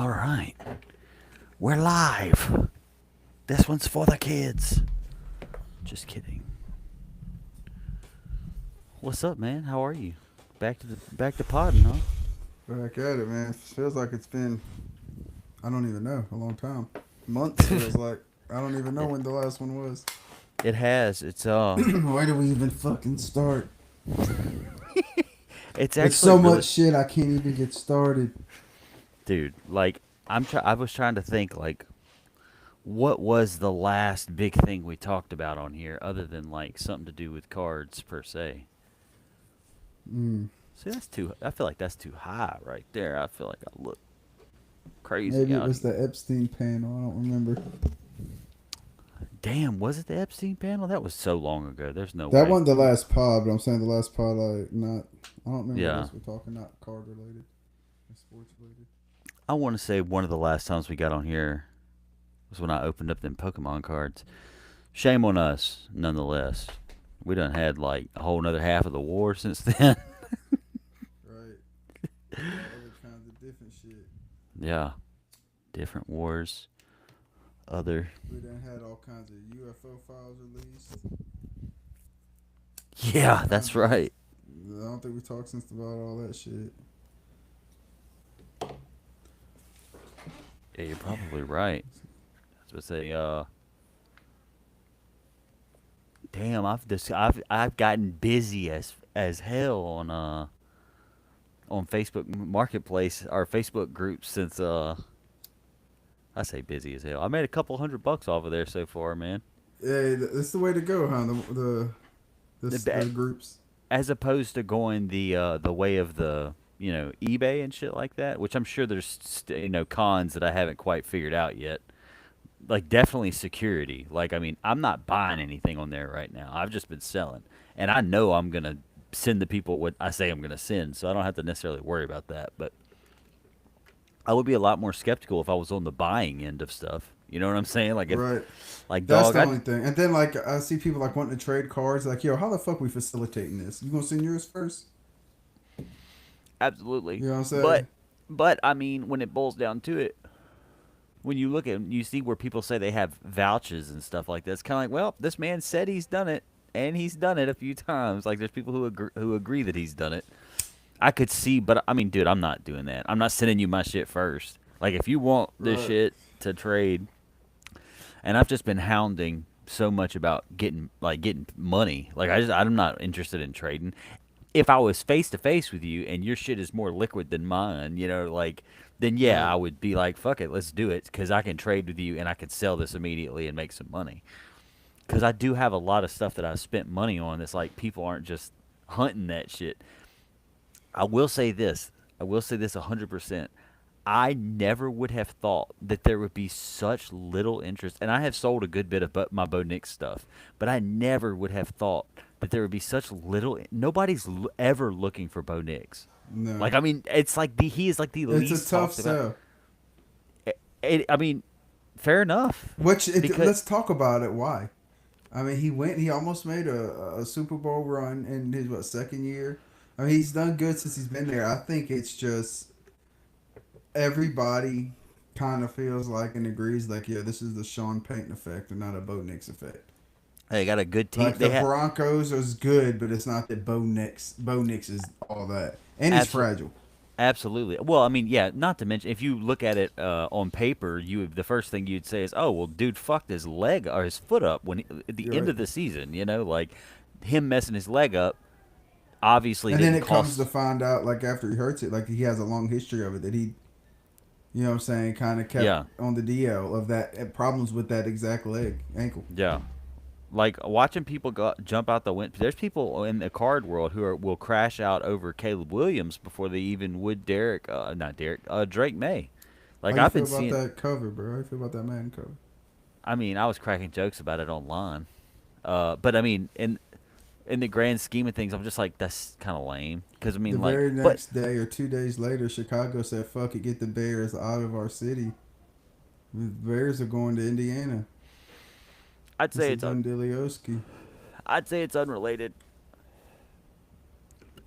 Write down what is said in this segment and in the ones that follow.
All right. We're live. This one's for the kids. Just kidding. What's up, man? How are you? Back to podding, huh? Back at it, man. Feels like it's been, I don't even know, a long time. Months feels like. I don't even know it, when the last one was. it has. It's Why do we even fucking start? it's It's actually so much really, shit I can't even get started. dude. Like I was trying to think like what was the last big thing we talked about on here other than like something to do with cards per se. Mm. See, that's too. I feel like that's too high right there. I feel like I look crazy Maybe it out was here. the Epstein panel. I don't remember. Damn, was it the Epstein panel? That was so long ago. There's no That way. wasn't the last pod, but I'm saying the last pod, like, not. I don't remember what Yeah. else we're talking, not card related, sports related. I want to say one of the last times we got on here was when I opened up them Pokemon cards. Shame on us, nonetheless. We done had like a whole another half of the war since then. Right. All other kinds of different shit. Yeah. Different wars. Other. We done had all kinds of UFO files released. All Yeah, that's kinds of. right. I don't think we talked since about all that shit. Yeah, you're probably right. I was gonna say, damn, I've gotten busy as hell on Facebook Marketplace or Facebook groups since I say busy as hell. I made a couple $100 off of there so far, man. Hey, that's the way to go, huh? The groups. As opposed to going the way of the eBay and shit like that, which I'm sure there's cons that I haven't quite figured out yet. Like definitely security. Like I mean, I'm not buying anything on there right now. I've just been selling, and I know I'm gonna send the people what I say I'm gonna send, so I don't have to necessarily worry about that. But I would be a lot more skeptical if I was on the buying end of stuff. You know what I'm saying? Like if, Right. like That's dog, the I only thing. And then like I see people like wanting to trade cards. Like, yo, how the fuck we facilitating this? You gonna send yours first? absolutely, You know what I'm but saying? but I mean, when it boils down to it, when you look at you see where people say they have vouchers and stuff like that, it's kind of like, well, this man said he's done it, and he's done it a few times. Like there's people who agree that he's done it. I could see, but I mean, dude, I'm not doing that. I'm not sending you my shit first. Like if you want this Right. shit to trade, and I've just been hounding so much about getting money. Like I'm not interested in trading. If I was face to face with you and your shit is more liquid than mine, like then yeah, Right. I would be like, fuck it, let's do it because I can trade with you and I can sell this immediately and make some money. Because I do have a lot of stuff that I've spent money on. That's like people aren't just hunting that shit. I will say this. I will say this 100%. I never would have thought that there would be such little interest, and I have sold a good bit of my Bo Nix stuff, but I never would have thought that there would be such little. Nobody's ever looking for Bo Nix. No. Like, I mean, it's like he is like the It's a least tough talked about. sell. I mean, fair enough, because Let's talk about it. Why? I mean, he almost made a Super Bowl run in his what second year. I mean, he's done good since he's been there. I think it's just everybody kind of feels like and agrees like, yeah, this is the Sean Payton effect and not a Bo Nix effect. they got a good team. Like the They have Broncos is good, but it's not that Bo Nix is all that, and he's absolutely. fragile. Absolutely. Well, I mean, yeah. Not to mention, if you look at it on paper, the first thing you'd say is, "Oh, well, dude fucked his leg or his foot up at the You're end right. of the season." Like him messing his leg up obviously And then didn't it comes to cost. find out like after he hurts it, like he has a long history of it that he, you know what I'm saying, kind of kept Yeah, on the DL of that problems with that exact leg ankle. yeah. Like watching people jump out the window. There's people in the card world will crash out over Caleb Williams before they even would not Derek, Drake May. How Like you I've feel been about seeing. that cover, bro? How you feel about that Madden cover? I mean, I was cracking jokes about it online. But I mean, in the grand scheme of things, I'm just like that's kind of lame. Because I The mean, like, very but next day or 2 days later, Chicago said, "Fuck it, get the Bears out of our city." The Bears are going to Indiana. I'd It's say a it's done Dilioski. I'd say it's unrelated.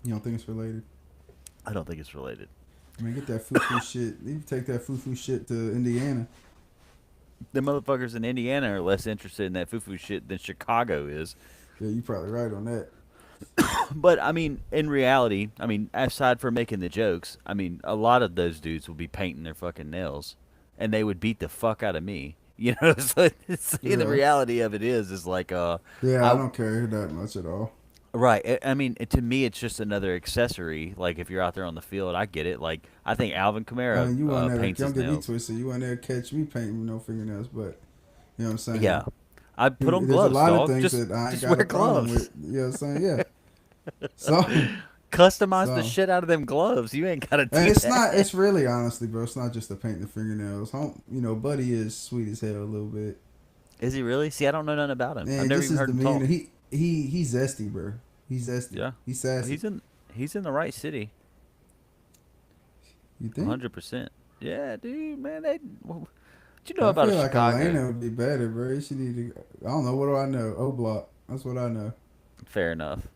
You don't think it's related? I don't think it's related. Man, get that foo shit. You can take that foo shit to Indiana. The motherfuckers in Indiana are less interested in that foo shit than Chicago is. Yeah, you probably right on that. But I mean, in reality, I mean, aside from making the jokes, I mean, a lot of those dudes will be painting their fucking nails, and they would beat the fuck out of me. You know, so the Yeah. reality of it is like, Yeah, I I don't care that much at all. right. I mean, to me, it's just another accessory. Like if you're out there on the field, I get it. Like I think Alvin I Kamara mean, you want never paints don't his get me nails. twisted. You want never catch me painting no fingernails, but you know what I'm Yeah, saying. I put on There's a gloves, lot of dog. things Just that I ain't just got a wear problem gloves. with. You know what I'm saying? Yeah. So, Customize the so, shit out of them gloves. You ain't gotta and do it's not. that. It's really honestly, bro. It's not just the paint the fingernails. Buddy is sweet as hell a little bit, Is he really? See, I don't know nothing about him. I've and never just even his heard him demeanor. talk. He's zesty, bro. He's zesty. Yeah, He's well, sassy. he's in the right city. You think? 100%. Yeah, dude, man. What you know I about a feel like Chicago? Atlanta would be better, bro. You should need to. I don't know. What do I know? O Block. That's what I know. Fair enough.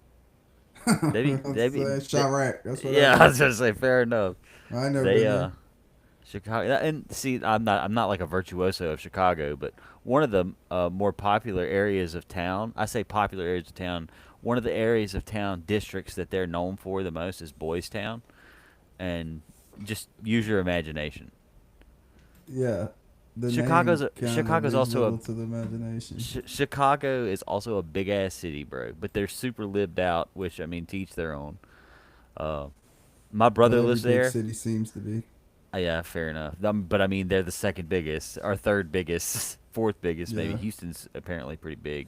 I'm They be, saying they, Chirac. That's what I yeah, I know. was gonna say fair enough. I never They been there. Chicago and see, I'm not like a virtuoso of Chicago, but one of the more popular areas of town. I say popular areas of town. One of the areas of town districts that they're known for the most is Boys Town, and just use your imagination. Yeah, the name kind of Chicago's leaves also a little to the imagination. Chicago is also a big ass city, bro. But they're super lived out, which I mean, teach their own. Uh, my Well, brother every lives big there. city seems to be. Yeah, fair enough. But I mean, they're the second biggest, or third biggest, fourth biggest, maybe. Yeah. Houston's apparently pretty big.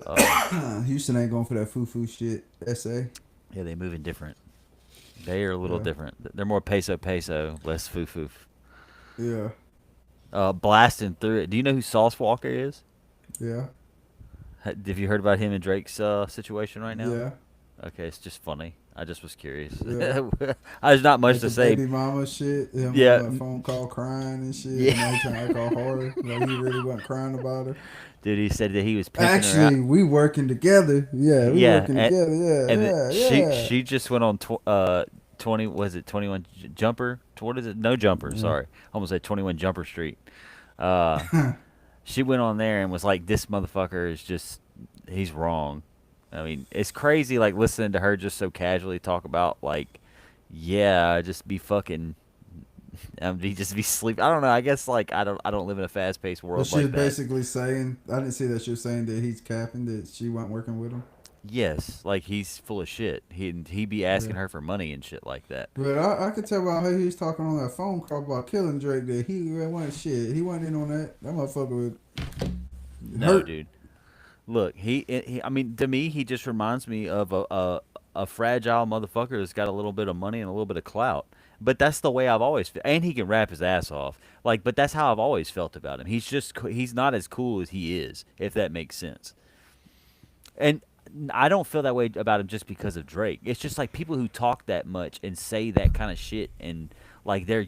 Uh, Houston ain't going for that foo shit. SA. yeah, they move in different. They are a little Yeah. different. They're more peso, less foo. Yeah. Blasting through it. Do you know who Sauce Walker is? Yeah. Have you heard about him and Drake's situation right now? Yeah. Okay, it's just funny. I just was curious. Yeah. There's not much With to the say. baby mama shit, him Yeah, on that phone call crying and shit, and now he yeah. trying to act all horror, like he really wasn't crying about her. Dude, he said that he was pimping her out. Actually, we working together. Yeah, we Yeah, working together. Yeah, and yeah, she yeah. she just went on 20, was it 21 jumper? What is it? No jumper. Yeah. Sorry, almost said 21 Jumper Street. Uh, she went on there and was like, "This motherfucker is just he's wrong." I mean, it's crazy like listening to her just so casually talk about like, yeah, just be fucking, be just be sleep. I don't know. I guess like I don't live in a fast paced But world she was like that. basically saying, I didn't see that she was saying that he's capping, that she wasn't working with him. Yes, like he's full of shit. He be Yeah. asking her for money and shit like that. But I could tell by how he was talking on that phone call about killing Drake that he wasn't shit. He wasn't in on that. That motherfucker would No, hurt. dude. Look, I mean, to me, he just reminds me of a fragile motherfucker that's got a little bit of money and a little bit of clout. But that's the way I've always and he can rap his ass off. Like, but that's how I've always felt about him. He's not as cool as he is, if that makes sense. And I don't feel that way about him just because of Drake. It's just like people who talk that much and say that kind of shit and like they're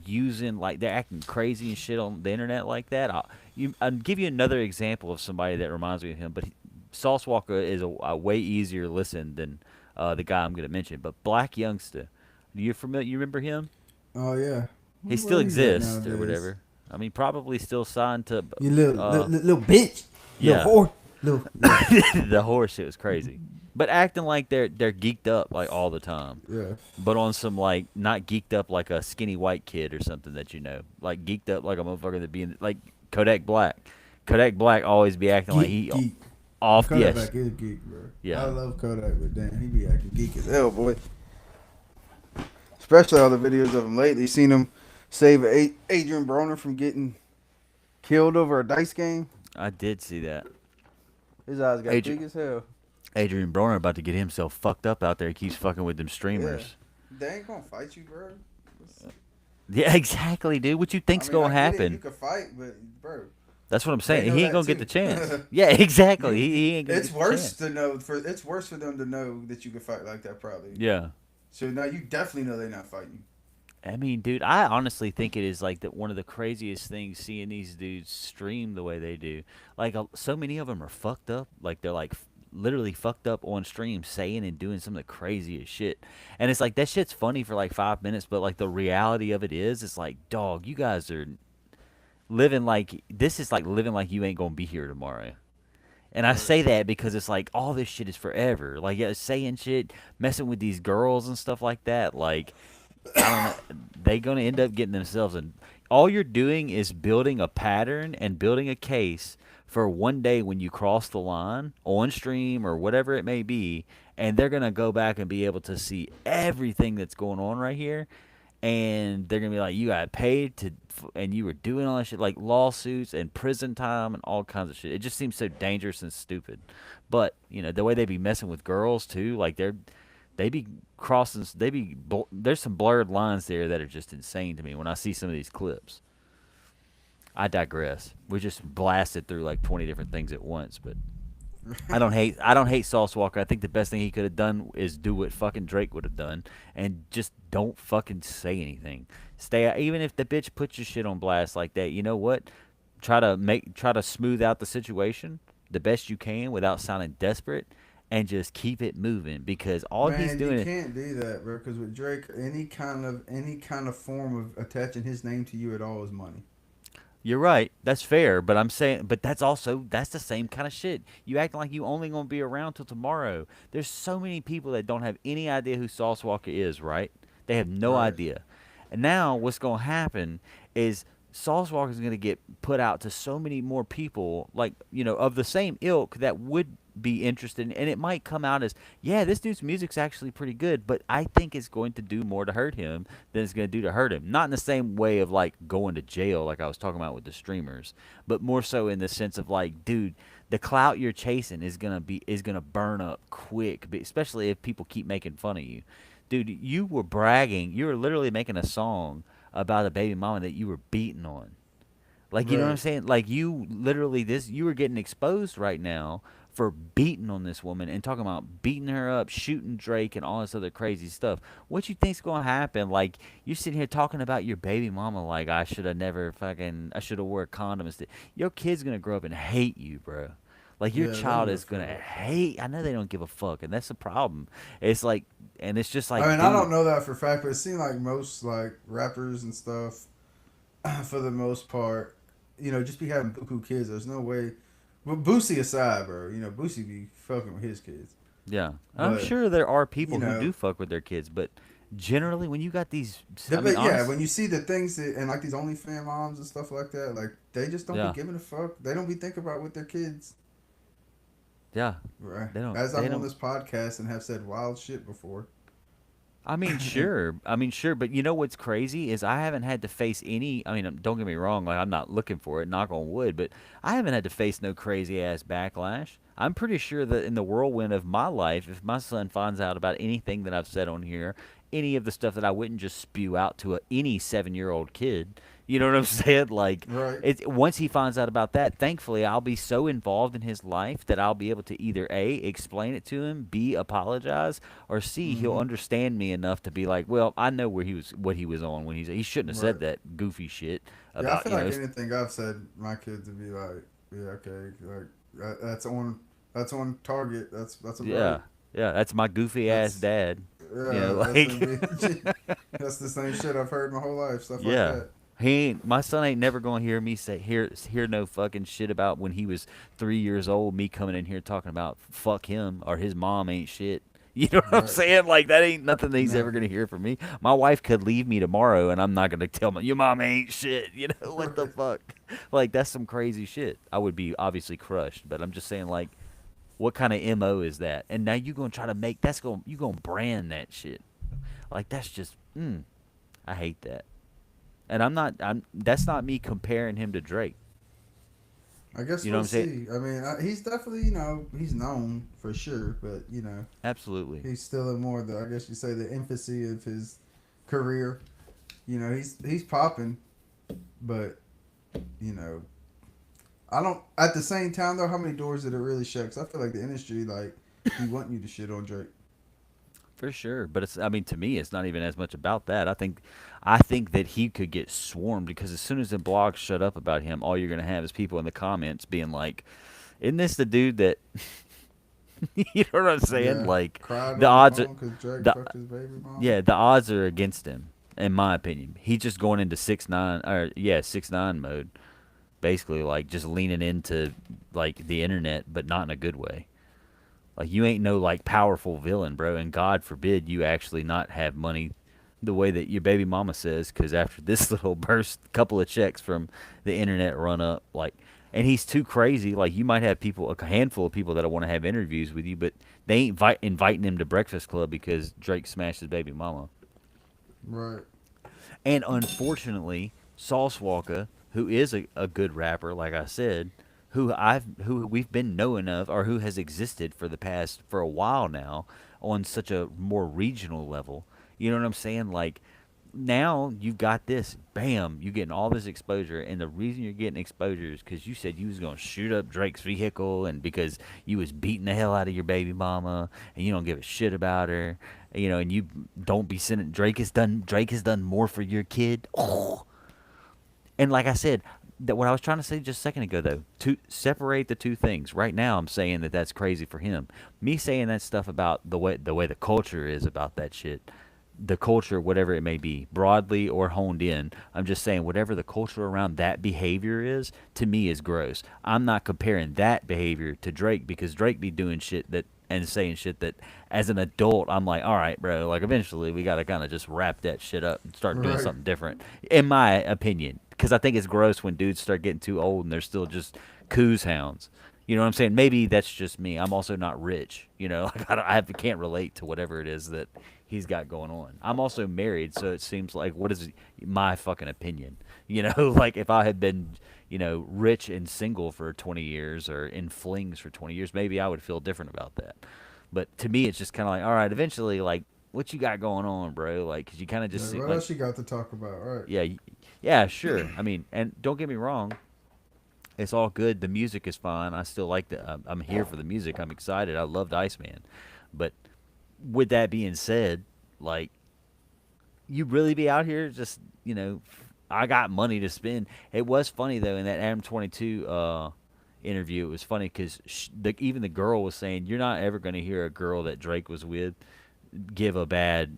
acting crazy and shit on the internet like that. I'll give you another example of somebody that reminds me of him. But Sauce Walker is a way easier listen than the guy I'm gonna mention. But Black Youngster, you familiar? You remember him? Oh yeah. He still Where he's at exists or nowadays? whatever. I mean, probably still signed to. You little, Uh, little bitch, little yeah, whore, little yeah, the horse shit was crazy. But acting like they're geeked up like all the time. yeah. But on some like not geeked up like a skinny white kid or something that like geeked up like a motherfucker that be in like Kodak Black. Kodak Black always be acting like he Geek. off. Kodak Yes, is geek, bro. I yeah. love Kodak, but damn, he be acting geek as hell, boy. Especially all the videos of him lately. Seen him save Adrian Broner from getting killed over a dice game. I did see that. His eyes got Adrian big as hell. Adrian Broner about to get himself fucked up out there. He keeps fucking with them Yeah. streamers. They ain't gonna fight you, bro. Yeah, exactly, dude. What you think's gonna I get it. You happen? can fight, but bro, That's what I'm they saying. know He ain't that gonna get too. the chance. Yeah, exactly. He ain't gonna It's get the worse chance. to know for it's worse for them to know that you can fight like that, probably. Yeah. So now you definitely know they're not fighting. I mean, dude, I honestly think it is like one of the craziest things seeing these dudes stream the way they do. Like, so many of them are fucked up. Like they're like literally fucked up on stream saying and doing some of the craziest shit. And it's like that shit's funny for like 5 minutes, but like the reality of it is, it's like, dog, you guys are living like this is like living like you ain't gonna be here tomorrow. And I Right. say that because it's like all this shit is forever. Like, yeah, saying shit, messing with these girls and stuff like that. Like, I don't know. They gonna end up getting themselves in. All you're doing is building a pattern and building a case for one day when you cross the line on stream or whatever it may be, and they're gonna go back and be able to see everything that's going on right here, and they're gonna be like, you got paid to, and you were doing all that shit, like lawsuits and prison time and all kinds of shit. It just seems so dangerous and stupid. But the way they be messing with girls too, like they be crossing, there's some blurred lines there that are just insane to me when I see some of these clips. I digress. We just blasted through like 20 different things at once, but I don't hate Sauce Walker. I think the best thing he could have done is do what fucking Drake would have done and just don't fucking say anything. Stay out, even if the bitch puts your shit on blast like that. You know what? Try to smooth out the situation the best you can without sounding desperate and just keep it moving because all he's Man, you doing. can't do that, bro. Because with Drake, any kind of form of attaching his name to you at all is money. You're right. That's fair, but I'm saying, but that's the same kind of shit. You acting like you only gonna be around till tomorrow. There's so many people that don't have any idea who Sauce Walker is, right? They have no Right. idea. And now what's gonna happen is Sauce Walker is gonna get put out to so many more people, like of the same ilk that would be interested, and it might come out as, yeah, this dude's music's actually pretty good, but I think it's going to do more to hurt him than it's going to do to hurt him. Not in the same way of like going to jail, like I was talking about with the streamers, but more so in the sense of like, dude, the clout you're chasing is gonna burn up quick, especially if people keep making fun of you. Dude, you were bragging. You were literally making a song about a baby mama that you were beating on. Like, you know what I'm Right. saying? Like, you were getting exposed right now for beating on this woman and talking about beating her up, shooting Drake, and all this other crazy stuff. What you think's gonna happen? Like, you're sitting here talking about your baby mama, like I should have wore a condom instead. Your kid's gonna grow up and hate you, bro. Like your Yeah, they don't child give a is gonna fuck. hate. I know they don't give a fuck, and that's the problem. It's like, and it's just I like, mean, I don't dude, know that for a fact, but it seems like most like rappers and stuff, for the most part, just be having buku kids. There's no way. But Boosie aside, bro, Boosie be fucking with his kids. yeah, I'm But sure there are you people who know, do fuck with their kids, but generally, when you got these, I mean, but yeah, honest, when you see the things that and like these OnlyFans moms and stuff like that, like they just don't be yeah, giving a fuck. They don't be thinking about with their kids. yeah, Right. they don't, As they I'm on don't. this podcast and have said wild shit before. And I mean, sure, but you know what's crazy is I haven't had to face any. I mean, don't get me wrong, like I'm not looking for it, knock on wood, but I haven't had to face no crazy ass backlash. I'm pretty sure that in the whirlwind of my life, if my son finds out about anything that I've said on here, any of the stuff that I wouldn't just spew out to any 7-year-old kid, you know what I'm saying? Like, right. once he finds out about that, thankfully I'll be so involved in his life that I'll be able to either A, explain it to him, B, apologize, or C, he'll Mm-hmm. understand me enough to be like, well, I know what he was on when he shouldn't have Right. said that goofy shit Yeah, I about feel like anything I've said, my kids would be like, yeah, okay, like that's on target. That's yeah, right. yeah, that's my goofy ass That's dad, that's gonna like be that's the same shit I've heard my whole life. Stuff like yeah. that. My son ain't never gonna hear me hear no fucking shit about when he was 3 years old. Me coming in here talking about fuck him or his mom ain't shit. You know what I'm Right. saying? Like that ain't nothing that he's ever No. gonna hear from me. My wife could leave me tomorrow, and I'm not gonna tell my your mom ain't shit. You know what the Right. fuck? Like that's some crazy shit. I would be obviously crushed, but I'm just saying like, what kind of mo is that? And now you gonna try to make you gonna brand that shit? Like that's just I hate that. And I'm that's not me comparing him to Drake. I guess You know what we'll I'm saying? see. I mean, he's definitely he's known for sure, but Absolutely. he's still in more the I guess you say the infancy of his career. He's popping, but you know I don't. At the same time, though, how many doors did it really shut? 'Cause I feel like the industry, like, be wanting you to shit on Drake. For sure. But it's I mean to me it's not even as much about that. I think that he could get swarmed because as soon as the blogs shut up about him, all you're gonna have is people in the comments being like, isn't this the dude that You know what I'm saying? Yeah. Like Cried the on the odds are phone because Drake the fucked his baby mama. yeah, the odds are against him, in my opinion. He's just going into 6ix9ine or yeah 6ix9ine mode, basically like just leaning into like the internet, but not in a good way. Like you ain't no like powerful villain, bro, and God forbid you actually not have money the way that your baby mama says, because after this little burst, couple of checks from the internet run up, like, and he's too crazy. Like you might have people, a handful of people that want to have interviews with you, but they ain't inviting him to Breakfast Club because Drake smashed his baby mama. Right. And unfortunately, Sauce Walker, who is a good rapper, like I said, who we've been knowing of, or who has existed for the past for a while now on such a more regional level. You know what I'm saying? Like now you've got this, bam, you getting all this exposure, and the reason you're getting exposure is because you said you was gonna shoot up Drake's vehicle, and because you was beating the hell out of your baby mama, and you don't give a shit about her, you know, and you don't be sending Drake has done more for your kid. Oh. And like I said, that what I was trying to say just a second ago, though, to separate the two things. Right now, I'm saying that that's crazy for him. Me saying that stuff about the way the culture is about that shit, the culture, whatever it may be, broadly or honed in. I'm just saying whatever the culture around that behavior is, to me is gross. I'm not comparing that behavior to Drake because Drake be doing shit that and saying shit that as an adult I'm like, all right, bro, like eventually we gotta kind of just wrap that shit up and start doing Right. something different, in my opinion. Because I think it's gross when dudes start getting too old and they're still just coos hounds. You know what I'm saying? Maybe that's just me. I'm also not rich. You know, like can't relate to whatever it is that he's got going on. I'm also married, so it seems like what is my fucking opinion? You know, like if I had been, rich and single for 20 years or in flings for 20 years, maybe I would feel different about that. But to me, it's just kind of like, all right, eventually, like, what you got going on, bro? Like, cause you kind of just Yeah, seem what like, else you got to talk about? Right. yeah, yeah, sure. I mean, and don't get me wrong, it's all good. The music is fine. I still like the. I'm here for the music. I'm excited. I loved Iceman, but with that being said, like you really be out here just I got money to spend. It was funny though in that Adam 22 interview. It was funny because even the girl was saying you're not ever going to hear a girl that Drake was with give a bad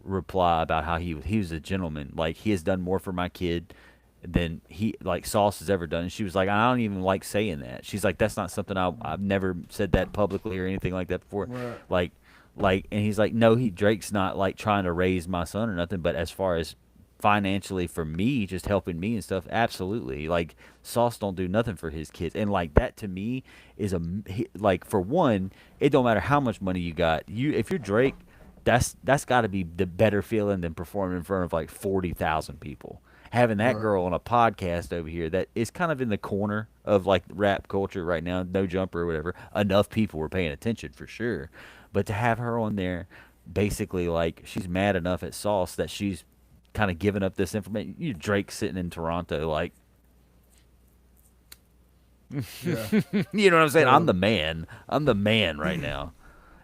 reply about how he was a gentleman. Like he has done more for my kid than he like Sauce has ever done. And she was like, I don't even like saying that. She's like, that's not something I've never said that publicly or anything like that before. Right. Like and he's like, no, Drake's not like trying to raise my son or nothing, but as far as financially for me, just helping me and stuff, absolutely. Like Sauce don't do nothing for his kids, and like that to me is like for one, it don't matter how much money you got. If you're Drake, that's got to be the better feeling than performing in front of like 40,000 people. Having that Right. girl on a podcast over here that is kind of in the corner of like rap culture right now, no jumper or whatever. Enough people were paying attention for sure, but to have her on there, basically like she's mad enough at Sauce that she's kind of giving up this information. Drake sitting in Toronto, like Yeah. you know what I'm saying. I'm So the man. I'm the man right now.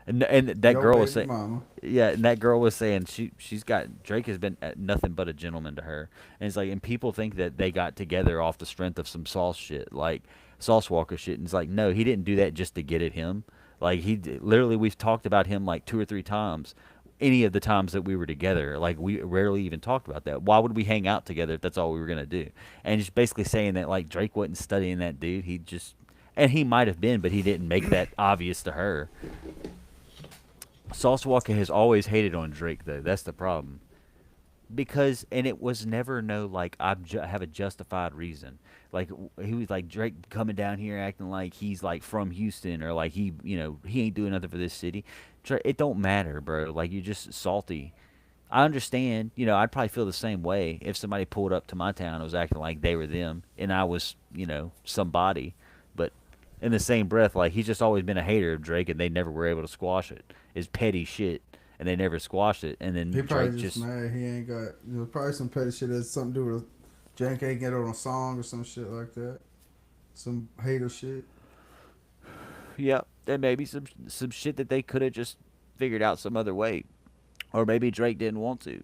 And that your girl was baby saying, mama. yeah, and that girl was saying she's got Drake has been nothing but a gentleman to her, and it's like, and people think that they got together off the strength of some Sauce shit, like Sauce Walker shit, and it's like, no, he didn't do that just to get at him. Like literally, we've talked about him like 2 or 3 times. Any of the times that we were together, like we rarely even talked about that. Why would we hang out together if that's all we were gonna do? And just basically saying that like Drake wasn't studying that dude. He just, and he might have been, but he didn't make that obvious to her. Sauce Walker has always hated on Drake though. That's the problem. Because and it was never no like I have a justified reason. Like he was like Drake coming down here acting like he's like from Houston or like he ain't doing nothing for this city. It don't matter, bro. Like you're just salty. I understand. I'd probably feel the same way if somebody pulled up to my town and was acting like they were them and I was somebody. But in the same breath, like he's just always been a hater of Drake, and they never were able to squash it. It's petty shit, and they never squashed it. And He then Drake probably just just, mad he ain't got. Probably some petty shit that has something to do with Jank ain't get on a song or some shit like that. Some hater shit. yeah, and maybe some shit that they could have just figured out some other way, or maybe Drake didn't want to.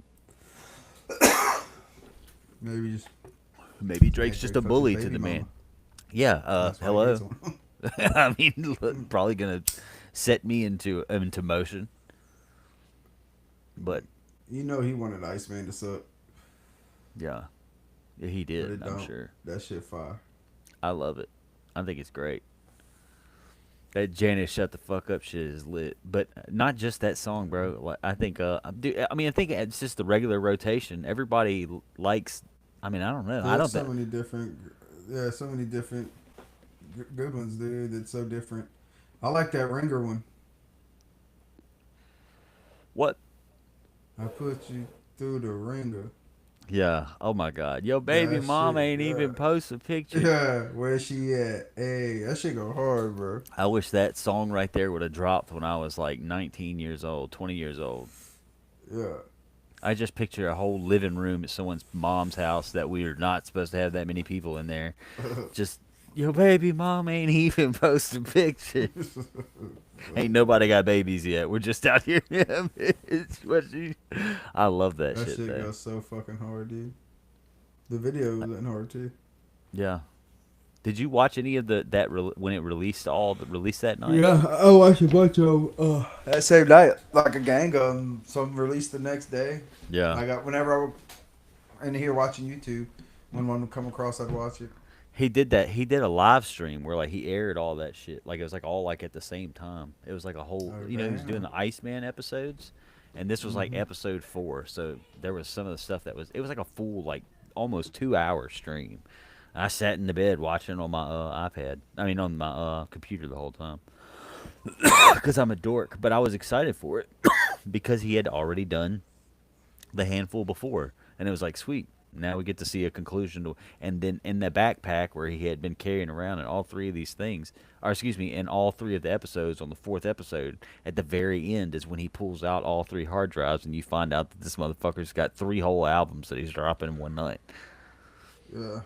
Maybe just Maybe yeah, Drake's just Drake a fucked his bully to baby the mama. man. Yeah. And that's why he Hello. hates him. I mean, look, probably gonna set me into motion. But You know he wanted Iceman to suck, yeah, yeah, he but did. it I'm don't. sure. That shit fire. I love it. I think it's great. That Janet shut the fuck up shit is lit, but not just that song, bro. Like I think, I mean, I think it's just the regular rotation. Everybody likes. I mean, I don't know. I There's don't so think many different, yeah, so many different good ones, dude. It's so different. I like that Ringer one. what. I put you through the ringer. Yeah. Oh my God. Yo, baby That mom shit, ain't yeah. even post a picture. Yeah, where she at? Hey, that shit go hard, bro. I wish that song right there would have dropped when I was like 19 years old, 20 years old. Yeah. I just picture a whole living room at someone's mom's house that we are not supposed to have that many people in there. Just, your baby mom ain't even posting pictures. Ain't nobody got babies yet. We're just out here. It's what she. I love that That shit shit though. goes so fucking hard, dude. The video was getting hard too. Yeah. Did you watch any of when it released released that night? Yeah, I watched a bunch of that same night, like a gang of them. Some released the next day. Yeah. I got whenever I was in here watching YouTube, when one would come across, I'd watch it. He did that. He did a live stream where like he aired all that shit. Like it was like all like at the same time. It was like a whole. Oh He was doing damn. the Iceman episodes, and this was like Hmm. episode 4. So there was some of the stuff that was. It was like a full like almost 2 hour stream. I sat in the bed watching on my iPad. I mean on my computer the whole time because I'm a dork. But I was excited for it because he had already done the handful before, and it was like sweet. Now we get to see a conclusion to, and then in the backpack where he had been carrying around in all three of these things, or excuse me, in all three of the episodes on the fourth episode, at the very end is when he pulls out all three hard drives, and you find out that this motherfucker's got 3 whole albums that he's dropping in one night. Yeah,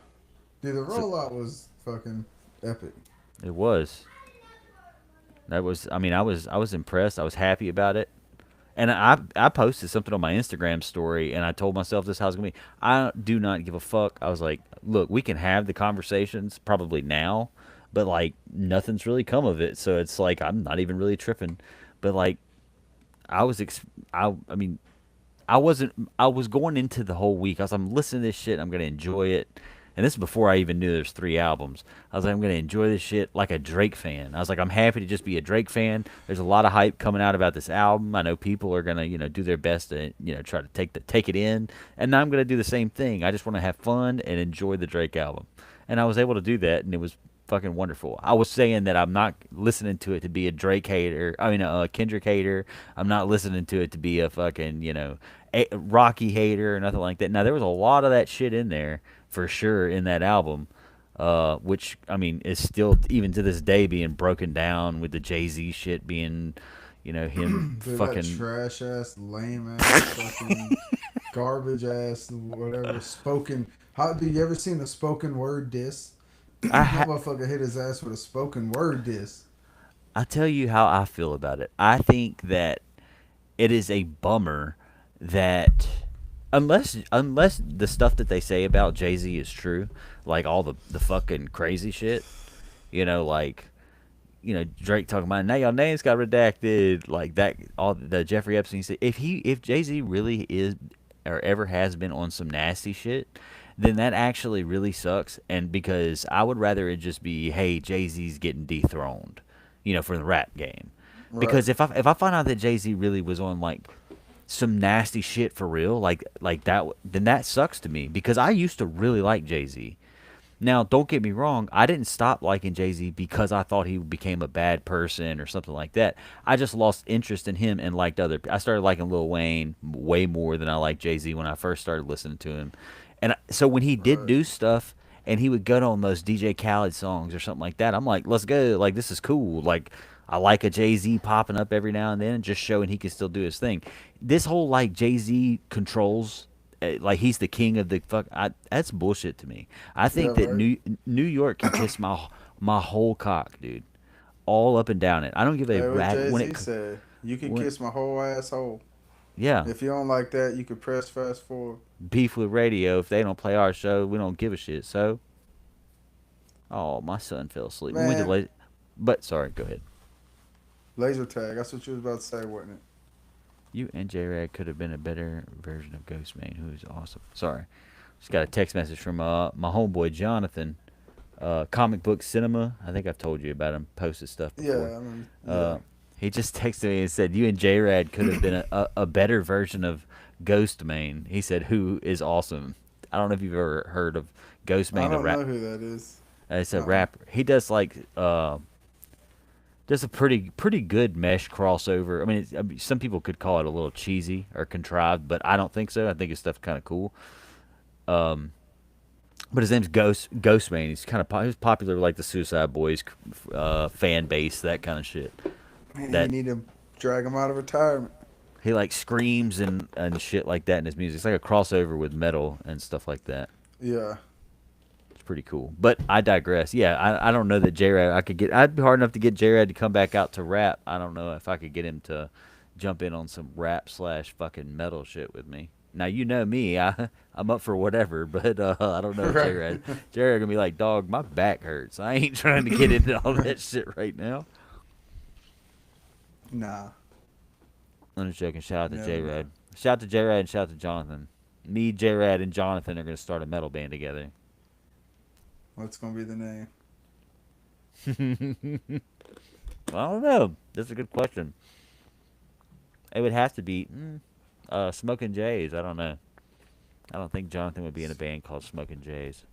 dude, the So rollout was fucking epic. it was. That was. I mean, I was impressed. I was happy about it. And I posted something on my Instagram story, and I told myself this is how it's gonna be. I do not give a fuck. I was like, look, we can have the conversations probably now, but like nothing's really come of it. So it's like I'm not even really tripping. But like I was, I mean, I wasn't. I was going into the whole week. I'm listening to this shit. I'm gonna enjoy it. And this is before I even knew there's 3 albums. I was like, I'm gonna enjoy this shit like a Drake fan. I was like, I'm happy to just be a Drake fan. There's a lot of hype coming out about this album. I know people are gonna, do their best to, try to take it in. And I'm gonna do the same thing. I just want to have fun and enjoy the Drake album. And I was able to do that, and it was fucking wonderful. I was saying that I'm not listening to it to be a Drake hater. I mean, a Kendrick hater. I'm not listening to it to be a fucking, a Rocky hater or nothing like that. Now there was a lot of that shit in there for sure in that album, which I mean is still even to this day being broken down with the Jay-Z shit being, him Dude, that fucking. trash ass, lame ass, fucking garbage ass, whatever spoken. How do you ever seen a spoken word diss? I That ha- motherfucker hit his ass with a spoken word diss. I tell you how I feel about it. I think that it is a bummer that unless the stuff that they say about Jay Z is true, like all the fucking crazy shit, like Drake talking about now your names got redacted, like that, all the Jeffrey Epstein shit. If Jay Z really is or ever has been on some nasty shit, then that actually really sucks. And because I would rather it just be, hey, Jay Z's getting dethroned, for the rap game. Right. Because if I find out that Jay Z really was on like some nasty shit for real, like that, then that sucks to me because I used to really like Jay Z. Now, don't get me wrong, I didn't stop liking Jay Z because I thought he became a bad person or something like that. I just lost interest in him and liked other. I started liking Lil Wayne way more than I liked Jay Z when I first started listening to him. So when he did Right. do stuff and he would go on those DJ Khaled songs or something like that, I'm like, let's go. Like, this is cool. Like, I like a Jay Z popping up every now and then, just showing he can still do his thing. This whole like Jay Z controls, like he's the king of the fuck. That's bullshit to me. I Yeah, think that right. New York can kiss my whole cock, dude, all up and down it. I don't give a Hey, what rat Jay when Z it said, you can when kiss my whole asshole. yeah. If you don't like that, you can press fast forward. Beef with radio. If they don't play our show, we don't give a shit. So, oh, my son fell asleep. We went to Man, late, but sorry. Go ahead. Laser tag. That's what you was about to say, wasn't it? You and J Rad could have been a better version of Ghostman, who is awesome. Sorry. Just got a text message from my homeboy Jonathan, Comic Book Cinema. I think I've told you about him. Posted stuff Yeah, before. I mean, yeah. Uh, he just texted me and said, "You and J Rad could have been a better version of Ghostman." He said, "Who is awesome." I don't know if you've ever heard of I Ghostman, the don't rap. know who that is. It's a Uh-uh. rapper. He does like just a pretty good mesh crossover. I mean, some people could call it a little cheesy or contrived, but I don't think so. I think his stuff's kind of cool. Um, but his name's Ghostman. He's kind of he was popular with like the Suicide Boys fan base, that kind of shit. Man, he That need to drag him out of retirement. he like screams and shit like that in his music. It's like a crossover with metal and stuff like that. Yeah. It's pretty cool. But I digress. Yeah, I don't know that J Rad I could get. I'd be hard enough to get J Rad to come back out to rap. I don't know if I could get him to jump in on some rap slash fucking metal shit with me. Now you know me, I'm up for whatever, but I don't know J Right. Rad. J Rad gonna be like, dog, my back hurts. I ain't trying to get into all that shit right now. Nah. I'm just joking. Shout out to Never J know. Rad. Shout out to J Rad and shout out to Jonathan. Me, J Rad, and Jonathan are gonna start a metal band together. What's gonna be the name? I don't know. That's a good question. It would have to be Smoking Jays. I don't know. I don't think Jonathan would be in a band called Smoking Jays.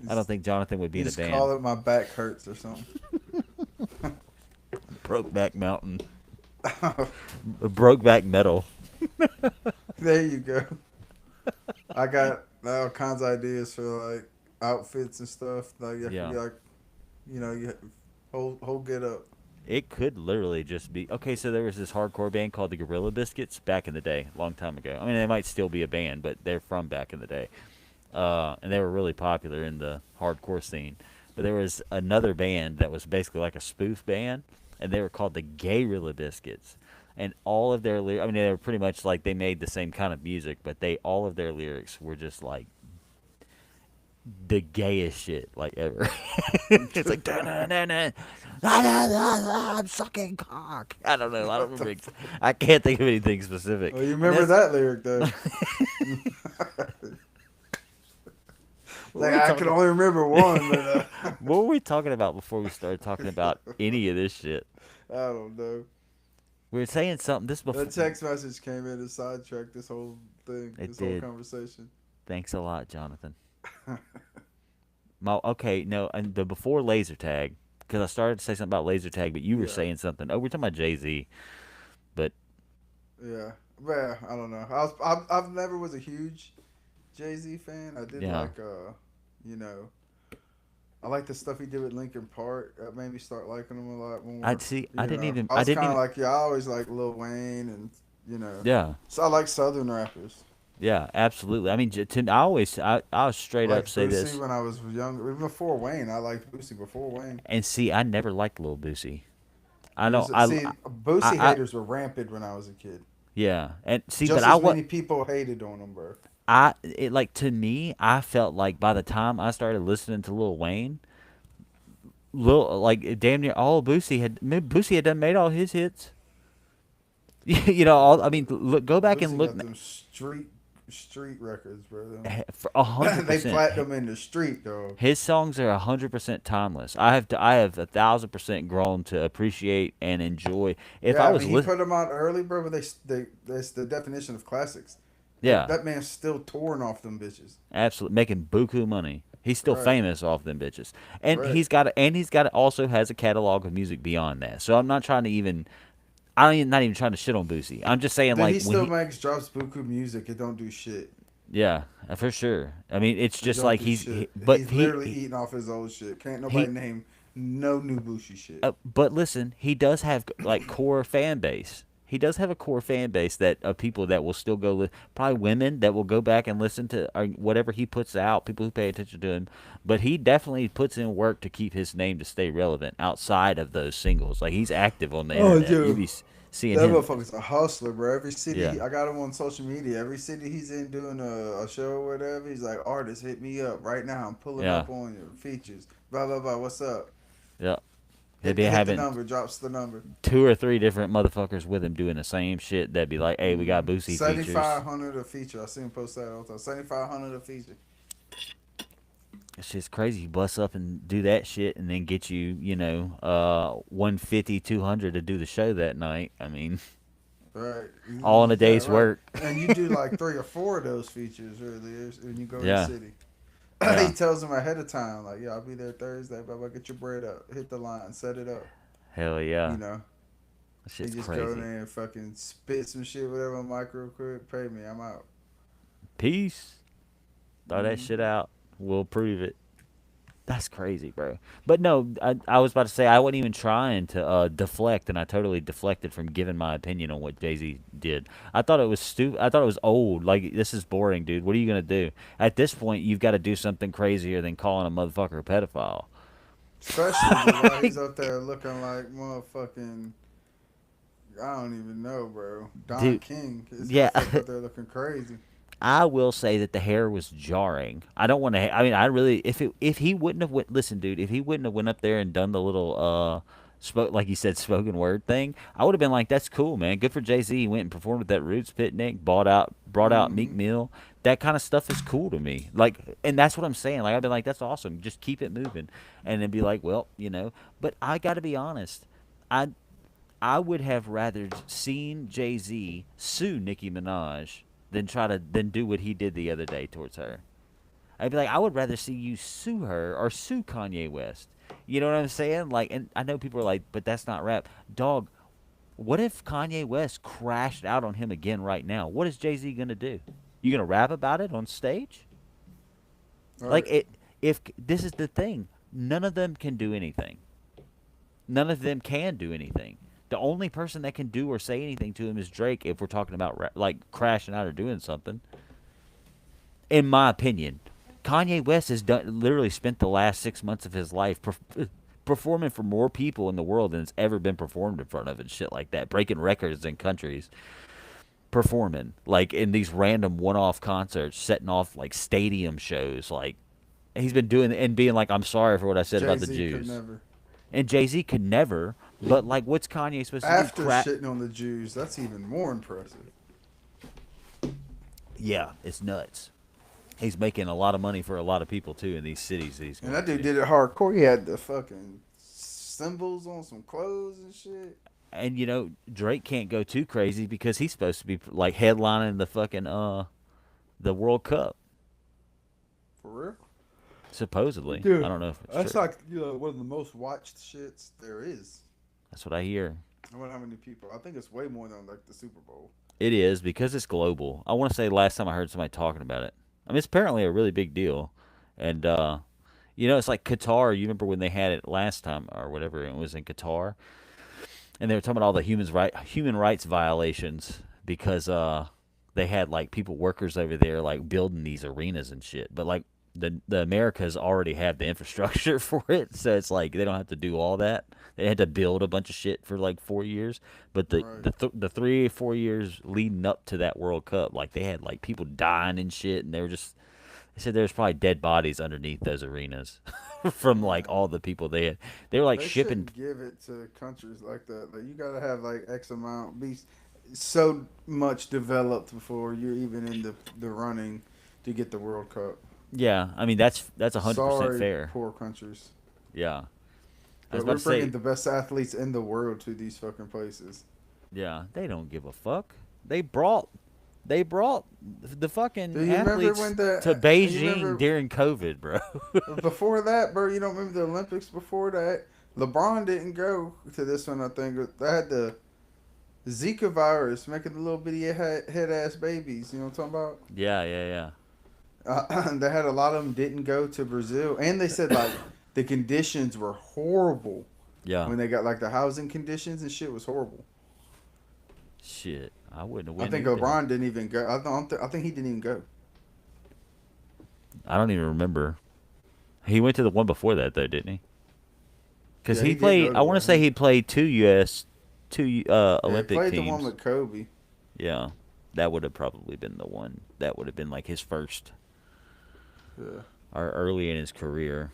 I don't Just, think Jonathan would be you in a just band. call it my back hurts or something. Brokeback Mountain. Brokeback Metal. There you go. I got all kinds of ideas for like outfits and stuff. Like you can Yeah. be like, you whole get up. It could literally just be okay. So there was this hardcore band called the Gorilla Biscuits back in the day, a long time ago. I mean, they might still be a band, but they're from back in the day, and they were really popular in the hardcore scene. But there was another band that was basically like a spoof band, and they were called the Gayrilla Biscuits. And all of their I mean, they were pretty much like they made the same kind of music, but they all of their lyrics were just like the gayest shit like ever. It's like "Da-na-na-na, I'm sucking cock." I don't know. I don't What the remember. fuck? I can't think of anything specific. Well, you And remember that's that lyric though? what were Like we I could talking. only remember one, but What were we talking about before we started talking about any of this shit? I don't know. We were saying something this The before. text message came in and sidetracked this whole thing, It this whole did. conversation. Thanks a lot, Jonathan. Okay, no, and the before laser tag because I started to say something about laser tag, but you were Yeah, saying something. Oh, we're talking about Jay Z, but yeah, but yeah, I don't know. I've never was a huge Jay Z fan. I did yeah, like you know, I like the stuff he did with Linkin Park. That made me start liking him a lot I more. see. You know, I I was didn't kind of even. like I always like Lil Wayne and Yeah, so I like Southern rappers. yeah, absolutely. I mean, I always, I'll I straight up liked say Boosie this when I was younger. Even before Wayne, I liked Boosie before Wayne. and see. I never liked Lil Boosie. I don't. See, Boosie I, haters were rampant when I was a kid. yeah, and see, but Just as many people hated on him, bro. it like to me, I felt like by the time I started listening to Lil Wayne, like damn near all Boosie had done made all his hits. You know, all I mean, look, go back and Boosie look got them street records, bro. for a hundred They percent. platinum in the street, though. His songs are 100% timeless. I have 1,000% grown to appreciate and enjoy. If I Yeah, I was mean he li- put them out early, bro. But they that's the definition of classics. Yeah, That man's still touring off them bitches. absolutely making buku money. He's still Right, famous off them bitches, and right. he's got also has a catalog of music beyond that. So I'm not trying to even not even trying to shit on Boosie. I'm just saying Then like he when still he makes drops buku music. It don't do shit. yeah for sure. I mean it's It just don't like do shit. but He's literally eating off his old shit. Can't nobody he name no new Bushi shit. but listen, he does have like core fan base. He does have a core fan base that of people that will still go probably women that will go back and listen to whatever he puts out. People who pay attention to him, but he definitely puts in work to keep his name to stay relevant outside of those singles. Like he's active on the Oh, internet. You dude. be seeing That him. motherfucker's a hustler, bro. Every city, Yeah, I got him on social media. Every city he's in doing a show or whatever, he's like, artist, hit me up right now. I'm pulling yeah, up on your features. Blah, blah, blah. What's up? yeah. They'd be Hit the having number. Drops the number. two or three different motherfuckers with him doing the same shit. That'd be like, hey, we got Boosie features. 7,500 a feature. I see him post that all the time. 7,500 a feature. It's just crazy. You bust up and do that shit, and then get you, 150, 200 to do the show that night. I mean, Right. all in a Yeah, day's right. work. And you do like 3 or 4 of those features earlier, and you go to the Yeah, city. He yeah. tells them ahead of time, like, yeah, I'll be there Thursday, but get your bread up, hit the line, set it up. Hell You yeah. know, That he shit's just go in crazy. there and fucking spit some shit, whatever on mic real quick, pay me, I'm out. Peace. Throw that shit Hmm. out. We'll prove it. That's crazy, bro. But no, I was about to say I wasn't even trying to deflect, and I totally deflected from giving my opinion on what Jay Z did. I thought it was stupid. I thought it was old. Like, this is boring, dude. What are you gonna do? At this point, you've got to do something crazier than calling a motherfucker a pedophile. Especially while he's up there looking like motherfucking, I don't even know, bro. Don Dude, King. His yeah. motherfucker up there looking crazy. I will say that the hair was jarring. I don't want to. I mean, I really, if he wouldn't have went, listen, dude, if he wouldn't have went up there and done the little spoke like you said spoken word thing, I would have been like, that's cool, man. Good for Jay Z. He went and performed at that Roots picnic, brought out Meek Hmm. Mill. That kind of stuff is cool to me. Like, and that's what I'm saying. Like, I've been like, that's awesome. Just keep it moving, and then be like, well, But I got to be honest. I I would have rather seen Jay Z sue Nicki Minaj than do what he did the other day towards her. I'd be like, I would rather see you sue her or sue Kanye West. You know what I'm saying? Like, and I know people are like, but that's not rap, dog. What if Kanye West crashed out on him again right now? What is Jay Z gonna do? You gonna rap about it on stage? All Like right. it. If this is the thing, none of them can do anything. None of them can do anything. The only person that can do or say anything to him is Drake. If we're talking about like crashing out or doing something, in my opinion, Kanye West has literally spent the last 6 months of his life performing for more people in the world than it's ever been performed in front of and shit like that, breaking records in countries, performing like in these random one-off concerts, setting off like stadium shows, like he's been doing and being like, I'm sorry for what I said Jay about the Z could Jews. never. And Jay Z could never, but like, what's Kanye supposed to do? After shitting on the Jews, that's even more impressive. Yeah, it's nuts. He's making a lot of money for a lot of people too in these cities that he's And going that dude to. did it hardcore. He had the fucking symbols on some clothes and shit. And Drake can't go too crazy because he's supposed to be like headlining the fucking the World Cup For real? supposedly. I Dude, don't know if it's that's true. like, one of the most watched shits there is. That's what I hear. I wonder how many people. I think it's way more than like the Super Bowl. It is because it's global. I want to say last time I heard somebody talking about it. I mean, it's apparently a really big deal, and it's like Qatar. You remember when they had it last time or whatever? It was in Qatar, and they were talking about all the human rights violations because they had like people workers over there like building these arenas and shit. But like the Americas already have the infrastructure for it, so it's like they don't have to do all that. They had to build a bunch of shit for like 4 years, but Right. the 3 or 4 years leading up to that World Cup, like they had like people dying and shit, and they said there's probably dead bodies underneath those arenas from like Man, all the people they had. They were like they shipping. shouldn't give it to countries like that. Like you gotta have like X amount, be so much developed before you're even in the running to get the World Cup. Yeah, I mean that's 100% Sorry, fair. poor countries. Yeah, I was But about we're to bringing say. the best athletes in the world to these fucking places. Yeah, they don't give a fuck. They brought the Do fucking you remember athletes when to you Beijing remember during COVID, bro. before that, bro? You don't remember the Olympics before that? LeBron didn't go to this one. I think they had the Zika virus making the little bitty head ass babies. You know what I'm talking about? Yeah, yeah, yeah. They had a lot of them didn't go to Brazil, and they said like the conditions were horrible Yeah. when they got like the housing conditions and shit was horrible. Shit, I wouldn't have I went think either. LeBron didn't even go. I think he didn't even go. I don't even remember. He went to the one before that though, didn't he? Because Yeah, he he did played. go I to want to one. say he played two Yeah, he Olympic played the one teams. with Kobe. Yeah, that would have probably been the one. That would have been like his first Yeah. or early in his career.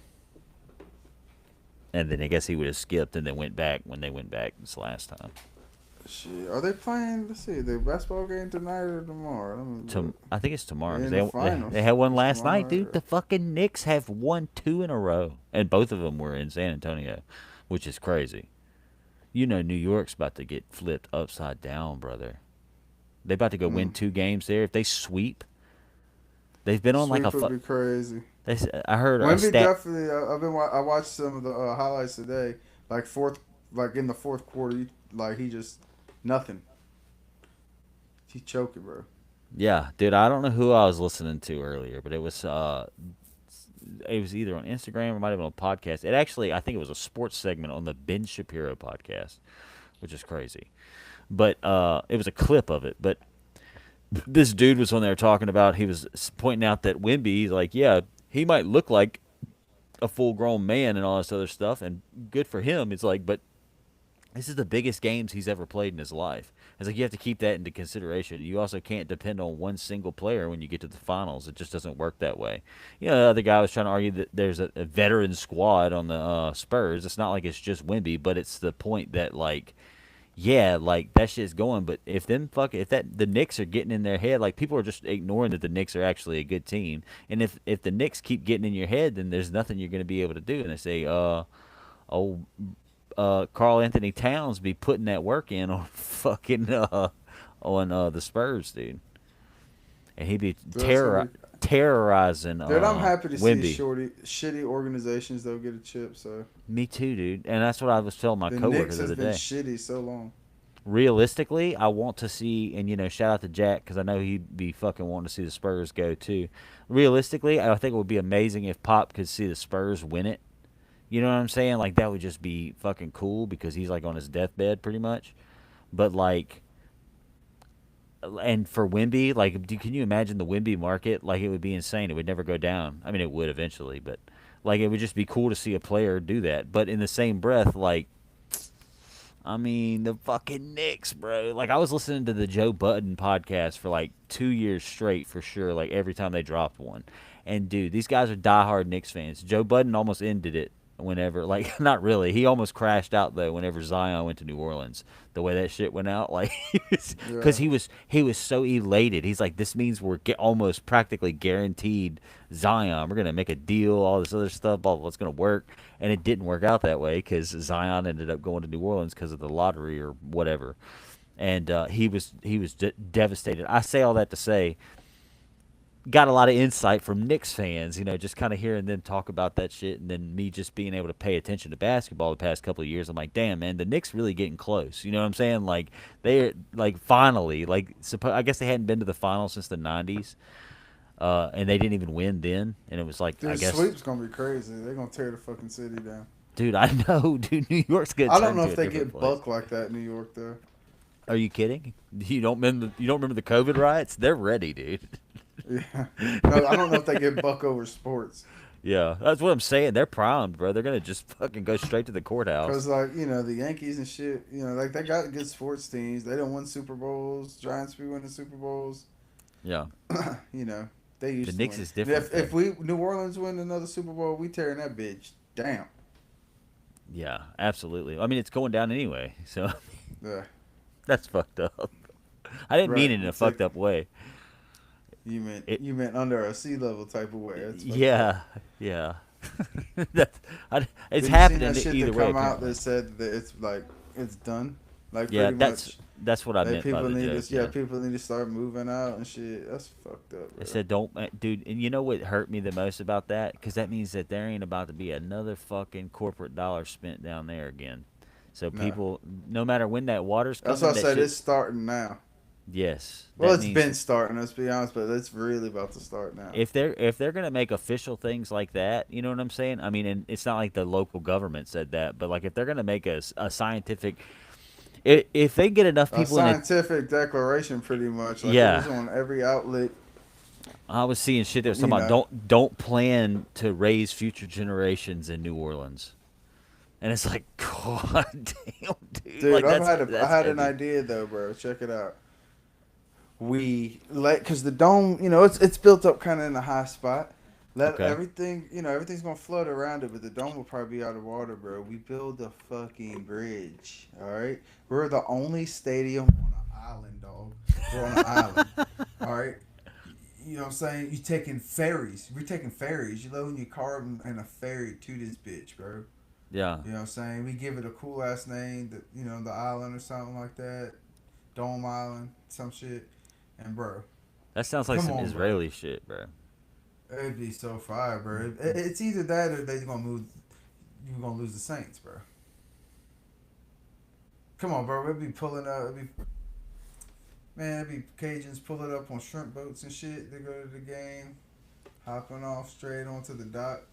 and then I guess he would have skipped and then went back when they went back this last time. Shit, are they playing? Let's see, the basketball game tonight or tomorrow? Let me look. I think it's tomorrow They're because in the they finals. had one It's last night, tomorrow. dude. The fucking Knicks have won 2 in a row, and both of them were in San Antonio, which is crazy. You know, New York's about to get flipped upside down, brother. They about to go win Mm. 2 games there. If they sweep, they've been on like Sweep would be crazy. I heard a Wemby stat. definitely. I watched some of the highlights today. Like like in the fourth quarter, like he just nothing. He choking, bro. Yeah, dude. I don't know who I was listening to earlier, but it was either on Instagram or might have been on a podcast. It actually, I think it was a sports segment on the Ben Shapiro podcast, which is crazy. But it was a clip of it. But this dude was on there talking about, he was pointing out that Wemby, like, yeah, he might look like a full grown man and all this other stuff, and good for him. It's like, but this is the biggest games he's ever played in his life. It's like you have to keep that into consideration. You also can't depend on one single player when you get to the finals. It just doesn't work that way. You know, the other guy was trying to argue that there's a veteran squad on the Spurs. It's not like it's just Wemby, but it's the point that, like, yeah, like that shit's going. But if that the Knicks are getting in their head, like people are just ignoring that the Knicks are actually a good team. And if the Knicks keep getting in your head, then there's nothing you're going to be able to do. And they say, oh, Carl Anthony Towns be putting that work in on fucking on the Spurs, dude, and he be So that's gonna be. terrorizing Dude, I'm happy to see Wimby. shitty organizations though get a chip. So Me too, dude, and that's what I was telling my the Knicks coworkers the has other been day. shitty so long. Realistically, I want to see, and shout out to Jack because I know he'd be fucking wanting to see the Spurs go too. Realistically, I think it would be amazing if Pop could see the Spurs win it. You know what I'm saying? Like that would just be fucking cool because he's like on his deathbed pretty much. But like, and for Wimby, like, can you imagine the Wimby market? Like, it would be insane. It would never go down. I mean, it would eventually, but like, it would just be cool to see a player do that. But in the same breath, like, I mean, the fucking Knicks, bro. Like, I was listening to the Joe Budden podcast for like 2 years straight for sure. Like every time they dropped one, and dude, these guys are diehard Knicks fans. Joe Budden almost ended it whenever, like, not really. He almost crashed out though whenever Zion went to New Orleans. The way that shit went out, like, because Yeah. he was so elated. He's like, this means we're almost practically guaranteed Zion. We're gonna make a deal, all this other stuff, blah blah. Blah. It's gonna work, and it didn't work out that way because Zion ended up going to New Orleans because of the lottery or whatever. And he was devastated. I say all that to say, got a lot of insight from Knicks fans, just kind of hearing them talk about that shit, and then me just being able to pay attention to basketball the past couple of years. I'm like, damn, man, the Knicks really getting close. You know what I'm saying? Like they're like finally, like I guess they hadn't been to the finals since the '90s, and they didn't even win then. And it was like, I Dude, guess, sweep's gonna be crazy. They're gonna tear the fucking city down. dude, I know, dude, New York's gonna I don't turn know to if a they different get place. bucked like that in New York though. Are you kidding? You don't remember the COVID riots? They're ready, dude. Yeah. No, I don't know if they get buck over sports. Yeah, that's what I'm saying. They're primed, bro. They're gonna just fucking go straight to the Cause courthouse. like the Yankees and shit, like they got good sports teams. They don't win Super Bowls. Giants be winning Super Bowls. Yeah, you know they the used to Knicks win. is different If though. we New Orleans win another Super Bowl, we tearing that bitch down. Yeah, absolutely. I mean, it's going down anyway, so Yeah, that's fucked up. I didn't mean right. it in a It's like fucked up way. you meant It, you meant under a sea level type of way. That's fucked up. yeah, yeah. That's, it's Then you seen that happening shit either that way, come out apparently. that said that it's like it's done, like Yeah, pretty that's much. that's what I Like meant by people the need joke. to, yeah, Yeah, people need to start moving out and shit. That's fucked up, they bro. said don't, dude. And you know what hurt me the most about that? Because that means that there ain't about to be another fucking corporate dollar spent down there again. So No, people, no matter when that water's that's coming, why I that said shit. it's starting now. Yes, Well, that it's means been starting. Let's be honest, but it's really about to start now. if they're gonna make official things like that, you know what I'm saying? I mean, and it's not like the local government said that, but like if they're gonna make a scientific, if they get enough A people in it, scientific declaration, pretty much. Like it was yeah. on every outlet. I was seeing shit that was talking You about know, don't plan to raise future generations in New Orleans, and it's like, god damn, dude, dude, like I that's had an heavy. idea though, bro. Check it out. We let because the dome, it's built up kind of in a high spot. Let Okay. everything, everything's gonna flood around it, but the dome will probably be out of water, bro. We build a fucking bridge, all right? We're the only stadium on an island, dog. We're on an island, all right? You know what I'm saying? You taking ferries. We're taking ferries. You loading your car in a ferry to this bitch, bro. Yeah. You know what I'm saying? We give it a cool ass name, the island or something like that. Dome Island, some shit. And bro, That sounds like come some on, bro. Israeli shit, bro. It'd be so fire, bro. It's either that or they gonna move. You're gonna lose the Saints, bro. Come on, bro. We'd be pulling up. It'd be Cajuns pulling up on shrimp boats and shit. They go to the game, hopping off straight onto the dock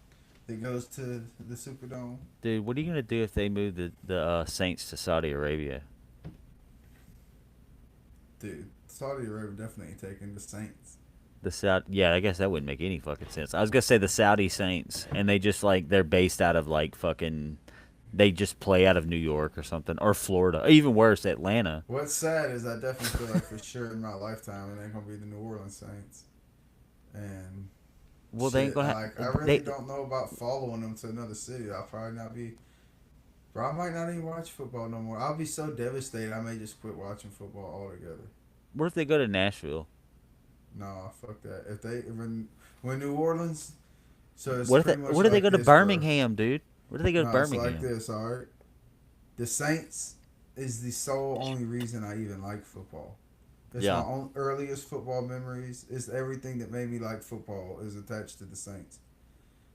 that goes to the Superdome. Dude, what are you gonna do if they move the Saints to Saudi Arabia? Dude, Saudi Arabia definitely ain't taking the Saints. The Saudi, yeah, I guess that wouldn't make any fucking sense. I was gonna say the Saudi Saints, and they just like they're based out of like fucking, they just play out of New York or something, or Florida, or even worse, Atlanta. What's sad is I definitely feel like for sure in my lifetime it ain't gonna be the New Orleans Saints. And Well, they ain't shit, gonna like I have really they. don't know about following them to another city. I'll probably not be. Bro, I might not even watch football no more. I'll be so devastated I may just quit watching football altogether. What if they go to Nashville? Nah, fuck that. If they when New Orleans, so it's What if pretty much what if they like go to this, bro. Birmingham, dude? What if they go to No, it's like Birmingham? this. All right, the Saints is the sole only reason I even like football. It's my Yeah. own earliest football memories. It's everything that made me like football is attached to the Saints.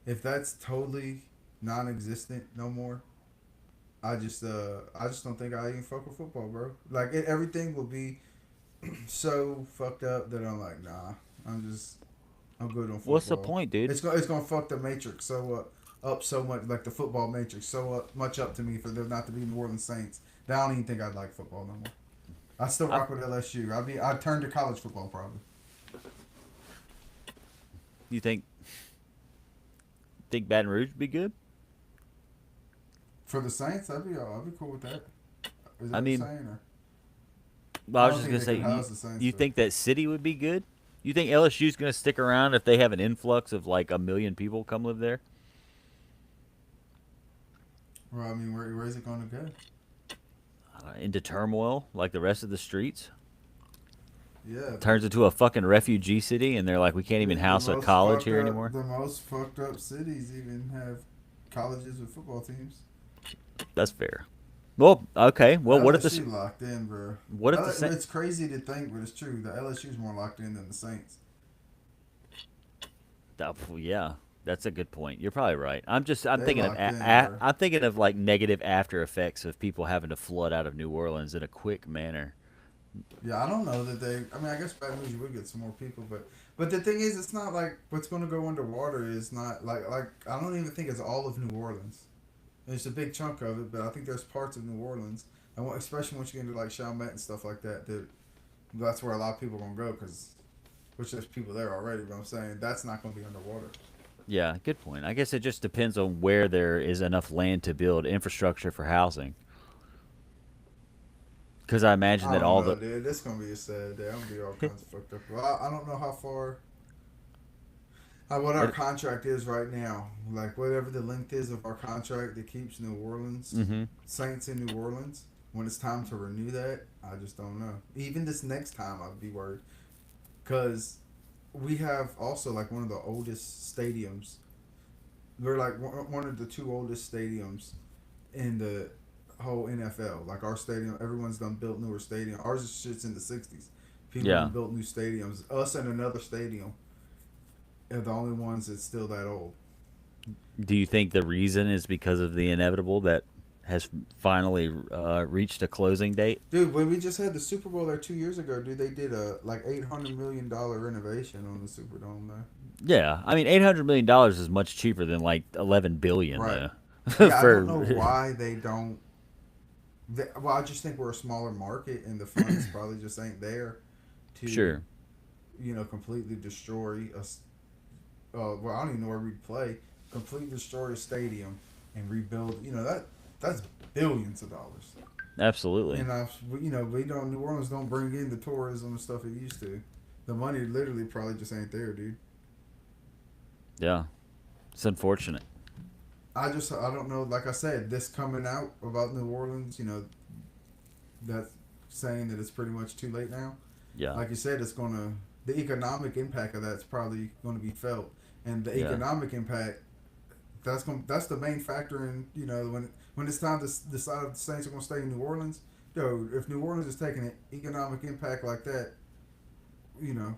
If that's totally non-existent no more, I just don't think I even fuck with football, bro. Like everything will be so fucked up that I'm like, nah, I'm good on What's the football. point, dude? It's gonna fuck the Matrix up so much, like the football Matrix much up to me for them not to be New Orleans Saints. That I don't even think I'd like football no more. I still I rock with LSU. I'd turn to college football probably. You think Baton Rouge would be good? For the Saints, I'd be cool with that. Is that I what you're mean, saying? Or well, I I was don't just think gonna they say, could house the Saints you though. think that city would be good? You think LSU's gonna stick around if they have an influx of like 1 million people come live there? Well, I mean, where's it gonna go? Into turmoil like the rest of the streets? Yeah, Turns into a fucking refugee city, and they're like, we can't even the house a most college fucked here up anymore. the most fucked up cities even have colleges with football teams. That's fair. Well, okay. Well, what if this? LSU locked in, bro. What if the Saint? It's crazy to think, but it's true. The LSU's more locked in than the Saints. Oh, yeah, that's a good point. You're probably right. I'm They thinking of locked in, bro. I'm thinking of like negative after effects of people having to flood out of New Orleans in a quick manner. Yeah, I don't know that they. I mean, I guess Baton Rouge would get some more people, but the thing is, it's not like what's going to go underwater is not like I don't even think it's all of New Orleans. There's a big chunk of it, but I think there's parts of New Orleans, and especially once you get into like Chalmette and stuff like that, that's where a lot of people are gonna go because which there's people there already. But I'm saying that's not gonna be underwater. Yeah, good point. I guess it just depends on where there is enough land to build infrastructure for housing. Because I imagine I that don't all know, the dude. This gonna be a sad day. I'm gonna be all kinds of fucked up. Well, I don't know how far what our what. contract is right now. Like whatever the length is of our contract that keeps New Orleans Mm-hmm. Saints in New Orleans. When it's time to renew that, I just don't know. Even this next time, I'd be worried because we have also like one of the oldest stadiums. We're like one of the two oldest stadiums in the whole NFL. Like our stadium, everyone's done built newer stadium. Ours is shit's in the '60s. People Yeah. done built new stadiums. Us and another stadium are the only ones that's still that old. Do you think the reason is because of the inevitable that has finally reached a closing date? Dude, when we just had the Super Bowl there 2 years ago, dude, they did a like $800 million renovation on the Superdome there. Yeah, I mean, $800 million is much cheaper than like 11 billion Right. though. Yeah, I don't know For why they don't. Well, I just think we're a smaller market, and the funds probably just ain't there to, sure. completely destroy us. Well, I don't even know where we'd play. Completely destroy a stadium and rebuild. That's billions of dollars. Absolutely. And we don't. New Orleans don't bring in the tourism and stuff it used to. The money literally probably just ain't there, dude. Yeah, it's unfortunate. I don't know. Like I said, this coming out about New Orleans, that's saying that it's pretty much too late now. Yeah, Like you said, the economic impact of that's probably gonna be felt, and the yeah, economic impact that's the main factor in when it's time to decide if the Saints are gonna stay in New Orleans. Yo, if New Orleans is taking an economic impact like that, you know,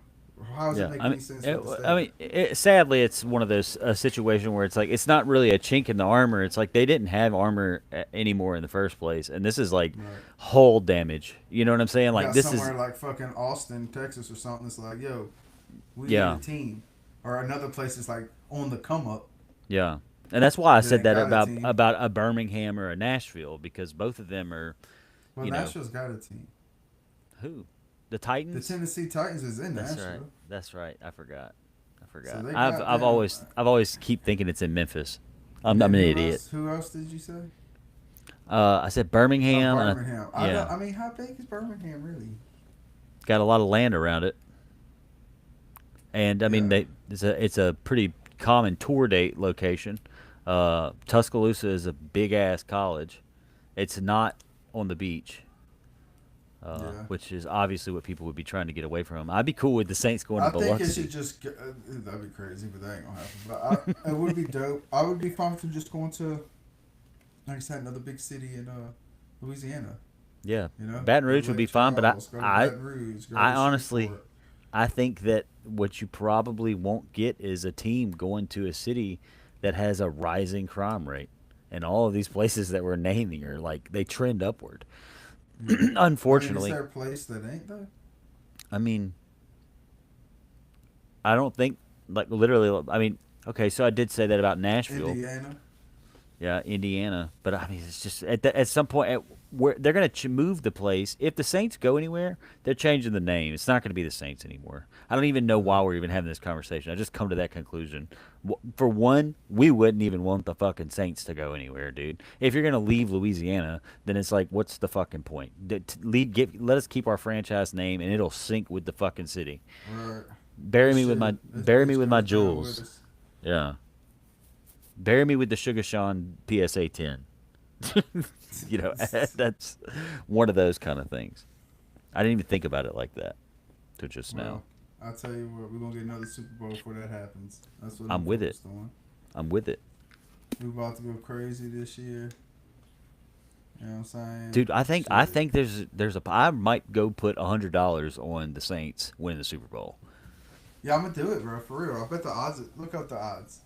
how does it yeah. make I mean, any sense for it to stay? sadly, it's one of those situations where it's like it's not really a chink in the armor. It's like they didn't have armor anymore in the first place, and this is like Right. hull damage. You know what I'm saying? You Like got this is, somewhere like fucking Austin, Texas, or something. It's like, yo, we need a yeah, team, or another place is like on the come up yeah, and that's why I that said ain't that got a team. about a Birmingham or a Nashville because both of them are, Well, you know, Nashville's got a team. who, the The Titans. Tennessee Titans is in That's right. Nashville, That's right. I forgot. I so forgot. they got them. I've always keep thinking it's in Memphis. And I'm then an who idiot. else? Who else did you say? I said Birmingham, and Birmingham. I yeah, don't. I mean, how big is Birmingham really? got a lot of land around it, and I mean Yeah. it's a pretty common tour date location. Tuscaloosa is a big ass college. It's not on the beach, Yeah. which is obviously what people would be trying to get away from. I'd be cool with the Saints going to I think it Biloxi. should just. That'd be crazy, but that ain't gonna happen. It would be dope. I would be fine with just going to, like I said, another big city in Louisiana. Yeah, You know, Baton go to Rouge would be Lake fun, but Charles, go to Baton Rouge, go I to honestly, Shreveport. I think that what you probably won't get is a team going to a city that has a rising crime rate. And all of these places that we're naming are like they trend upward. Yeah. I mean, is Unfortunately, there a place that ain't though? I mean, I don't think like literally. I mean, okay, so I did say that about Nashville. Indiana. Yeah, Indiana. But I mean, it's just at some point where they're going to move the place. If the Saints go anywhere, they're changing the name. It's not going to be the Saints anymore. I don't even know why we're even having this conversation. I just come to that conclusion. For one, we wouldn't even want the fucking Saints to go anywhere, dude. If you're going to leave Louisiana, then it's like, what's the fucking point? Let us keep our franchise name, and it'll sync with the fucking city. Right. This shit, this Bury me bitch with my goes down with jewels. us. Yeah. Bury me with the Sugar Sean PSA 10. That's one of those kind of things. I didn't even think about it like that till just now. Well, I tell you what, we're gonna get another Super Bowl before that happens. That's what I'm I'm with it. focused on. I'm with it. We about to go crazy this year. You know what I'm saying? Dude, I Shit. think there's a I might go put $100 on the Saints winning the Super Bowl. Yeah, I'm gonna do it, bro. For real. I bet the odds. Look up the odds.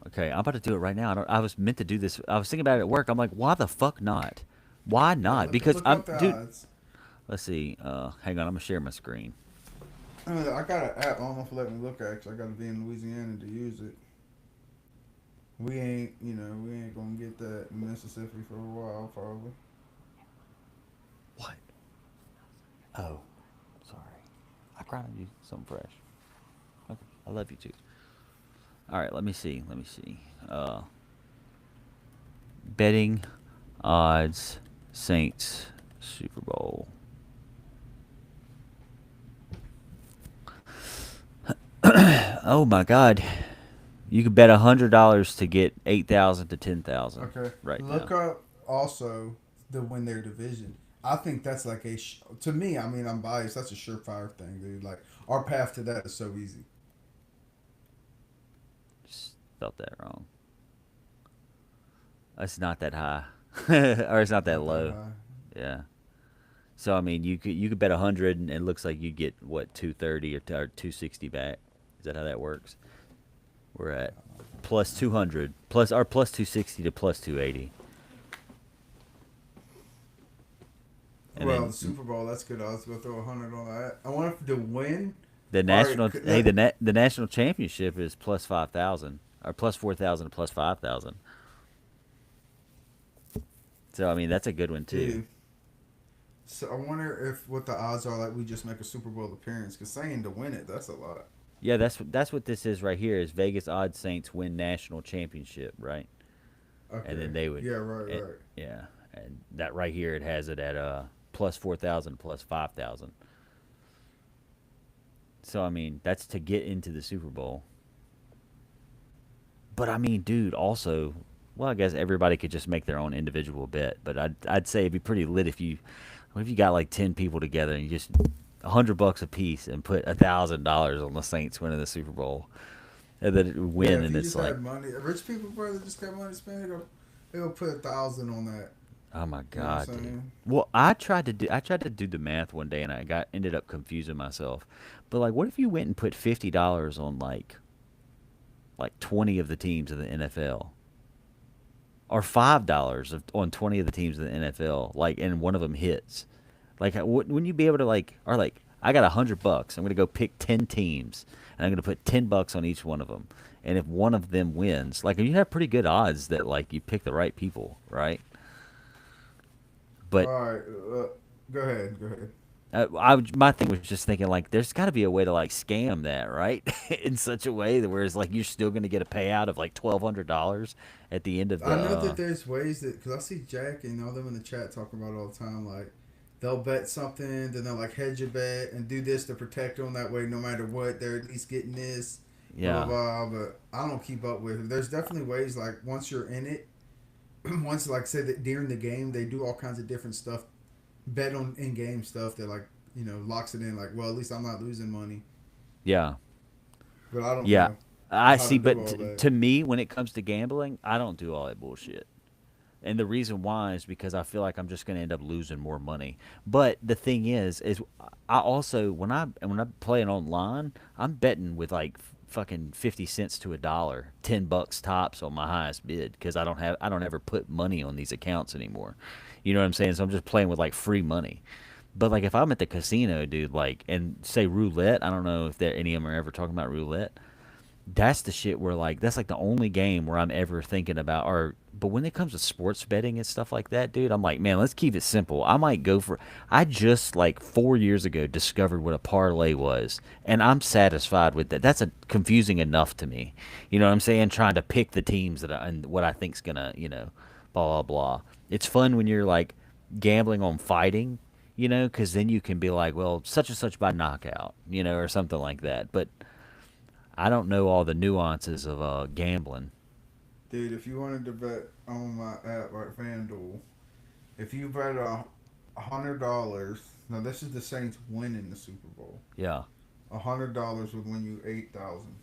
Okay, I'm about to do it right now. I was meant to do this. I was thinking about it at work. I'm like, why the fuck not? Why Yeah, not? Because look I'm up the dude. odds. Let's see. Hang on. I'm gonna share my screen. I got an app. I don't know if it let me look at it 'cause I got to be in Louisiana to use it. We ain't gonna get that in Mississippi for a while, probably. What? Oh, sorry. I grinded you something fresh. Okay, I love you too. All right, let me see. Let me see. Betting odds Saints Super Bowl. Oh my God! You could bet $100 to get 8,000 to 10,000 Okay. right now. Look up also the win their division. I think that's like to me. I mean, I'm biased. That's a surefire thing, dude. Like our path to that is so easy. Just felt that wrong. It's not that high, or it's not that Not that low. high. Yeah. So I mean, you could bet 100, and it looks like you get what 230 or 260 back. Is that how that works? We're at plus 200 plus our plus 260 to plus 280, and Well, then the Super Bowl. That's good. I was gonna throw 100 on that. I want to win. the All right. national the national championship is plus 5,000 or plus 4,000 plus 5,000. So I mean that's a good one too. Dude. So I wonder if what the odds are like we just make a Super Bowl appearance. Cause saying to win it, that's a lot. Yeah, that's what this is right here. Is Vegas odds Saints win national championship, right? And Okay. then they would, Yeah. Right. it, Right. yeah, and that right here it has it at plus 4,000 plus 5,000. So I mean that's to get into the Super Bowl. But I mean, dude, also, well, I guess everybody could just make their own individual bet. But I'd say it'd be pretty lit if you, what if you got like 10 people together and you just $100 a piece and put $1,000 on the Saints winning the Super Bowl, and then it would Yeah, win, if and you it's just like, had money, rich people probably just got money to spend. They'll put 1,000 on that. oh my You know what I'm god, dude. saying? Well, I tried to do the math one day and I got ended up confusing myself. But like, what if you went and put $50 on like 20 of the teams in the NFL, or $5 on 20 of the teams in the NFL, like, and one of them hits? Like, wouldn't you be able to like, or like, I got $100. I'm gonna go pick 10 teams, and I'm gonna put $10 on each one of them. And if one of them wins, like, you have pretty good odds that like you pick the right people, right? All But right, go ahead. Go ahead. my thing was just thinking like, there's got to be a way to like scam that, right? In such a way that whereas like you're still gonna get a payout of like $1,200 at the end of I the. know that there's ways that because I see Jack and all them in the chat talking about it all the time. Like they'll bet something, then they'll like hedge a bet and do this to protect them. That way, no matter what, they're at least getting this. Blah blah Yeah, blah. But I don't keep up with it. There's definitely ways like once you're in it, once like say that during the game they do all kinds of different stuff, bet on in game stuff that like locks it in. Like well, at least I'm not losing money. yeah, But I don't yeah. know I how to see, do but all that. to me, when it comes to gambling, I don't do all that bullshit. And the reason why is because I feel like I'm just going to end up losing more money. But the thing is I also when I play it online, I'm betting with like fucking 50 cents to a dollar, $10 tops on my highest bid because I don't ever put money on these accounts anymore. You know what I'm saying? So I'm just playing with like free money. But like if I'm at the casino, dude, like and say roulette, I don't know if there any of them are ever talking about roulette. That's the shit where like that's like the only game where I'm ever thinking about or but when it comes to sports betting and stuff like that, dude, I'm like, man, let's keep it simple. I might go for I just like 4 years ago discovered what a parlay was, and I'm satisfied with that. That's a confusing enough to me. You know what I'm saying? Trying to pick the teams that I, and what I think's gonna, blah blah blah. It's fun when you're like gambling on fighting, because then you can be like, well, such and such by knockout, or something like that. But I don't know all the nuances of gambling. Dude, if you wanted to bet on my app like FanDuel, if you bet $100, now this is the Saints winning the Super Bowl. Yeah. $100 would win you 8,000.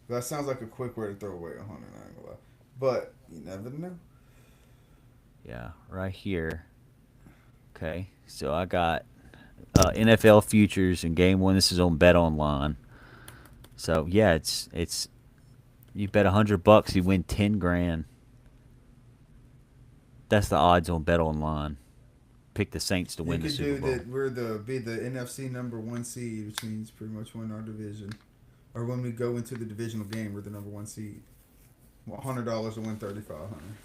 That sounds like a quick way to throw away 100. I ain't gonna lie, but you never know. Yeah. Right here. Okay. So I got NFL futures in game one. This is on Bet Online. So yeah, it's you bet $100, you win 10 grand. That's the odds on Bet Online. Pick the Saints to You win the could Super do Bowl. that. We're the be the NFC number one seed, which means pretty much win our division. Or when we go into the divisional game, we're the number one seed. Well, $100 to win 3,500.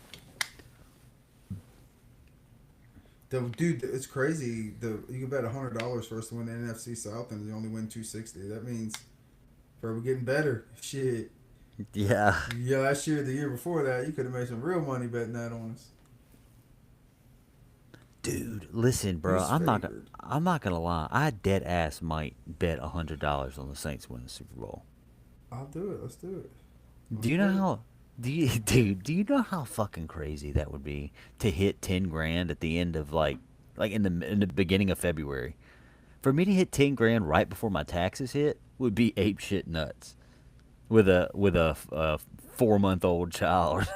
The dude, it's crazy. You can bet $100 for us to win the NFC South, and you only win 260. That means, bro, we're getting better. Shit. Yeah. Yeah, last year, the year before that, you could have made some real money betting that on us. Dude, listen, bro. Who's I'm not gonna. favored? I'm not gonna lie. I dead ass might bet $100 on the Saints winning the Super Bowl. I'll do it. Let's do it. Do Let's you know do it. how? Do you, dude? Do you know how fucking crazy that would be to hit 10 grand at the end of like in the beginning of February? For me to hit 10 grand right before my taxes hit would be ape shit nuts. With a 4 month old child,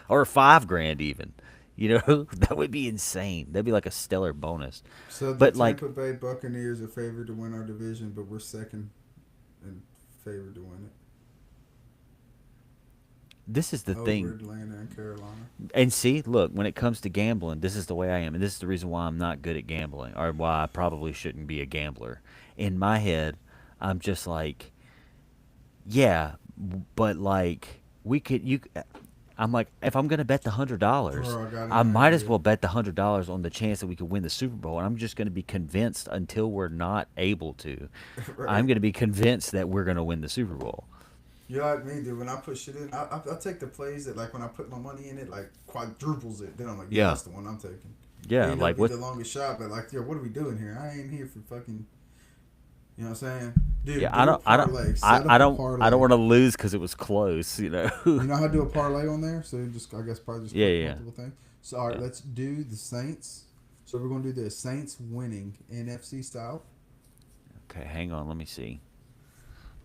or 5 grand even. That would be insane. That'd be like a stellar bonus. So the But like, Tampa Bay Buccaneers are favored to win our division, but we're second and favored to win it this is the over thing. Atlanta and Carolina. And see, look, when it comes to gambling, this is the way I am, and this is the reason why I'm not good at gambling, or why I probably shouldn't be a gambler. In my head, I'm just like, yeah, but like we could you. I'm like, if I'm gonna bet the $100, Bro, I got I an might as idea. well bet the $100 on the chance that we could win the Super Bowl, and I'm just gonna be convinced until we're not able to. I'm Right? gonna be convinced that we're gonna win the Super Bowl. You're like me, dude. When I put shit in, I take the plays that like when I put my money in it, like quadruples it. Then I'm like, yeah, Yeah, that's the one I'm taking. yeah, It'll like be what? the longest shot, but like, yo, what are we doing here? I ain't here for fucking. You know what I'm saying? Yeah, Dude, do a parlay. Set up I a don't, I don't parlay. want to lose because it was close. You know. You know how to do a parlay on there? So you just, I guess, probably just Yeah, click yeah, multiple things. So, all right, yeah. let's do the Saints. So we're going to do the Saints winning NFC South. Okay, hang on. Let me see.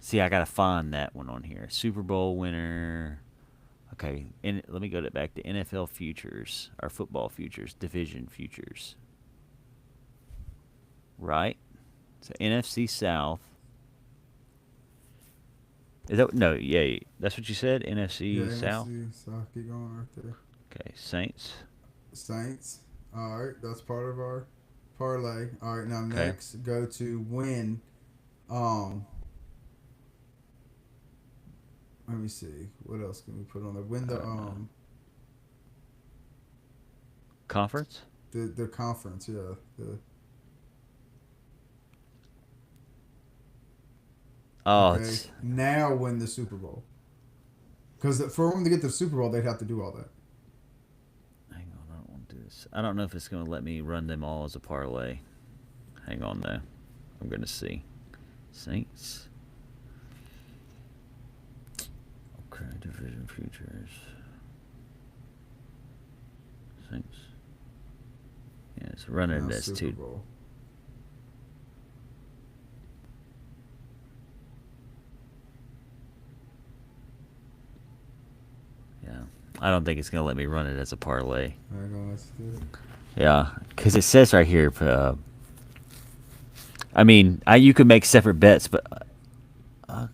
See, I gotta find that one on here. Super Bowl winner. Okay, let me go back to NFL futures or football futures, division futures. Right. So NFC South. Is that no? Yeah, that's what you said. Yeah, NFC South. NFC South. Keep going right there. Okay, Saints. Saints. All right, that's part of our parlay. All right, now Okay. next go to win. Um, let me see. What else can we put on there? Win I don't know. the Conference. the conference. Yeah. Oh, Okay. it's. Now win the Super Bowl. Because for them to get the Super Bowl, they'd have to do all that. Hang on, I don't want to do this. I don't know if it's gonna let me run them all as a parlay. Hang on though. I'm gonna see. Saints. Okay, division futures. Saints. Yeah, it's running Now this Super too. Bowl. Yeah. I don't think it's gonna let me run it as a parlay. Hang on, let's do it. Yeah, because it says right here. I mean, you could make separate bets, but uh,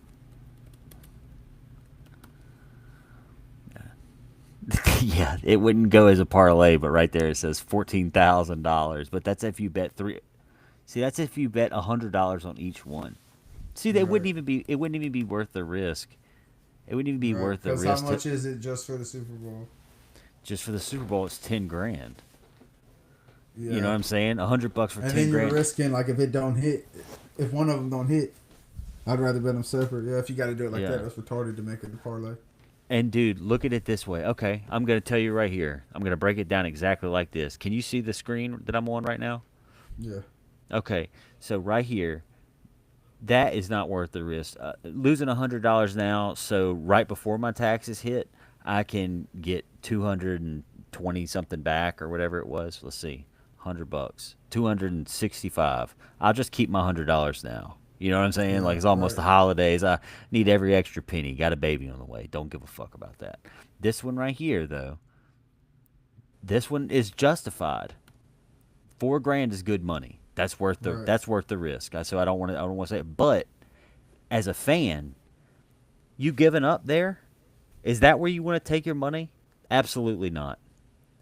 yeah, it wouldn't go as a parlay. But right there it says $14,000. But that's if you bet three. See, that's if you bet $100 on each one. See, they wouldn't Right. even be. It wouldn't even be worth the risk. It wouldn't even be Right. worth the Because how risk to much is it just for the Super Bowl? just for the Super Bowl. It's 10 grand. You know Yeah. what I'm saying? $100 for And ten then you're grand. risking, like, if it don't hit, if one of them don't hit, I'd rather bet them separate. Yeah, if you got to do it like Yeah. that, that's retarded to make it a parlay. And dude, look at it this way. Okay, I'm gonna tell you right here. I'm gonna break it down exactly like this. Can you see the screen that I'm on right now? Yeah. Okay, so right here, that is not worth the risk. Losing $100 now, so right before my taxes hit, I can get 220 something back or whatever it was. Let's see, $100, 265. I'll just keep my $100 now. You know what I'm saying? Like Yeah. it's almost Right. the holidays. I need every extra penny. Got a baby on the way. Don't give a fuck about that. This one right here, though, this one is justified. 4 grand is good money. Right. That's worth the risk. So I don't want to say it. But as a fan, you giving up there? Is that where you want to take your money? Absolutely not.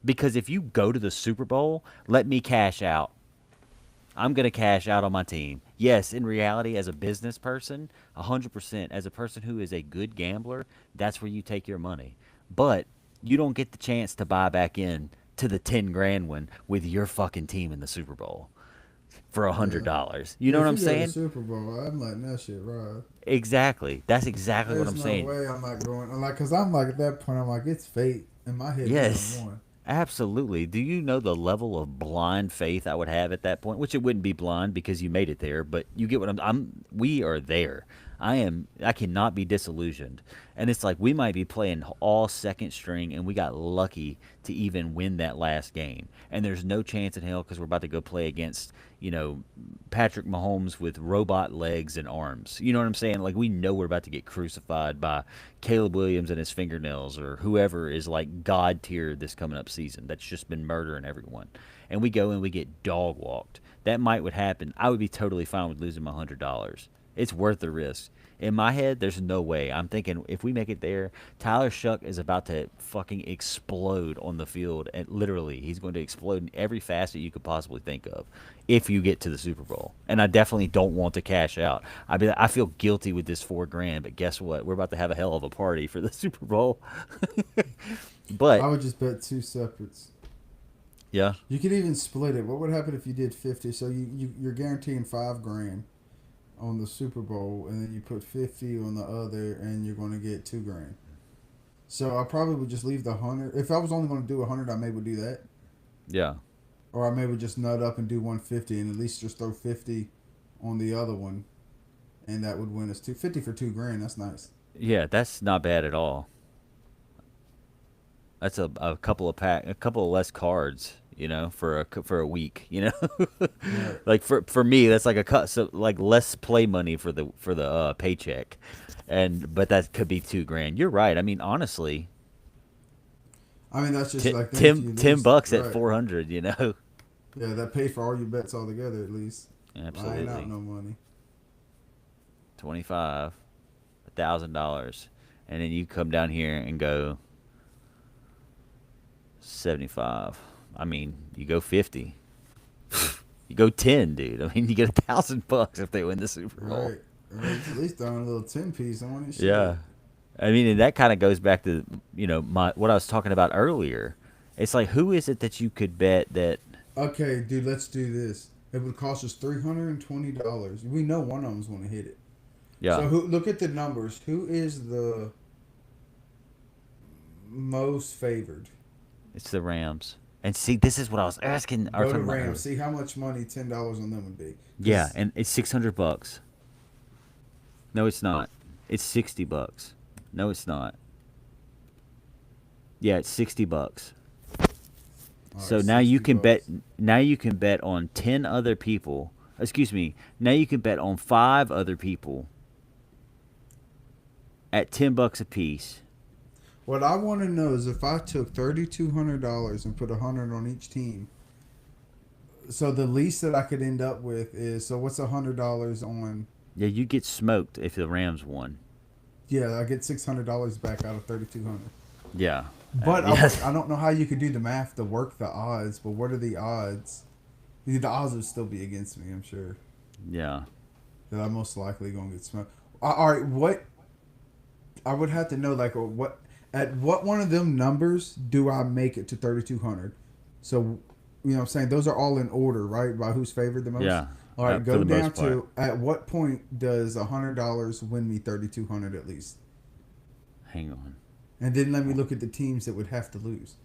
Because if you go to the Super Bowl, let me cash out. I'm going to cash out on my team. Yes, in reality, as a business person, 100%. As a person who is a good gambler, that's where you take your money. But you don't get the chance to buy back in to the 10 grand one with your fucking team in the Super Bowl for a hundred Yeah. dollars. You know Yeah, what if I'm we go to the saying? Super Bowl, I'm letting that shit ride. Exactly. That's exactly what There's I'm no saying. way I'm not going. I'm like, because I'm like, at that point, I'm like, it's fate. In my head, we done Yes. won. Absolutely. Do you know the level of blind faith I would have at that point? Which it wouldn't be blind because you made it there, but you get what I'm we are there. I cannot be disillusioned. And it's like we might be playing all second string and we got lucky to even win that last game. And there's no chance in hell cuz we're about to go play against, Patrick Mahomes with robot legs and arms. You know what I'm saying? Like we know we're about to get crucified by Caleb Williams and his fingernails or whoever is like god tier this coming up season that's just been murdering everyone. And we go and we get dog walked. That might would happen. I would be totally fine with losing my $100. It's worth the risk. In my head, there's no way. I'm thinking if we make it there, Tyler Shuck is about to fucking explode on the field. And literally, he's going to explode in every facet you could possibly think of if you get to the Super Bowl. And I definitely don't want to cash out. I feel guilty with this 4 grand, but guess what? We're about to have a hell of a party for the Super Bowl. I But would just bet two separates. yeah, You could even split it. What would happen if you did 50? So you're guaranteeing 5 grand on the Super Bowl, and then you put 50 on the other, and you're going to get 2 grand. So I probably would just leave the 100. If I was only going to do 100, I maybe would do that. yeah, Or I maybe just nut up and do 150 and at least just throw 50 on the other one. and that would win us 250 for 2 grand. That's nice. Yeah, that's not bad at all. That's a couple of a couple of less cards, for a week, Right. like for me, that's like a cut, so like less play money for the paycheck, and but that could be 2 grand. You're right. I mean, honestly, I mean, that's just t- like then if ten you ten lose, bucks at right? 400, you know. Yeah, that paid for all your bets altogether at least. I ain't out Absolutely. no money. 25, $1,000, and then you come down here and go 75. I mean, you go 50. You go 10, dude. I mean, you get $1,000 if they win the Super Bowl. Right. Right. At least throwing a little 10 piece on it. Yeah. Shit. I mean, and that kind of goes back to my what I was talking about earlier. It's like, who is it that you could bet that? Okay, dude, let's do this. It would cost us $320. We know one of them's going to hit it. Yeah, So who? Look at the numbers. Who is the most favored? it's the Rams. And see, this is what I was asking or Go to talking about Rams. earlier. See how much money $10 on them would be. Yeah, Because and it's $600. No, it's not. It's $60. No, it's not. Yeah, it's $60. all right, So now you 60 can bet. bucks. Now you can bet on 10 other people. Excuse me. Now you can bet on 5 other people at $10 a piece. What I want to know is if I took $3,200 and put 100 on each team. So the least that I could end up with is so what's $100 on? Yeah, you get smoked if the Rams won. Yeah, I get $600 back out of 3,200. Yeah. But Yes. I don't know how you could do the math to work the odds. But what are the odds? The odds would still be against me. I'm sure Yeah. that I'm most likely gonna get smoked. All right, what I would have to know like what at what one of them numbers do I make it to 3,200? So you know what I'm saying those are all in order, right? By who's favored the most. Yeah. All right, For go the down most part. to at what point does $100 win me 3,200 at least, Hang on. and then let me look at the teams that would have to lose.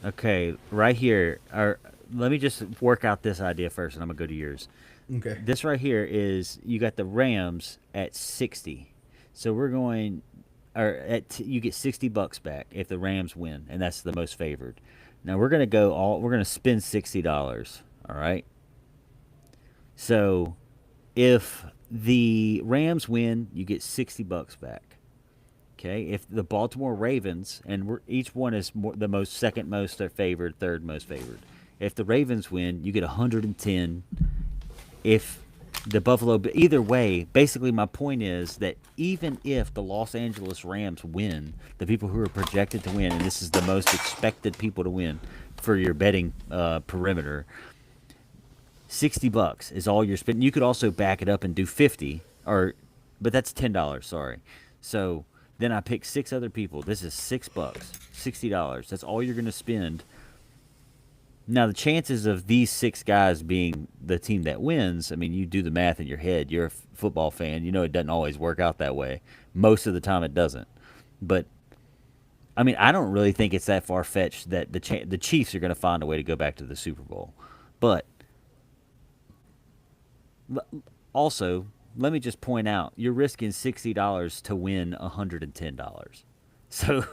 Okay, right here. Or let me just work out this idea first, and I'm gonna go to yours. Okay. This right here is you got the Rams at 60. So we're going, or you get $60 back if the Rams win, and that's the most favored. Now we're gonna spend $60. All right. So if the Rams win, you get $60 back. Okay. If the Baltimore Ravens, and each one is the most second most favored, third most favored. If the Ravens win, you get 110. If the Buffalo, either way, basically my point is that even if the Los Angeles Rams win, the people who are projected to win, and this is the most expected people to win for your betting perimeter, $60 is all you're spending. You could also back it up and do 50, but that's $10. Sorry. So then I pick 6 other people. This is $6, $60. That's all you're going to spend. Now the chances of these 6 guys being the team that wins, I mean, you do the math in your head. You're a football fan. You know it doesn't always work out that way. Most of the time it doesn't. But I mean, I don't really think it's that far fetched that the Chiefs are going to find a way to go back to the Super Bowl. But also, let me just point out, you're risking $60 to win $110. So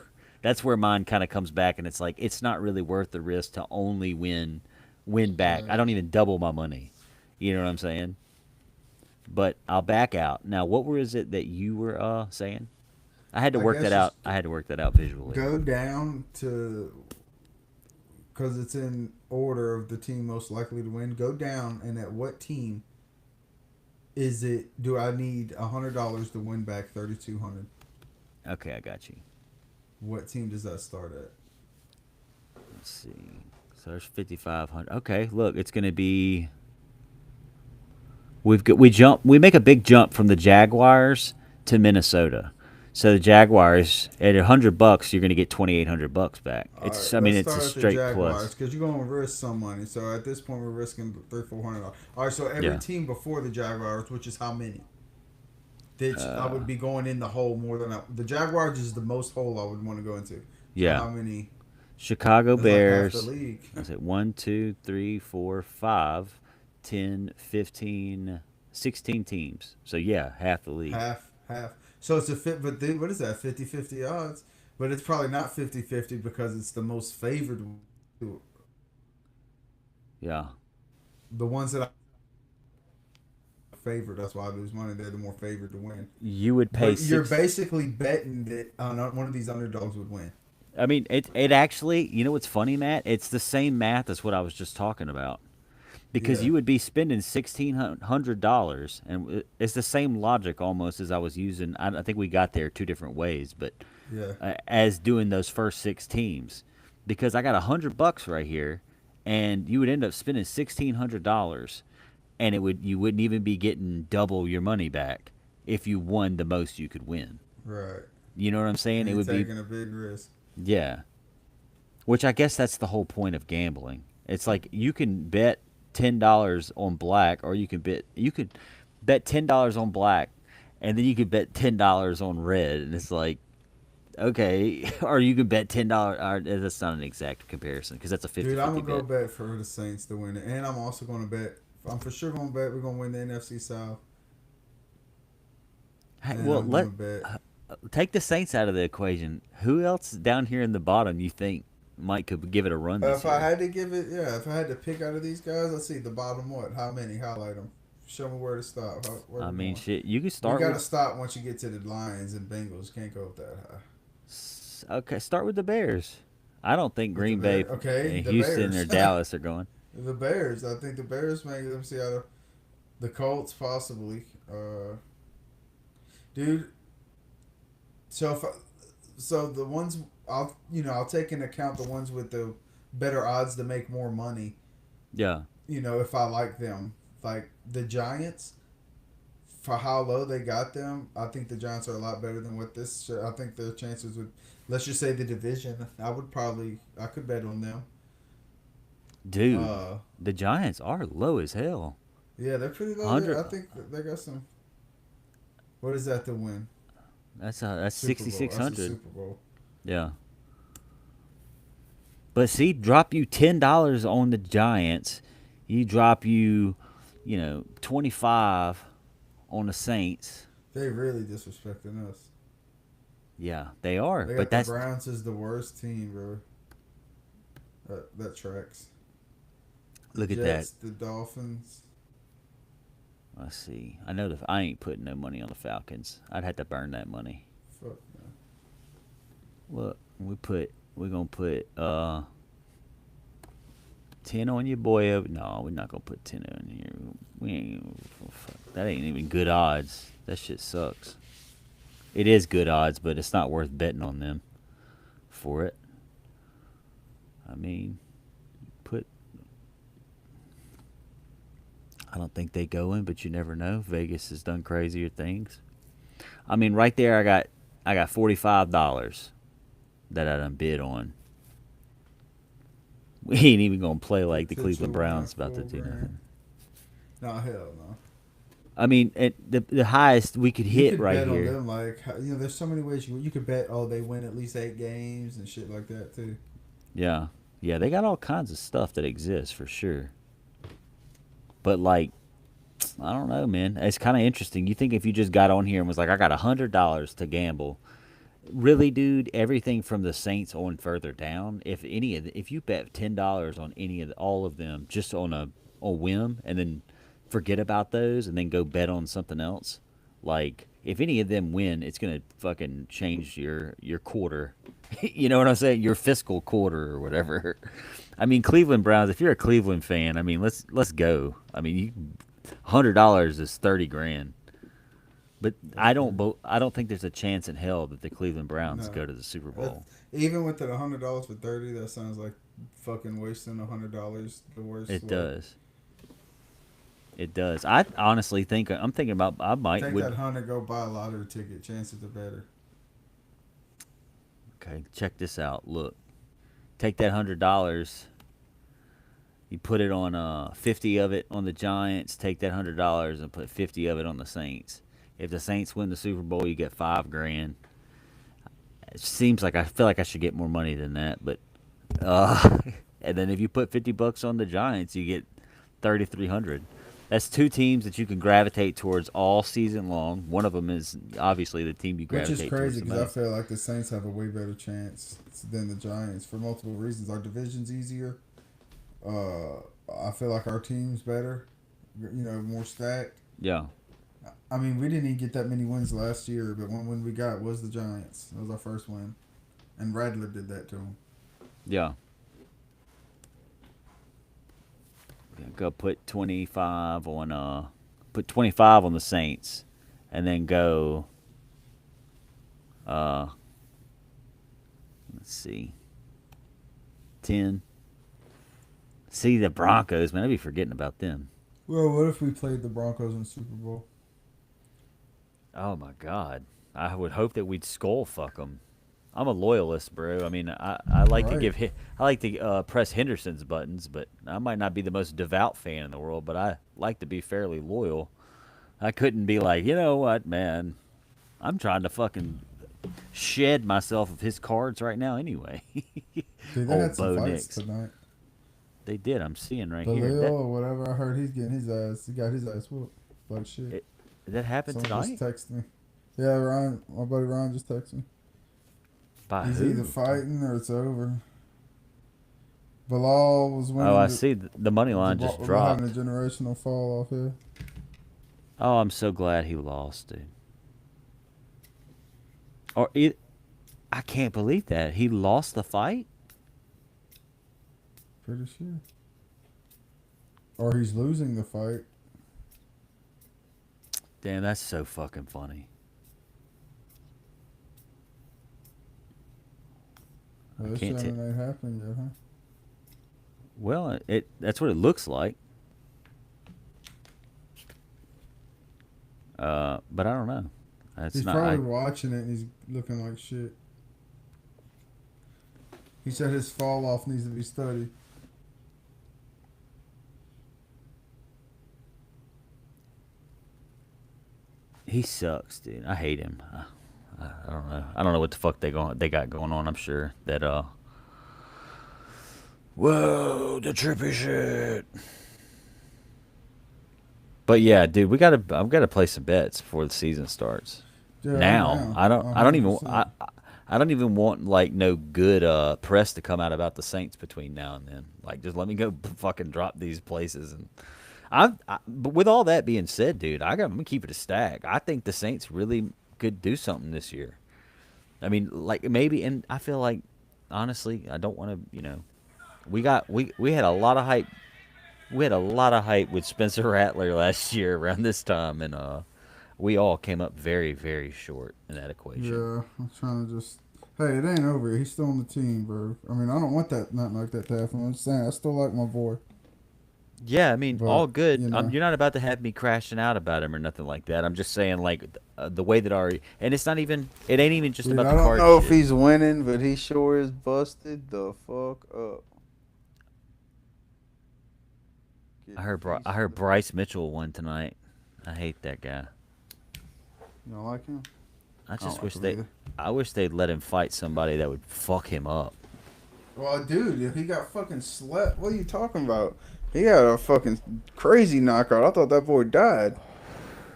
that's where mine kind of comes back, and it's like it's not really worth the risk to only win back. I Right. don't even double my money. You know what I'm saying? But I'll back out. Now, what was it that you were saying? I had to I work that guess out. just I had to work that out visually. go down to because it's in order of the team most likely to win. Go down and at what team is it? Do I need $100 to win back 3,200? Okay, I got you. What team does that start at? Let's see. So there's 5,500. Okay, look, it's going to be. We make a big jump from the Jaguars to Minnesota. So the Jaguars at $100, you're going to get $2,800 back. All right, I mean, let's it's a start at the straight Jaguars plus. because you're going to risk some money. So at this point, we're risking $300-400. All right, so every Yeah. team before the Jaguars, which is how many? That I would be going in the hole more than the Jaguars is the most hole I would want to go into. So Yeah. how many? Chicago That's like half the Bears. league. Is it 1, 2, 3, 4, 5, 10, 15, 16 teams. So yeah, half the league. Half, half. So it's a fit, but what is that? 50-50 odds. But it's probably not 50-50 because it's the most favored. Yeah. The ones that I favored, that's why I lose money. They're the more favored to win. You would pay But you're six. basically betting that one of these underdogs would win. I mean, it actually, you know what's funny, Matt? It's the same math as what I was just talking about. Because Yeah, you would be spending $1,600, and it's the same logic almost as I was using. I think we got there two different ways, but yeah, as doing those first six teams, because I got $100 right here, and you would end up spending $1,600, and you wouldn't even be getting double your money back if you won the most you could win. right. You know what I'm saying? And It you're would be taking a big risk. yeah, which I guess that's the whole point of gambling. It's like you can bet $10 on black, or you could bet $10 on black, and then you could bet $10 on red, and it's like okay, or you could bet $10. That's not an exact comparison because that's a Dude, I'm 50-50 gonna go bet. bet for the Saints to win it, and I'm also gonna bet. I'm for sure gonna bet we're gonna win the NFC South, Hey, and well, I'm gonna bet. take the Saints out of the equation. Who else down here in the bottom you think might could give it a run this If I year? had to give it, yeah, if I had to pick out of these guys, let's see the bottom. What? How many? Highlight them. Show me where to stop. Where I we mean, going? shit. You could We start gotta with stop once you get to the Lions and Bengals. Can't go up that high. okay. Start with the Bears. I don't think With the Green Bay, Bears, okay, the Houston, or Bears, Dallas are going. the Bears. I think the Bears may. Let me see out of the Colts possibly. Dude, so if I, so the ones I'll take into account the ones with the better odds to make more money. Yeah, If I like them, like the Giants, for how low they got them, I think the Giants are a lot better than what this. I think their chances would. Let's just say the division. I could bet on them. dude. Uh, The Giants are low as hell. yeah, they're pretty low there. 100. I think they got some. What is that to win? That's Super sixty Bowl. six That's the hundred. Super Bowl. Yeah. But see, drop you $10 on the Giants, you drop you 25 on the Saints. They really disrespecting us. Yeah, they are. They But got the that's Browns as the worst team, bro. That tracks. The look at that. Jets, the Dolphins. Let's see. I know I ain't putting no money on the Falcons. I'd have to burn that money. Fuck no. Look, we're gonna put 10 on your boy. No, we're not gonna put 10 on here. We ain't. Fuck, that ain't even good odds. That shit sucks. It is good odds, but it's not worth betting on them for it. I mean, put. I don't think they go in, but you never know. Vegas has done crazier things. I mean, right there, I got $45 that I done bid on. We ain't even gonna play like the Cleveland Potential win Browns like about to do $4 grand. nothing. No, hell no. I mean, the highest we could You hit could right bet on here. them like there's so many ways you could bet. Oh, they win at least 8 games and shit like that too. Yeah, yeah, they got all kinds of stuff that exists for sure. But like, I don't know, man. It's kind of interesting. You think if you just got on here and was like, I got $100 to gamble, really, dude? Everything from the Saints on further down. If you bet $10 on all of them just on a whim, and then forget about those, and then go bet on something else, like if any of them win, it's gonna fucking change your quarter. You know what I'm saying? Your fiscal quarter or whatever. I mean, Cleveland Browns. If you're a Cleveland fan, I mean, let's go. I mean, $100 is 30 grand. But That's pretty. I don't think there's a chance in hell that the Cleveland Browns No, go to the Super that, Bowl. even with the $100 for 30, that sounds like fucking wasting $100 the worst It way. does. It does. I honestly think I'm thinking about I might Take would that 100, go buy a lottery ticket. Chances are better. okay, check this out. Look. Take that $100, you put it on 50 of it on the Giants, take that $100 and put 50 of it on the Saints. If the Saints win the Super Bowl, you get 5 grand. It seems like I feel like I should get more money than that, but uh, and then if you put $50 on the Giants, you get 3,300. That's two teams that you can gravitate towards all season long. One of them is obviously the team you Which is gravitate towards crazy the because I most. feel like the Saints have a way better chance than the Giants for multiple reasons. Our division's easier. Uh, I feel like our team's better. More stacked. Yeah, I mean, we didn't even get that many wins last year, but one win we got was the Giants. That was our first win, and Radler did that to him. yeah. Go put 25 on the Saints, and then go. Uh, let's see, 10. See the Broncos, man. I'd be forgetting about them. Well, what if we played the Broncos in the Super Bowl? Oh my God, I would hope that we'd skull fuck them. I'm a loyalist, bro. I mean, I like to Right. I like to press Henderson's buttons, but I might not be the most devout fan in the world, but I like to be fairly loyal. I couldn't be like, you know what, man? I'm trying to fucking shed myself of his cards right now anyway. Dude, they had Old some Bo fights Nix. tonight. They did. I'm seeing right here. Balil or whatever. I heard he's getting his ass. He got his ass whooped. Like shit. It, that happened Someone just tonight? texted me. Yeah, Ryan, my buddy Ryan just texted me. By He's either who? fighting or it's over. Bilal was Oh, winning. I see. The money line just We're having a dropped. generational fall off here. Oh, I'm so glad he lost, dude. Or it, I can't believe that he lost the fight. Pretty sure. Or he's losing the fight. Damn, that's so fucking funny. I Well, this can't shit tell. ain't happened yet, huh? Well, it that's what it looks like. But I don't know. That's He's not. probably watching it and he's looking like shit. He said his fall off needs to be studied. He sucks, dude. I hate him. I don't know. I don't know what the fuck they got going on. I'm sure that Whoa, the trippy shit. But yeah, dude, I've gotta play some bets before the season starts. Yeah, I'm Now, down. I don't even 100%. I don't even want like no good press to come out about the Saints between now and then. Like, just let me go fucking drop these places and but with all that being said, dude, I'm gonna keep it a stack. I think the Saints really could do something this year. I mean, like maybe, and I feel like honestly, I don't want to, we had a lot of hype. We had a lot of hype with Spencer Rattler last year around this time, and we all came up very, very short in that equation. Yeah, I'm trying to just. Hey, it ain't over yet. He's still on the team, bro. I mean, I don't want that, nothing like that to happen. I'm just saying, I still like my boy. Yeah, I mean, all But, good. you know. You're not about to have me crashing out about him or nothing like that. I'm just saying, like, the way that our and it's not even. It ain't even just Dude, about I the don't card know if shit. he's winning, but he sure is busted the fuck up. Getting a piece I of heard the. Bryce Mitchell won tonight. I hate that guy. You don't like him? I I don't just like wish him either. I wish they'd let him fight somebody that would fuck him up. Well, dude, if he got fucking slept, what are you talking about? He had a fucking crazy knockout. I thought that boy died.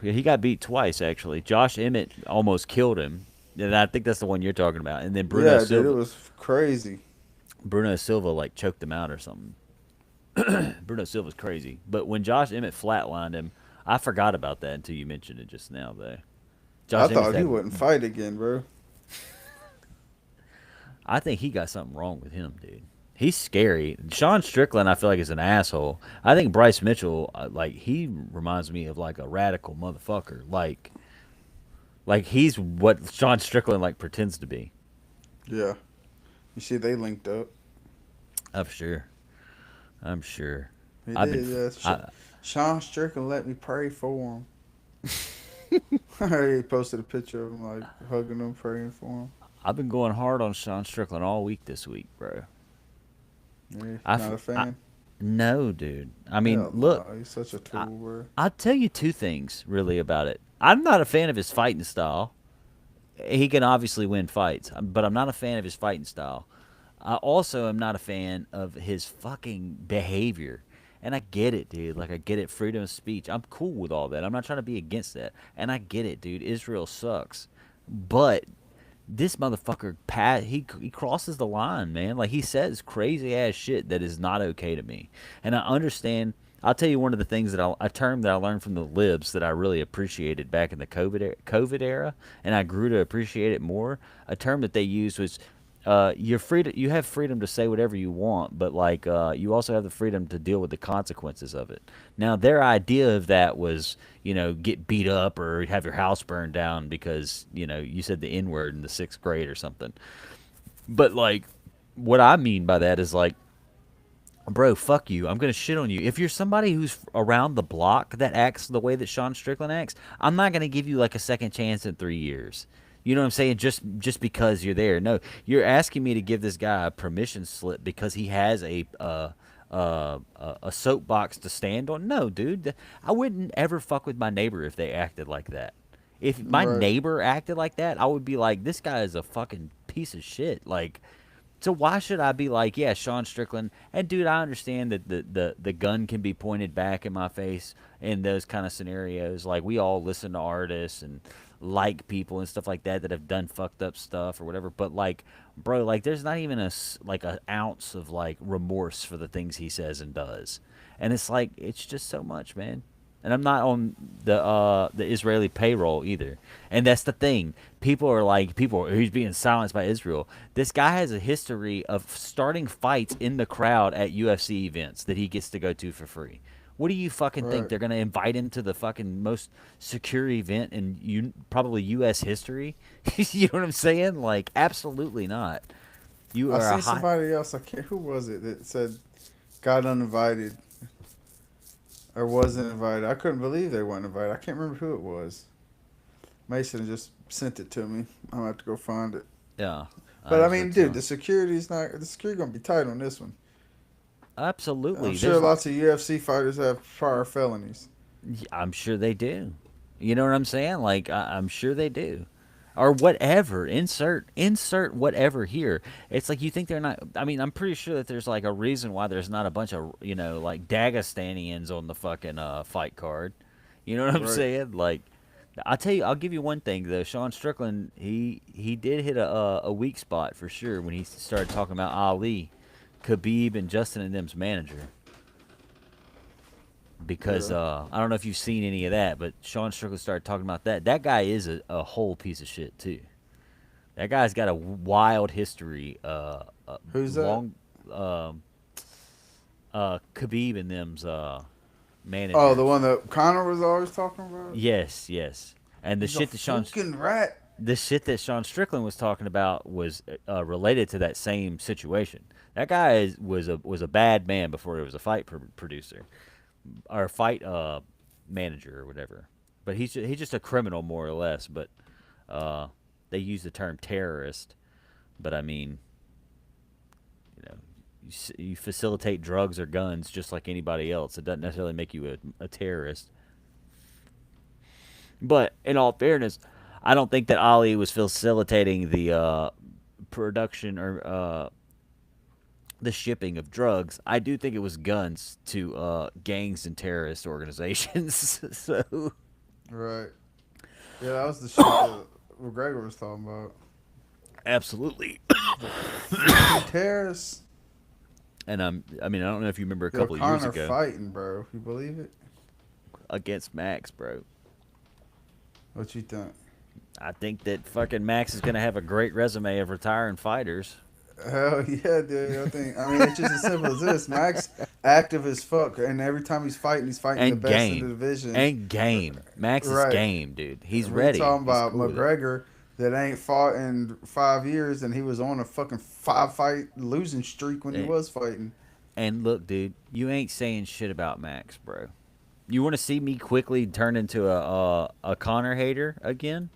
Yeah, he got beat twice actually. Josh Emmett almost killed him. And I think that's the one you're talking about. And then Yeah, dude, it was crazy. Bruno Silva like choked him out or something. Bruno Silva's crazy. But when Josh Emmett flatlined him, I forgot about that until you mentioned it just now, though. I Josh Emmett's thought he had. wouldn't fight again, bro. I think he got something wrong with him, dude. He's scary. Sean Strickland, I feel like, is an asshole. I think Bryce Mitchell, like, he reminds me of like a radical motherfucker. Like he's what Sean Strickland like pretends to be. Yeah. You see, they linked up. I'm sure. I'm sure. He I've did, been. yeah. I, Sean Strickland let me pray for him. He posted a picture of him, like, hugging him, praying for him. I've been going hard on Sean Strickland all week this week, bro. Yeah, I, not a fan? no, dude. I mean, Hell look, no, he's such a I, tool, bro. I'll tell you two things really about it. I'm not a fan of his fighting style. He can obviously win fights, but I'm not a fan of his fighting style. I also am not a fan of his fucking behavior. And I get it, dude. Like, I get it. Freedom of speech. I'm cool with all that. I'm not trying to be against that. And I get it, dude. Israel sucks. But this motherfucker, Pat, he crosses the line, man. Like, he says crazy ass shit that is not okay to me. And I understand. I'll tell you one of the things that a term that I learned from the libs that I really appreciated back in the COVID era, and I grew to appreciate it more. A term that they used was, you're free to, you have freedom to say whatever you want, but like, you also have the freedom to deal with the consequences of it. Now, their idea of that was, get beat up or have your house burned down because you said the N word in the sixth grade or something. But like, what I mean by that is like, bro, fuck you. I'm gonna shit on you. If you're somebody who's around the block that acts the way that Sean Strickland acts, I'm not gonna give you like a second chance in 3 years. You know what I'm saying? Just because you're there. No, you're asking me to give this guy a permission slip because he has a soapbox to stand on. No, dude, I wouldn't ever fuck with my neighbor if they acted like that. If my Right. neighbor acted like that, I would be like, this guy is a fucking piece of shit. Like, so why should I be like, yeah, Sean Strickland? And dude, I understand that the gun can be pointed back in my face in those kind of scenarios. Like, we all listen to artists and like people and stuff like that that have done fucked up stuff or whatever. But like, bro, like there's not even like an ounce of like remorse for the things he says and does. And it's like, it's just so much, man. And I'm not on the Israeli payroll either. And that's the thing. He's being silenced by Israel. This guy has a history of starting fights in the crowd at UFC events that he gets to go to for free. What do you fucking think? Right. They're gonna invite him to the fucking most secure event in probably U.S. history? You know what I'm saying? Like, absolutely not. You I are a seen high. somebody else. I can't. Who was it that said got uninvited or wasn't invited? I couldn't believe they weren't invited. I can't remember who it was. Mason just sent it to me. I'm gonna have to go find it. Yeah, But I I was mean, looking dude, on. the security gonna be tight on this one. I'm Absolutely. sure There's lots of UFC fighters have prior felonies. I'm sure they do. You know what I'm saying? Like, I'm sure they do. Or whatever. Insert whatever here. It's like, you think they're not. I mean, I'm pretty sure that there's like a reason why there's not a bunch of like Dagestanians on the fucking fight card. You know what I'm Right. saying? Like, I'll give you one thing though. Sean Strickland, he did hit a weak spot for sure when he started talking about Ali, Khabib, and Justin and them's manager because Yeah. I don't know if you've seen any of that, but Sean Strickland started talking about that. That guy is a whole piece of shit too. That guy's got a wild history. Who's that? Long, um, Khabib and them's Oh, the manager. one that Connor was always talking about. Yes, yes. And He's a fucking rat. the shit that Sean Strickland was talking about was related to that same situation. That guy was a bad man before he was a fight producer or fight manager or whatever. But he's just a criminal more or less. But uh, they use the term terrorist. But I mean, you facilitate drugs or guns just like anybody else. It doesn't necessarily make you a terrorist. But in all fairness, I don't think that Ali was facilitating the production or the shipping of drugs. I do think it was guns to gangs and terrorist organizations. So Right. Yeah, that was the shit that McGregor was talking about. absolutely. The fucking terrorists. And I mean, I don't know if you remember a Yo, couple of years Connor ago fighting, bro. You believe it? against Max, bro. What you think? I think that fucking Max is gonna have a great resume of retiring fighters Hell yeah, dude. I mean, it's just as simple as this. Max active as fuck, and every time he's fighting the and best in the game division. and game. Max is Right. game, dude. He's We ready. talking He's about cool with it. McGregor that ain't fought in 5 years, and he was on a fucking 5 fight losing streak when he And, was fighting. and look, dude, you ain't saying shit about Max, bro. You want to see me quickly turn into a Connor hater again?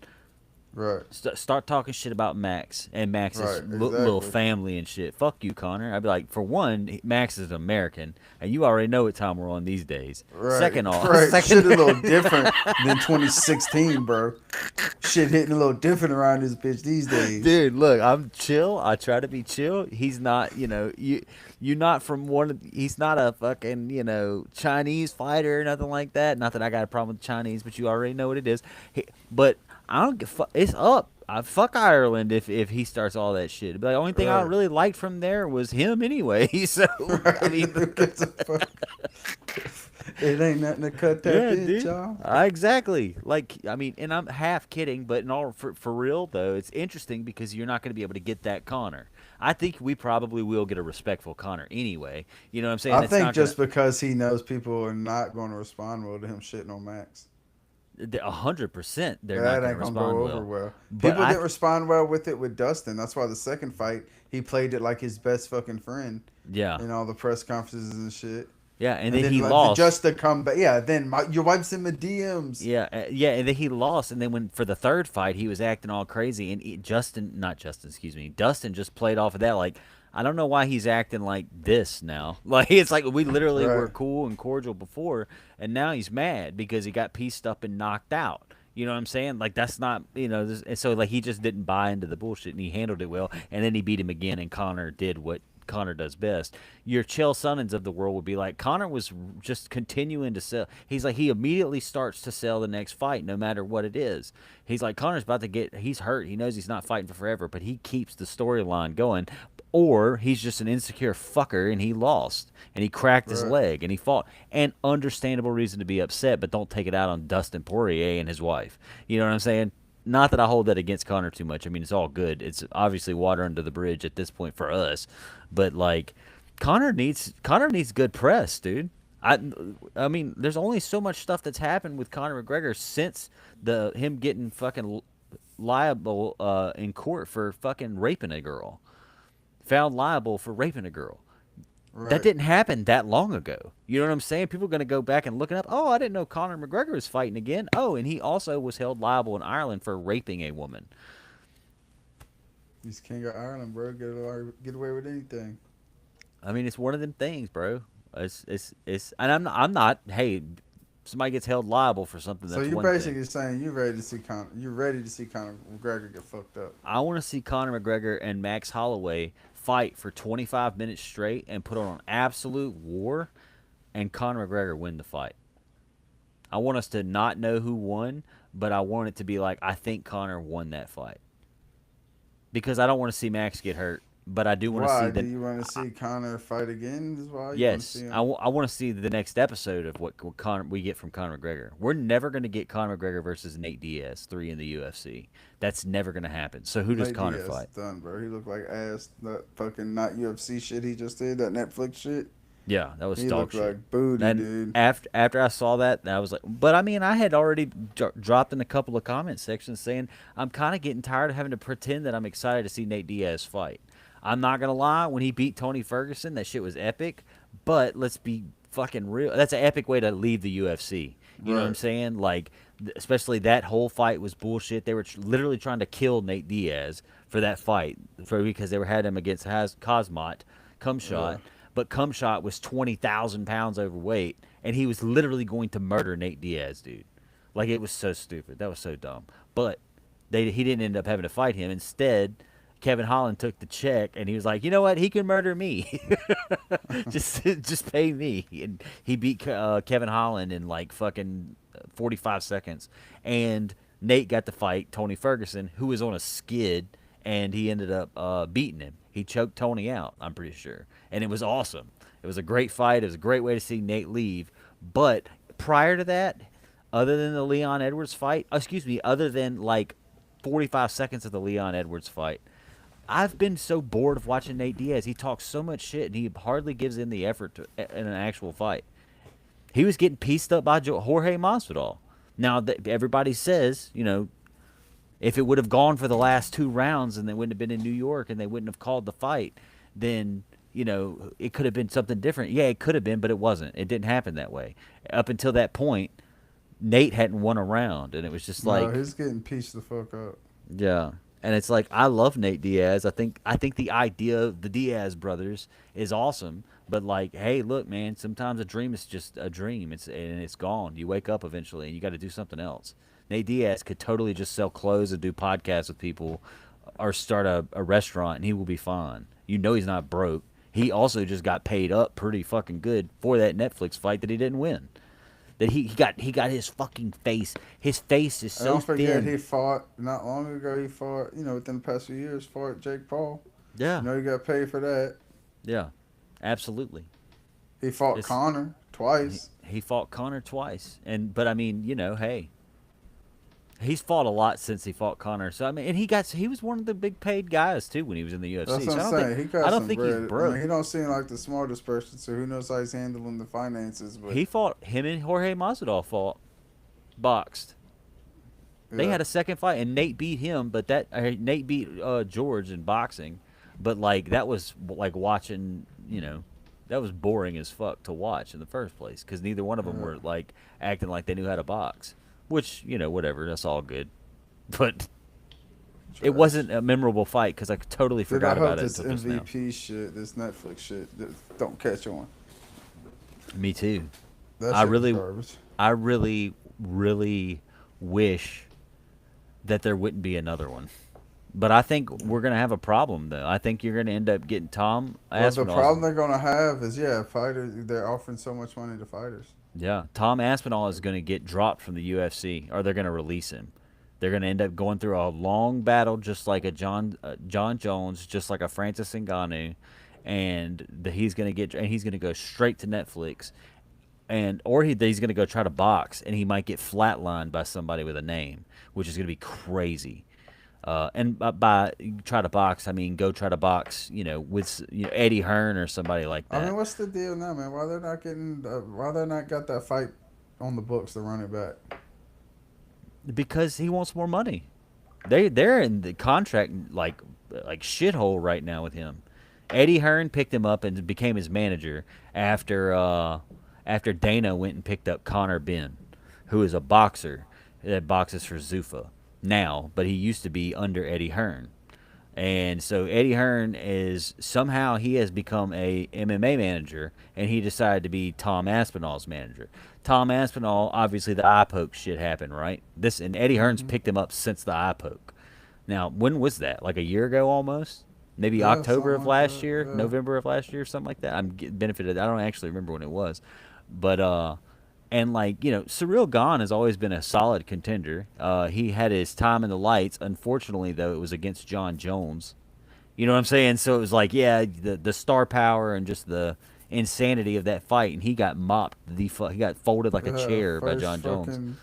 Right. Start talking shit about Max and Max's Right. little Exactly. family and shit. Fuck you, Connor. I'd be like, for one, Max is American, and you already know what time we're on these days. Right. Second off, Right. Shit second, a little different than 2016, bro. Shit hitting a little different around this bitch these days. dude, look, I'm chill. I try to be chill. He's not, you're not from one. He's not a fucking, Chinese fighter or nothing like that. Not that I got a problem with Chinese, but you already know what it is. But I don't give. It's up. I fuck Ireland if he starts all that shit. But the only thing I Right. really liked from there was him anyway. So I Right. mean, Who gives a fuck? It ain't nothing to cut that yeah, bitch, dude. y'all. Exactly. Like, I mean, and I'm half kidding, but in all for real though, it's interesting because you're not going to be able to get that Connor. I think we probably will get a respectful Connor anyway. You know what I'm saying? I It's think not gonna just because he knows people are not going to respond well to him shitting on Max. 100%. They're not That going to ain't gonna go respond over well. well. But People didn't respond well with it with Dustin. That's why the second fight he played it like his best fucking friend yeah, in all the press conferences and shit. yeah, and And then then he like, lost. just to come back, yeah. Then your wife's in my DMs. Yeah, yeah, and then he lost, and then when for the third fight, he was acting all crazy, and not Justin, excuse me, Dustin just played off of that. Like, I don't know why he's acting like this now. Like, it's like we literally were Right, cool and cordial before, and now he's mad because he got pieced up and knocked out. You know what I'm saying? Like, that's not, and so like he just didn't buy into the bullshit, and he handled it well, and then he beat him again, and Connor did what Connor does best. Your Chael Sonnens of the world would be like, Connor was just continuing to sell. He's like, he immediately starts to sell the next fight, no matter what it is. He's like, Connor's about to he's hurt. He knows he's not fighting for forever, but he keeps the storyline going. Or he's just an insecure fucker and he lost and he cracked his right. leg and he fought. And understandable reason to be upset, but don't take it out on Dustin Poirier and his wife. You know what I'm saying? Not that I hold that against Connor too much. I mean, it's all good. It's obviously water under the bridge at this point for us, but like Connor needs good press, dude. I I mean, there's only so much stuff that's happened with Conor McGregor since the him getting fucking liable in court for fucking raping a girl, found liable for raping a girl. That Right. didn't happen that long ago. You know what I'm saying? People are going to go back and look it up. Oh, I didn't know Conor McGregor was fighting again. Oh, and he also was held liable in Ireland for raping a woman. He's king of Ireland, bro. Get away with anything. I mean, it's one of them things, bro. And I'm not. Hey, somebody gets held liable for something. So That's you one thing. basically saying you ready to see Conor? You ready to see Conor McGregor get fucked up? I want to see Conor McGregor and Max Holloway fight for 25 minutes straight and put on an absolute war, and Conor McGregor win the fight. I want us to not know who won, but I want it to be like I think Conor won that fight because I don't want to see Max get hurt, but I do want to see Why do the. you want to see Conor fight again? Is why you want to see Yes, I him? want to see the next episode of what Conor we get from Conor McGregor. We're never going to get Conor McGregor versus Nate Diaz 3 in the UFC. That's never going to happen. So who does Nate Conor Diaz is fight? done, bro. He looked like ass. That fucking not UFC shit he just did. That Netflix shit. Yeah, that was He dog looked shit. like booty, And dude. after I saw that, I was like, but I mean, I had already dropped in a couple of comment sections saying I'm kind of getting tired of having to pretend that I'm excited to see Nate Diaz fight. I'm not gonna lie, when he beat Tony Ferguson, that shit was epic. But let's be fucking real. That's an epic way to leave the UFC. You know what I'm Right. saying? Like, especially that whole fight was bullshit. They were literally trying to kill Nate Diaz for that fight, because they were had him against Cosmot, Yeah. Cumshot, but Cumshot was 20,000 pounds overweight, and he was literally going to murder Nate Diaz, dude. Like, it was so stupid. That was so dumb. But he didn't end up having to fight him. Instead, Kevin Holland took the check, and he was like, you know what? He can murder me. just pay me. And he beat Kevin Holland in like fucking 45 seconds. And Nate got to fight Tony Ferguson, who was on a skid, and he ended up beating him. He choked Tony out, I'm pretty sure. And it was awesome. It was a great fight. It was a great way to see Nate leave. But prior to that, other than the Leon Edwards fight, excuse me, other than like 45 seconds of the Leon Edwards fight, I've been so bored of watching Nate Diaz. He talks so much shit, and he hardly gives in the effort in an actual fight. He was getting pieced up by Jorge Masvidal. Now, everybody says, if it would have gone for the last 2 rounds and they wouldn't have been in New York and they wouldn't have called the fight, then, it could have been something different. Yeah, it could have been, but it wasn't. It didn't happen that way. Up until that point, Nate hadn't won a round, and it was just No, like, he's getting pieced the fuck up. Yeah. And it's like I love Nate Diaz. I think the idea of the Diaz brothers is awesome. But like, hey, look, man, sometimes a dream is just a dream. It's gone. You wake up eventually and you got to do something else. Nate Diaz could totally just sell clothes and do podcasts with people or start a restaurant and he will be fine. You know he's not broke. He also just got paid up pretty fucking good for that Netflix fight that he didn't win. That he got his fucking face. His face is And so don't forget, thin. he fought not long ago. He fought, within the past few years, fought Jake Paul. Yeah. He got paid for that. Yeah. Absolutely. He fought It's Connor he, twice. he fought Connor twice, and but I mean, hey, he's fought a lot since he fought Connor. So I mean, and he was one of the big paid guys too when he was in the That's UFC. what So I'm I don't think saying. He I got don't some think he's bread. I mean, broke. he don't seem like the smartest person, so who knows how he's handling the finances. But He fought him and Jorge Masvidal fought boxed. They yeah, had a second fight, and Nate beat him, but Nate beat George in boxing. But like that was like watching, that was boring as fuck to watch in the first place because neither one of them yeah, were like acting like they knew how to box. Which whatever, that's all good. But it trash. wasn't a memorable fight because I totally Dude, I forgot hope about it this until just now. MVP shit, this Netflix shit, don't catch on. Me too. That I shit was really, garbage. I really, really wish that there wouldn't be another one. But I think we're gonna have a problem though. I think you're gonna end up getting Tom Well, the Aspinall's. problem they're gonna have is fighters. They're offering so much money to fighters. Yeah, Tom Aspinall is gonna get dropped from the UFC, or they're gonna release him. They're gonna end up going through a long battle, just like a John Jones, just like a Francis Ngannou, and he's gonna go straight to Netflix, and or he's gonna go try to box, and he might get flatlined by somebody with a name, which is gonna be crazy. And by try to box, I mean go try to box, with Eddie Hearn or somebody like I that, mean, what's the deal now, man? Why they're not getting? Why they're not got that fight on the books to run it back? because he wants more money. They're in the contract like shithole right now with him. Eddie Hearn picked him up and became his manager after Dana went and picked up Connor Ben, who is a boxer that boxes for Zuffa now, but he used to be under Eddie Hearn. And so Eddie Hearn is somehow he has become a MMA manager, and he decided to be Tom Aspinall's manager. Tom Aspinall, obviously the eye poke shit happened, right? This and Eddie Hearn's Hmm. picked him up since the eye poke. Now, when was that? Like a year ago, almost. Maybe Yeah, October something of like last that. year, Yeah. November of last year, something like that. I'm getting benefited. I don't actually remember when it was, but and like Surreal Gone has always been a solid contender. He had his time in the lights. Unfortunately, though, it was against John Jones. You know what I'm saying? So it was like, yeah, the star power and just the insanity of that fight, and he got mopped. He got folded like a chair by First John Jones. fucking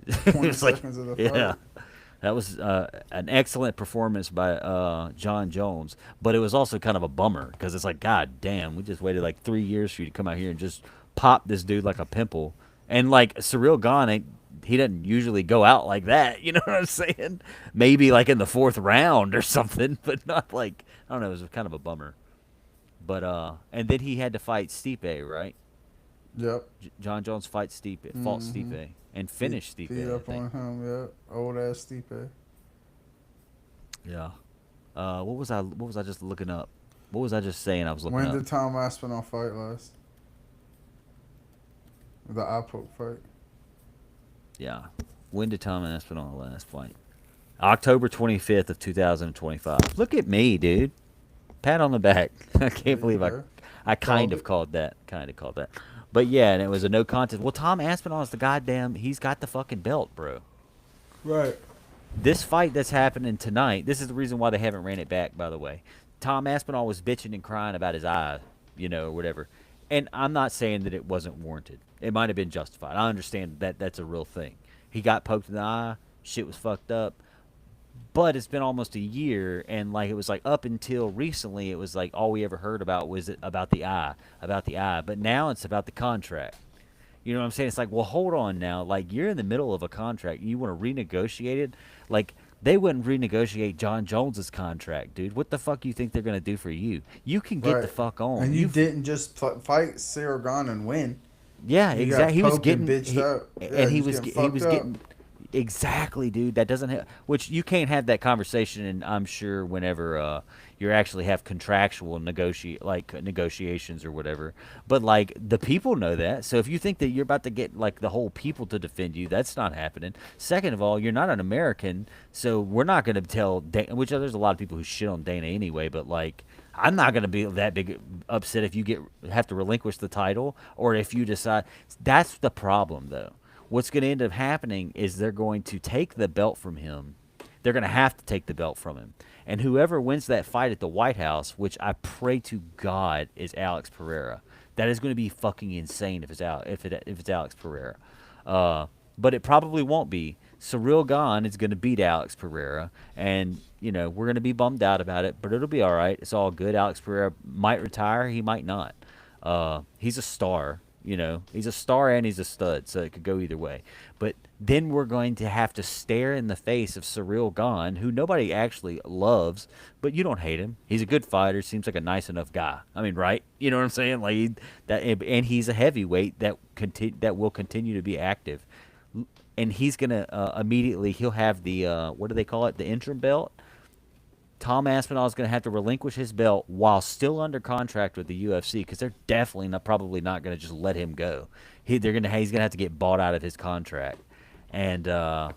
It 20 was like, seconds of the yeah, fight. that was an excellent performance by John Jones, but it was also kind of a bummer because it's like, God damn, we just waited like 3 years for you to come out here and just pop this dude like a pimple. And like Surreal Gone, he doesn't usually go out like that. You know what I'm saying? Maybe like in the fourth round or something, but not like I don't know. It was kind of a bummer. But and then he had to fight Stipe, right? Yep. John Jones fights Stipe, fought Mm-hmm. Stipe, and Feet, finished feet Stipe, I up think. on him. Yep. Old ass Stipe. Yeah. What was I just looking up? What was I just saying I was looking When up? did Tom Aspinall fight last? The eye poke fight. Yeah. When did Tom Aspinall last fight? October 25th of 2025. Look at me, dude. Pat on the back. I There can't you believe I go. I kind Called of it. called that. Kind of called that. But yeah, and it was a no contest. Well, Tom Aspinall is the goddamn he's got the fucking belt, bro. Right. This fight that's happening tonight, this is the reason why they haven't ran it back, by the way. Tom Aspinall was bitching and crying about his eye, or whatever. And I'm not saying that it wasn't warranted. It might have been justified. I understand that that's a real thing. He got poked in the eye, shit was fucked up. But it's been almost a year, and like it was like up until recently, it was like all we ever heard about was about the eye, about the eye. But now it's about the contract. You know what I'm saying? It's like, well, hold on now. Like, you're in the middle of a contract. You want to renegotiate it? Like, they wouldn't renegotiate John Jones's contract, dude. What the fuck you think they're going to do for you? You can get the Right. fuck on. And you didn't just fight Cyril Gahn and win. Yeah, You got exactly. He was poked and getting, bitched out. Yeah, and you was getting he fucked was up. getting, Exactly, dude. That doesn't have, which you can't have that conversation, and I'm sure whenever you actually have contractual negotiations or whatever. But like the people know that. So if you think that you're about to get like the whole people to defend you, that's not happening. Second of all, you're not an American, so we're not going to tell. Which there's a lot of people who shit on Dana anyway, but like. I'm not going to be that big upset if you have to relinquish the title or if you decide. That's the problem, though. What's going to end up happening is they're going to take the belt from him. They're going to have to take the belt from him. And whoever wins that fight at the White House, which I pray to God is Alex Pereira, that is going to be fucking insane if it's Alex Pereira. But it probably won't be. Cyril Gahn is going to beat Alex Pereira, and we're going to be bummed out about it, but it'll be all right. It's all good. Alex Pereira might retire, he might not. He's a star. He's a star and he's a stud, so it could go either way. But then we're going to have to stare in the face of Cyril Gahn, who nobody actually loves, but you don't hate him. He's a good fighter. Seems like a nice enough guy. I mean, right? You know what I'm saying? And he's a heavyweight that will continue to be active. And he's gonna immediately he'll have the what do they call it, the interim belt. Tom Aspinall is going to have to relinquish his belt while still under contract with the UFC because they're definitely probably not going to just let him go. He's going to have to get bought out of his contract, and the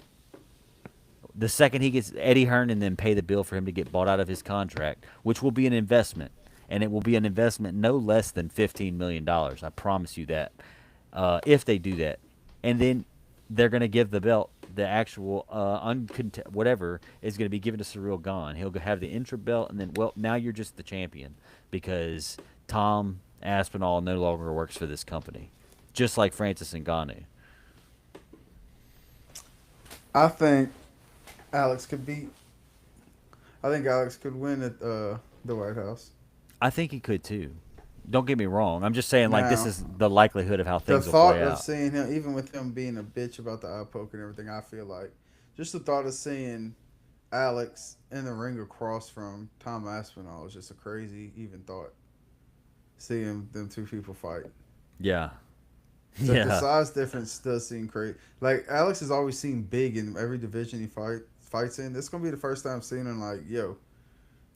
second he gets Eddie Hearn and then pay the bill for him to get bought out of his contract, which will be an investment, and it will be an investment no less than $15 million. I promise you that. If they do that, and then they're going to give the belt, the actual whatever is going to be given to Cyril Gahn. He'll have the intra belt, and then now you're just the champion because Tom Aspinall no longer works for this company, just like Francis Ngannou. I think Alex could beat. I think Alex could win at the White House. I think he could too. Don't get me wrong. I'm just saying, like, this Now, is the likelihood of how the things will thought play of out. seeing him, even with him being a bitch about the eye poke and everything, I feel like just the thought of seeing Alex in the ring across from Tom Aspinall is just a crazy even thought. Seeing them two people fight. Yeah. The Yeah. size difference does seem crazy. Like Alex has always seemed big in every division he fights in. This is gonna be the first time seeing him like, yo,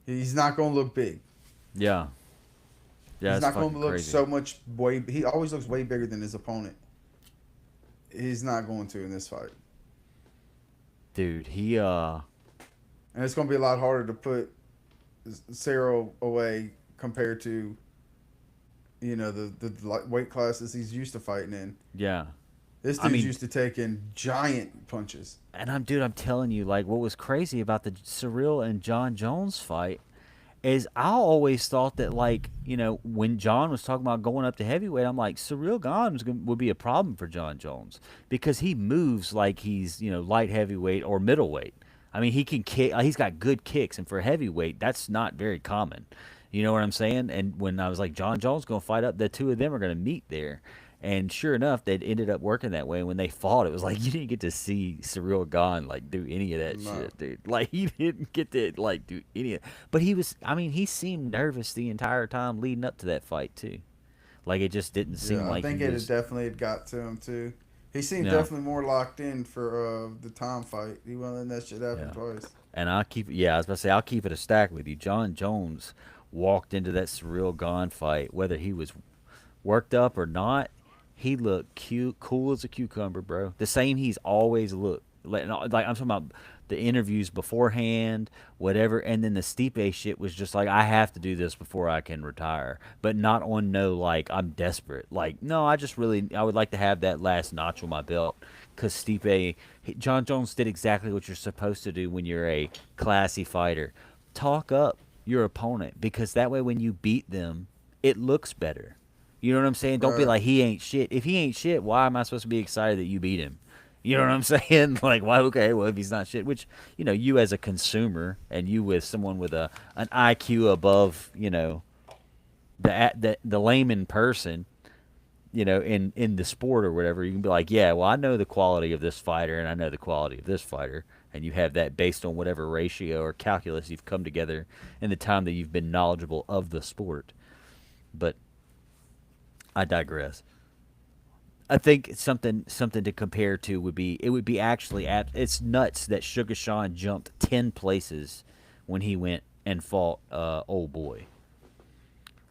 he's not gonna look big. Yeah. Yeah, He's it's not gonna fucking look crazy. so much way. He always looks way bigger than his opponent. He's not going to in this fight, Dude, and it's gonna be a lot harder to put Cyril away compared to the weight classes he's used to fighting in. yeah. This I dude's mean, used to taking giant punches. and I'm telling you, like, what was crazy about the Cyril and John Jones fight is I always thought that, like, when John was talking about going up to heavyweight, I'm like, Cyril Gahn would be a problem for John Jones because he moves like he's, light heavyweight or middleweight. I mean, he can kick, he's got good kicks, and for heavyweight, that's not very common. You know what I'm saying? And when I was like, John Jones going to fight up, the two of them are going to meet there. And sure enough, they ended up working that way. And when they fought, it was like you didn't get to see Cyril Gahn like do any of that No. shit, dude. Like he didn't get to like do any of. But he was. I mean, he seemed nervous the entire time leading up to that fight too. Like it just didn't seem Yeah, I like he think it had was. definitely had got to him too. He seemed Yeah, definitely more locked in for the Tom fight. He wasn't letting that shit happen yeah. twice. And I'll keep. Yeah, I was about to say I'll keep it a stack with you. John Jones walked into that Cyril Gahn fight, whether he was worked up or not, he looked cute, cool as a cucumber, bro. The same he's always looked. Like I'm talking about the interviews beforehand, whatever, and then the Stipe shit was just like I have to do this before I can retire, but not on no like I'm desperate. Like no, I would like to have that last notch on my belt because John Jones did exactly what you're supposed to do when you're a classy fighter. Talk up your opponent because that way when you beat them, it looks better. You know what I'm saying? Don't be Right. like he ain't shit. If he ain't shit, why am I supposed to be excited that you beat him? You know what I'm saying? Like why? Okay, well if he's not shit, which you as a consumer and you with someone with an IQ above the layman person, in the sport or whatever, you can be like, yeah, well I know the quality of this fighter and I know the quality of this fighter, and you have that based on whatever ratio or calculus you've come together in the time that you've been knowledgeable of the sport. But I digress. I think something to compare to would be it would be actually it's nuts that Sugar Sean jumped 10 places when he went and fought old boy.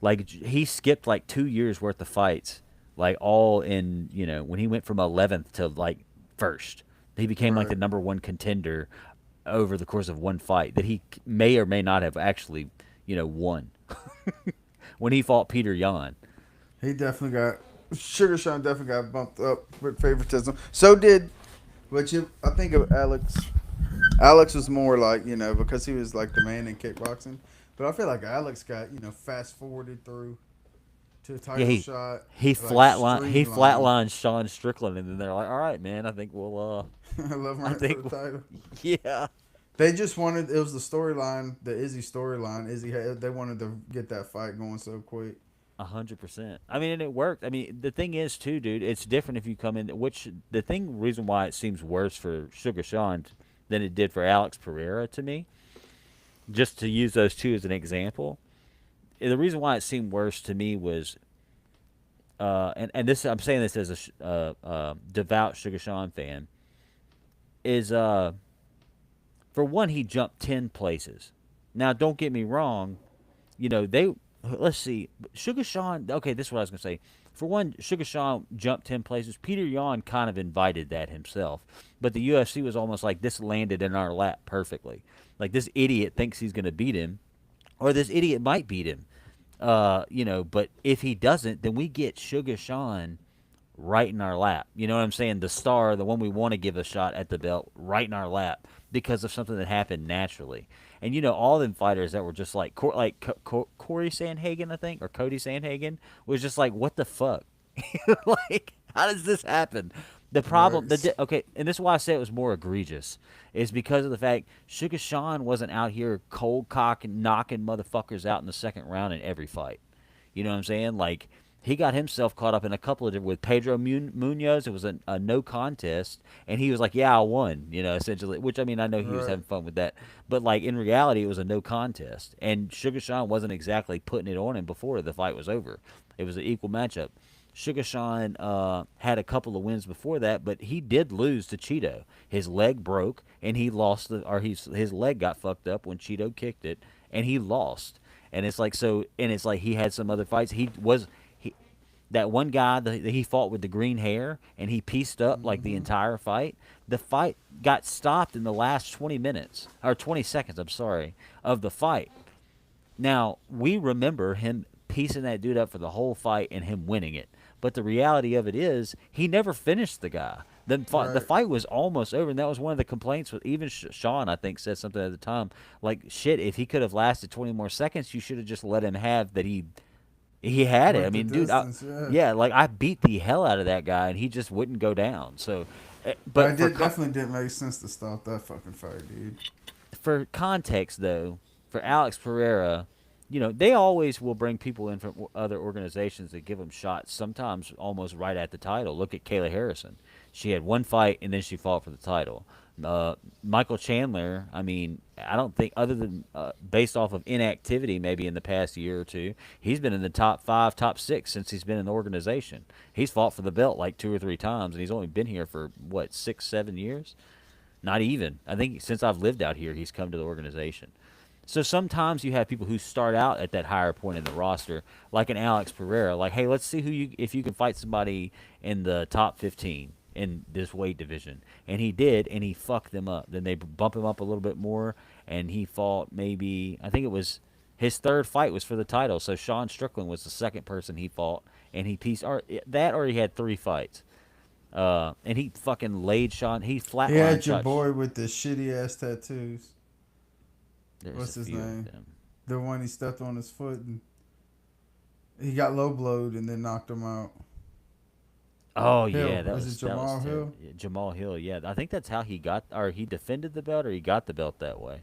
Like he skipped like 2 years worth of fights, like all in when he went from 11th to like first. He became like Right. the number one contender over the course of one fight that he may or may not have actually won when he fought Peter Yan. He definitely got Sugar Sean definitely got bumped up with favoritism. So did, but I think of Alex. Alex was more like because he was like the man in kickboxing. But I feel like Alex got fast forwarded through to a Yeah, title he shot, he like flatlined he streamlined. flatlined Sean Strickland, and then they're like, all right, man, I think I love him I right for think the title. yeah. They just wanted it was the storyline, the Izzy storyline. They wanted to get that fight going so quick. 100%. I mean, and it worked. I mean, the thing is, too, dude, it's different if you come in. Which the thing, reason why it seems worse for Sugar Sean than it did for Alex Pereira to me, just to use those two as an example, the reason why it seemed worse to me was, and this I'm saying this as a devout Sugar Sean fan, is for one he jumped 10 places. Now, don't get me wrong, they let's see. Sugar Sean. Okay, this is what I was gonna say. For one, Sugar Sean jumped 10 places. Peter Yan kind of invited that himself, but the UFC was almost like this landed in our lap perfectly. Like this idiot thinks he's gonna beat him, or this idiot might beat him. But if he doesn't, then we get Sugar Sean right in our lap. You know what I'm saying? The star, the one we want to give a shot at the belt, right in our lap because of something that happened naturally. And all them fighters that were just like Corey Sandhagen, I think, or Cody Sandhagen, was just like, what the fuck? Like, how does this happen? The problem, Right. okay, and this is why I say it was more egregious, is because of the fact Sugar Sean wasn't out here cold cocking, knocking motherfuckers out in the second round in every fight. You know what I'm saying? Like, he got himself caught up in a couple of different with Pedro Munoz. It was a no contest, and he was like, "Yeah, I won." Essentially. Which I mean, I know he was Right. having fun with that, but like in reality, it was a no contest, and Sugar Sean wasn't exactly putting it on him before the fight was over. It was an equal matchup. Sugar Sean had a couple of wins before that, but he did lose to Cheeto. His leg broke, and he lost his leg got fucked up when Cheeto kicked it, and he lost. And it's like so, and it's like he had some other fights. He that one guy that he fought with the green hair, and he pieced up like the Mm-hmm. entire fight. The fight got stopped in the last 20 minutes or 20 seconds. I'm sorry, of the fight. Now, we remember him piecing that dude up for the whole fight and him winning it. But the reality of it is, he never finished the guy. The Right. fight was almost over, and that was one of the complaints. With even Sean, I think, said something at the time like, "Shit, if he could have lasted 20 more seconds, you should have just let him have that. He had it. I Went the mean, dude, distance. Yeah. yeah, like I beat the hell out of that guy, and he just wouldn't go down. So, But but it definitely didn't make sense to stop that fucking fight, dude. for context, though, for Alex Pereira, they always will bring people in from other organizations that give them shots, sometimes almost right at the title. Look at Kayla Harrison. She had one fight, and then she fought for the title. Michael Chandler, I mean, I don't think, other than based off of inactivity maybe in the past year or two, he's been in the top five, top six since he's been in the organization. He's fought for the belt like 2 or 3 times, and he's only been here for, what, 6, 7 years? Not even. I think since I've lived out here, he's come to the organization. So sometimes you have people who start out at that higher point in the roster, like an Alex Pereira. Like, hey, let's see if you can fight somebody in the top 15 in this weight division, and he did, and he fucked them up. Then they bump him up a little bit more, and he fought maybe I think it was his third fight was for the title. So Sean Strickland was the second person he fought, and he pieced or he had 3 fights. And he fucking laid Sean. He He flatlined had your shot. boy with the shitty ass tattoos. There's a What's his few of name? them. The one he stepped on his foot and he got low blowed and then knocked him out. Oh yeah, Hill. that Is it was that was Jamal terrible. Hill? Yeah, Jamal Hill. Yeah, I think that's how he got, or he defended the belt, or he got the belt that way.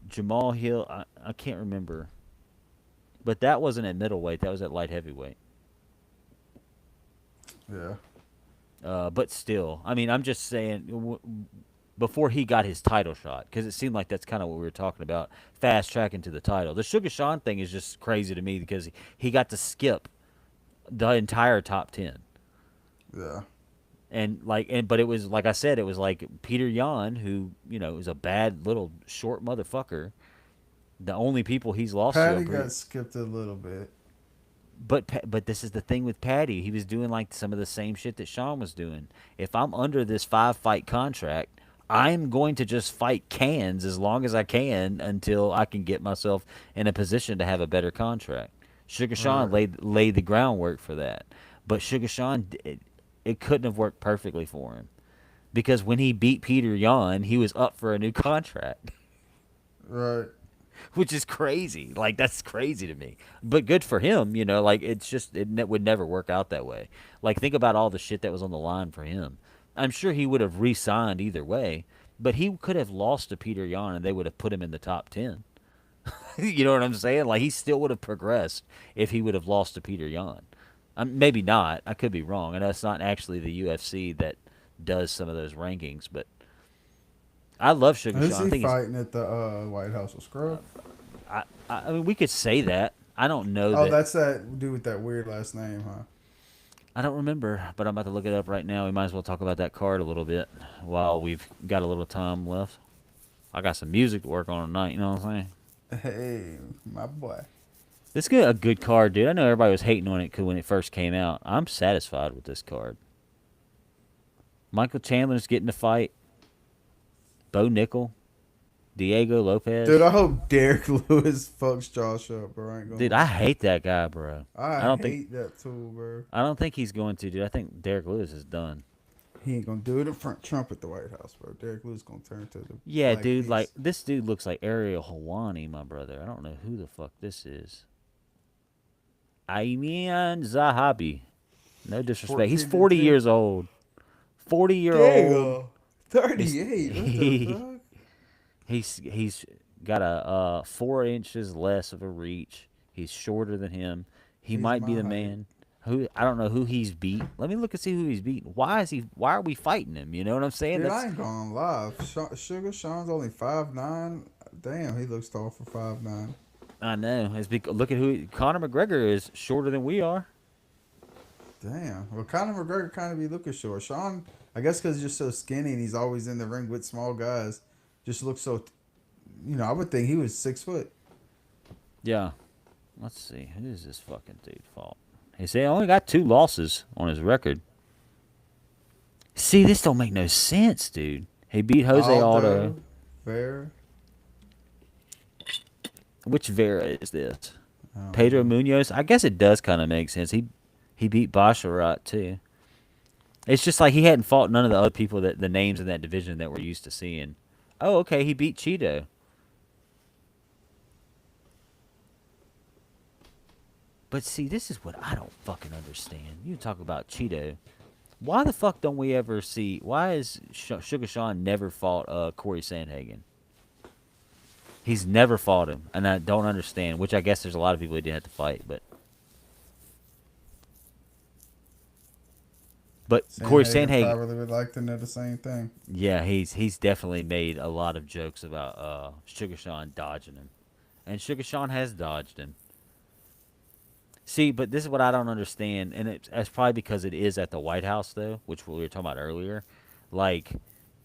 Jamal Hill. I can't remember, but that wasn't at middleweight. That was at light heavyweight. Yeah. But still, I mean, I'm just saying. Before he got his title shot, because it seemed like that's kind of what we were talking about, fast tracking to the title. The Sugar Sean thing is just crazy to me because he got to skip the entire top 10. Yeah. But it was like I said, it was like Peter Yan, who is a bad little short motherfucker. The only people he's lost to, Patty I'm pretty. got skipped a little bit. But this is the thing with Patty. He was doing like some of the same shit that Sean was doing. If I'm under this 5 fight contract, I'm going to just fight cans as long as I can until I can get myself in a position to have a better contract. Sugar Sean Right. laid the groundwork for that, but Sugar Sean it couldn't have worked perfectly for him because when he beat Peter Yan, he was up for a new contract. Right. Which is crazy. Like that's crazy to me. But good for him, Like it's just would never work out that way. Like think about all the shit that was on the line for him. I'm sure he would have re-signed either way, but he could have lost to Peter Yan and they would have put him in the top 10. You know what I'm saying? Like he still would have progressed if he would have lost to Peter Yan. Maybe not. I could be wrong. And that's not actually the UFC that does some of those rankings, but I love Sugar Who's Sean. I he think he's fighting at the White House with Scrub? I mean, we could say that. I don't know Oh, that. that's that dude with that weird last name, huh? I don't remember, but I'm about to look it up right now. We might as well talk about that card a little bit while we've got a little time left. I got some music to work on tonight. You know what I'm saying? Hey, my boy. This is a good card, dude. I know everybody was hating on it when it first came out. I'm satisfied with this card. Michael Chandler's getting to fight. Bo Nickel, Diego Dude, Lopez. I hope Derek Lewis fucks Josh up, bro. I ain't gonna Dude, I lie. hate that guy, bro. I I don't think hate that tool, bro. I don't think he's going to, dude. I think Derek Lewis is done. He ain't gonna do it in front of Trump at the White House, bro. Derek Lewis gonna turn to the Yeah, black dude, like beast. this dude looks like Ariel Hawani, my brother. I don't know who the fuck this is. Ayman Zahabi. No disrespect. He's 14 and 40 2. years old. 40-year old. Damn. He's 38. What the fuck? he's got a 4 inches less of a reach. He's shorter than him. He He's might be my the height. man. Who I don't know who he's beat. Let me look and see who he's beat. Why is he? Why are we fighting him? You know what I'm saying? Dude, I That's ain't gonna lie. Sugar Sean's only 5'9". Damn, he looks tall for 5'9". I know. Look at who Conor McGregor is shorter than we are. Damn. Well, Conor McGregor kind of be looking short. Sean, I guess because he's just so skinny and he's always in the ring with small guys, just looks so. I would think he was 6 foot. Yeah. Let's see. Who is this fucking dude fault? He said he only got 2 losses on his record. See, this don't make no sense, dude. He beat Jose Aldo. Vera. Which Vera is this? I don't Pedro know. Munoz. I guess it does kind of make sense. He beat Basharat too. It's just like he hadn't fought none of the other people that the names in that division that we're used to seeing. Oh, okay. He beat Cheeto. But see, this is what I don't fucking understand. You talk about Cheeto. Why the fuck don't we ever see? Why is Sugar Sean never fought Corey Sandhagen? He's never fought him, and I don't understand. Which I guess there's a lot of people he didn't have to fight, but Corey Sandhagen Sandhagen, probably would like to know the same thing. yeah, he's definitely made a lot of jokes about Sugar Sean dodging him, and Sugar Sean has dodged him. See, but this is what I don't understand, and it's probably because it is at the White House though, which we were talking about earlier. Like,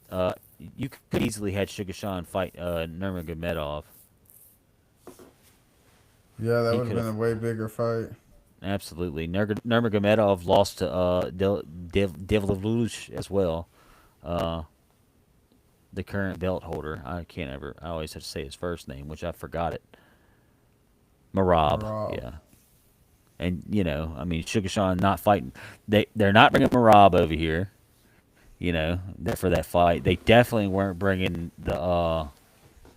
uh, you could easily had Sugar Sean fight Nurmagomedov. Yeah, that He would have could been have a way bigger fight. absolutely. Nurmagomedov lost to Devlevush as well, uh, the current belt holder. I can't ever. I always have to say his first name, which I forgot it. Marab, Rob. yeah. And I mean, Sugar Sean not fighting. They're not bringing Marab over here. For that fight. They definitely weren't bringing the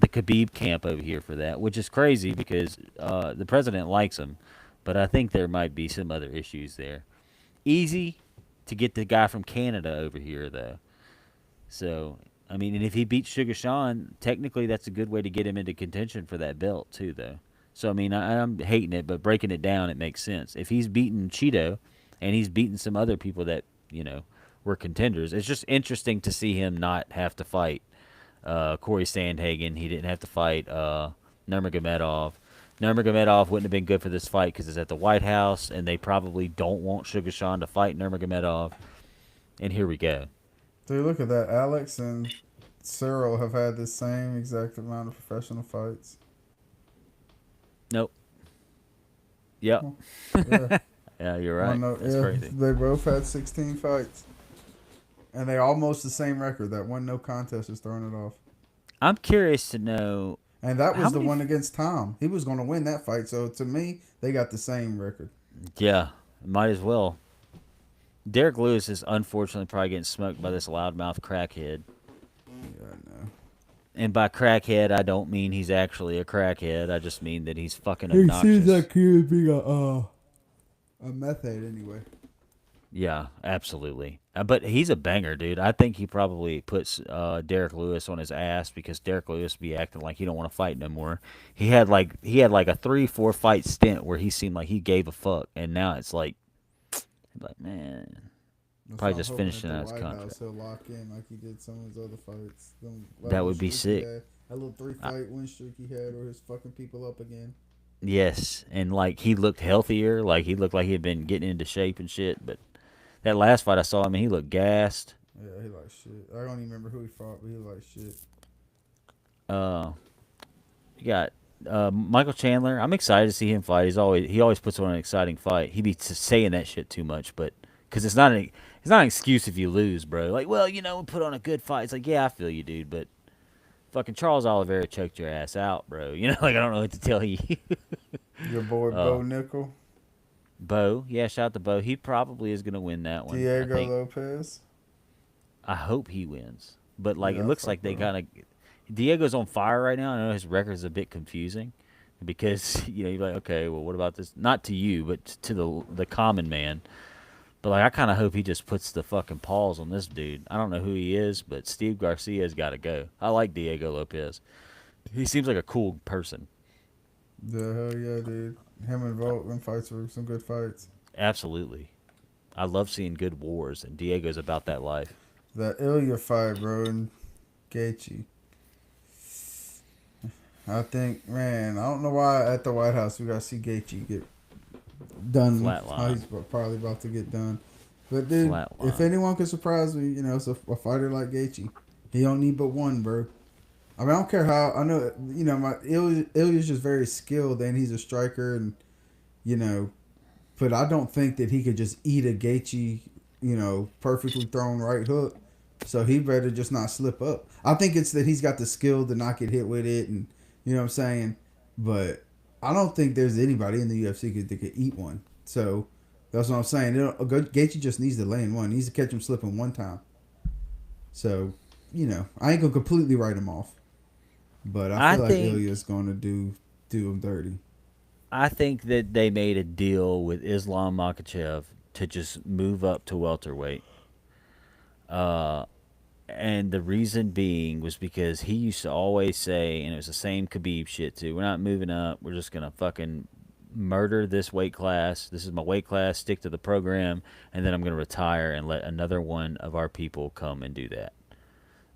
Khabib camp over here for that, which is crazy because the president likes him, but I think there might be some other issues there. Easy to get the guy from Canada over here though. So I mean, and if he beats Sugar Sean, technically that's a good way to get him into contention for that belt too, though. So I mean, I'm hating it, but breaking it down, it makes sense. If he's beaten Cheeto, and he's beaten some other people that were contenders, it's just interesting to see him not have to fight Corey Sandhagen. He didn't have to fight Nurmagomedov. Nurmagomedov wouldn't have been good for this fight because it's at the White House, and they probably don't want Sugar Sean to fight Nurmagomedov. And here we go. Dude, look at that. Alex and Cyril have had the same exact amount of professional fights. Nope. Yep. Well, yeah. Yeah, you're right. That's Yeah, crazy. they both had 16 fights. And they almost the same record. That one no contest is throwing it off. I'm curious to know And that how was the many. one against Tom. He was going to win that fight. So to me, they got the same record. Yeah, might as well. Derek Lewis is unfortunately probably getting smoked by this loudmouth crackhead. Yeah, I know. And by crackhead, I don't mean he's actually a crackhead. I just mean that he's fucking He seems obnoxious. like he would be a meth head anyway. Yeah, absolutely. But he's a banger, dude. I think he probably puts Derek Lewis on his ass because Derek Lewis be acting like he don't want to fight no more. He had like a 3 4 fight stint where he seemed like he gave a fuck, and now it's like man, That's why probably I'm just hoping at finishing the out his White House contract. he'll lock in like he did some of his other fights. That That little would be streak he sick. had, that little three I, fight win streak he had, where he's fucking people up again. yes, and like he looked healthier, like he looked like he had been getting into shape and shit. But that last fight I saw, I mean, he looked gassed. Yeah, he like shit. I don't even remember who he fought, but he like shit. Uh, you got Michael Chandler. I'm excited to see him fight. He always puts on an exciting fight. He be saying that shit too much, but because it's not an excuse if you lose, bro. Like, well, we put on a good fight. It's like, yeah, I feel you, dude, but fucking Charles Oliveira choked your ass out, bro. Like I don't know what to tell you. Your boy uh, Bo Nickel, Bo, yeah, shout out to Bo. He probably is gonna win that one. I Diego think. Lopez. I hope he wins, but like it Yeah, I looks fuck like they with him. kind of Diego's on fire right now. I know his record is a bit confusing because you're like, okay, well, what about this? Not to you, but to the common man. But like, I kind of hope he just puts the fucking paws on this dude. I don't know who he is, but Steve Garcia's got to go. I like Diego Lopez. He seems like a cool person. Yeah, hell yeah, dude. Him and Volt, them fights were some good fights. Absolutely, I love seeing good wars, and Diego's about that life. That Ilya fight, bro, and Gaethje. I think, man, I don't know why at the White House we got to see Gaethje get done. How Flatline, he's probably about to get done. But dude, if flatline. anyone can surprise me, it's a fighter like Gaethje. He don't need but one, bro. I mean, I don't care how. I know, my Ilya's just very skilled and he's a striker, and you know, but I don't think that he could just eat a Gaethje, perfectly thrown right hook. So he better just not slip up. I think it's that he's got the skill to not get hit with it, and you know what I'm saying. But I don't think there's anybody in the UFC that could eat one. So that's what I'm saying. Gaethje just needs to land one. He needs to catch him slipping one time. So I ain't gonna completely write him off, but I I feel like think Ilya's gonna do him dirty. I think that they made a deal with Islam Makhachev to just move up to welterweight. Uh, and the reason being was because he used to always say, and it was the same Khabib shit too. We're not moving up. We're just gonna fucking murder this weight class. This is my weight class. Stick to the program, and then I'm gonna retire and let another one of our people come and do that.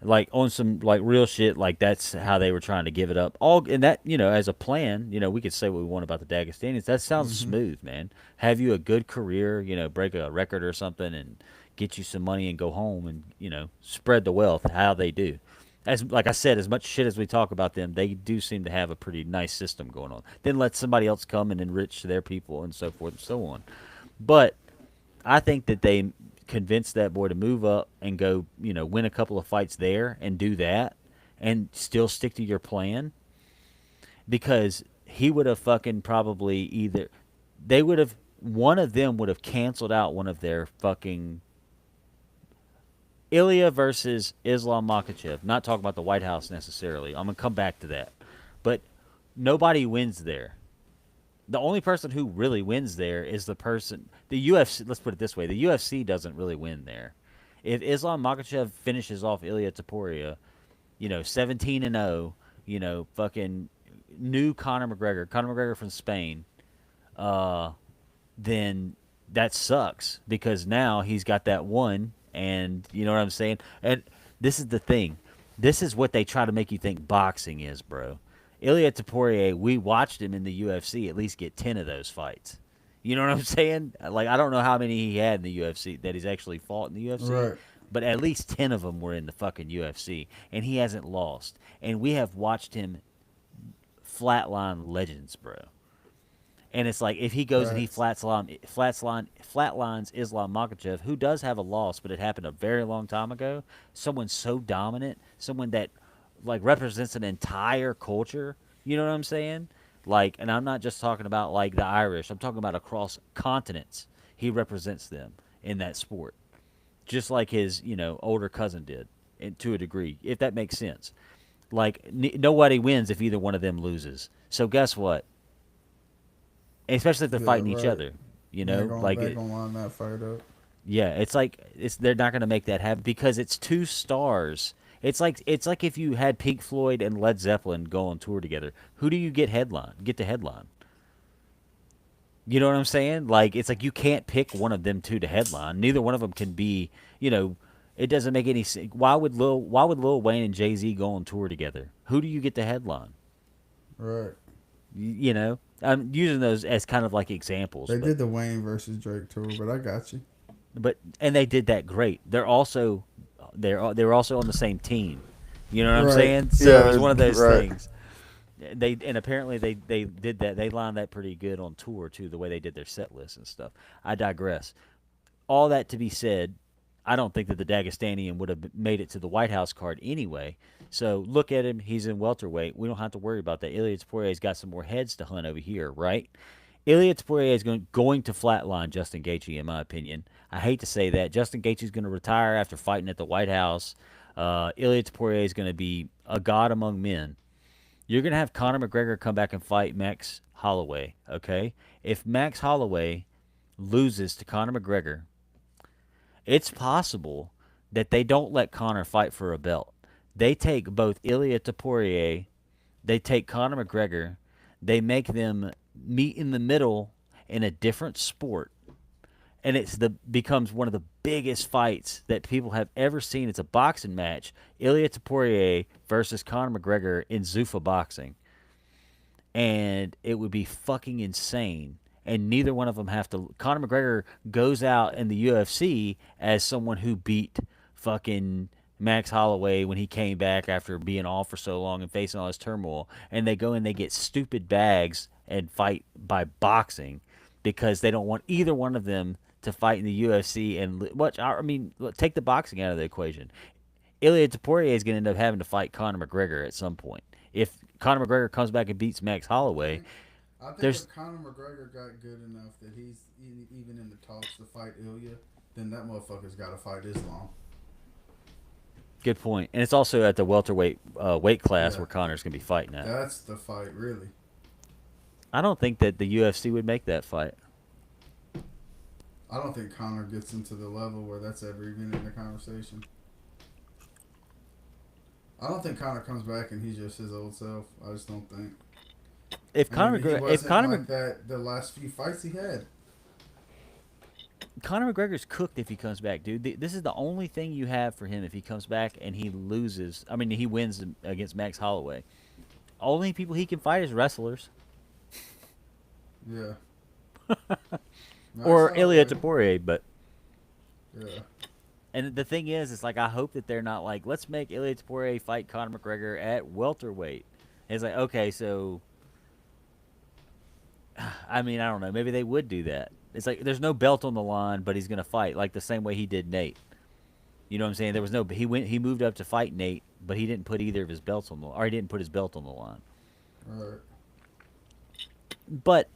Like on some like real shit, like that's how they were trying to give it up. All and that as a plan, we could say what we want about the Dagestanians. That sounds Mm-hmm. smooth, man. Have you a good career, break a record or something, and get you some money and go home and spread the wealth. How they do. As like I said, as much shit as we talk about them, they do seem to have a pretty nice system going on. Then let somebody else come and enrich their people and so forth and so on. But I think that they convinced that boy to move up and go, win a couple of fights there and do that and still stick to your plan because he would have fucking probably either they would have one of them would have canceled out one of their fucking Ilya versus Islam Makhachev. Not talking about the White House necessarily. I'm gonna come back to that, but nobody wins there. The only person who really wins there is the person the UFC. Let's put it this way: the UFC doesn't really win there. If Islam Makhachev finishes off Ilya Taporia, 17-0, fucking new Conor McGregor from Spain, uh, then that sucks because now he's got that one, and you know what I'm saying. And this is the thing. This is what they try to make you think boxing is, bro. Ilia Topuria, we watched him in the UFC at least get 10 of those fights. You know what I'm saying? Like, I don't know how many he had in the UFC that he's actually fought in the UFC, Right. but at least 10 of them were in the fucking UFC, and he hasn't lost. And we have watched him flatline legends, bro. And it's like if he goes and he Facts. flatlines Islam Makhachev, who does have a loss, but it happened a very long time ago. Someone so dominant, someone that like represents an entire culture. You know what I'm saying? Like, and I'm not just talking about like the Irish. I'm talking about across continents. He represents them in that sport, just like his older cousin did, and to a degree, if that makes sense. Like nobody wins if either one of them loses. So guess what? Especially if they're Yeah, fighting each right. other. They gonna line that fight up. Yeah, it's like they're not gonna make that happen because it's two stars. It's like if you had Pink Floyd and Led Zeppelin go on tour together. Who do you get to headline? You know what I'm saying? Like it's like you can't pick one of them two to headline. Neither one of them can be. It doesn't make any sense. Why would Lil Wayne and Jay Z go on tour together? Who do you get to headline? Right. I'm using those as kind of like examples, They but did the Wayne versus Drake tour, but I got you. and they did that great. They were also on the same team. You know what I'm Right. saying? So it Yeah. was one of those Right. things. Apparently they did that. They lined that pretty good on tour too. The way they did their set list and stuff. I digress. All that to be said, I don't think that the Dagestanian would have made it to the White House card anyway. So look at him. He's in welterweight. We don't have to worry about that. Ilia Topuria has got some more heads to hunt over here, right? Ilia Topuria is going to flatline Justin Gaethje, in my opinion. I hate to say that. Justin Gaethje is going to retire after fighting at the White House. Ilia Topuria is going to be a god among men. You're going to have Conor McGregor come back and fight Max Holloway, okay? If Max Holloway loses to Conor McGregor, it's possible that they don't let Conor fight for a belt. They take both Ilia Topuria, they take Conor McGregor, they make them meet in the middle in a different sport, and becomes one of the biggest fights that people have ever seen. It's a boxing match: Ilia Topuria versus Conor McGregor in Zuffa boxing, and it would be fucking insane. And neither one of them have to. Conor McGregor goes out in the UFC as someone who beat fucking Max Holloway when he came back after being off for so long and facing all this turmoil. And they go and they get stupid bags and fight by boxing because they don't want either one of them to fight in the UFC. And what I mean, take the boxing out of the equation. Ilia Topuria is going to end up having to fight Conor McGregor at some point. If Conor McGregor comes back and beats Max Holloway, I think there's if Conor McGregor got good enough that he's even in the talks to fight Ilya, then that motherfucker's got to fight Islam. good point, and it's also at the welterweight weight class Yeah, where Connor's gonna be fighting at. that's the fight, really. I don't think that the UFC would make that fight. I don't think Conor gets into the level where that's ever even in the conversation. I don't think Conor comes back and he's just his old self. I just don't think. If And Conor, he if wasn't Conor, like that the last few fights he had. Conor McGregor's cooked if he comes back, dude. This is the only thing you have for him if he comes back and he loses. I mean, he wins against Max Holloway. Only people he can fight is wrestlers Yeah. Max or Ilia Holloway. Topuria. But Yeah. and the thing is, it's like I hope that they're not like, let's make Ilia Topuria fight Conor McGregor at welterweight. And it's like, okay, so I mean, I don't know. Maybe they would do that. It's like there's no belt on the line, but he's gonna fight like the same way he did Nate. You know what I'm saying? There was no. He moved up to fight Nate, but he didn't put either of his belts on the, or he didn't put his belt on the line. Right. But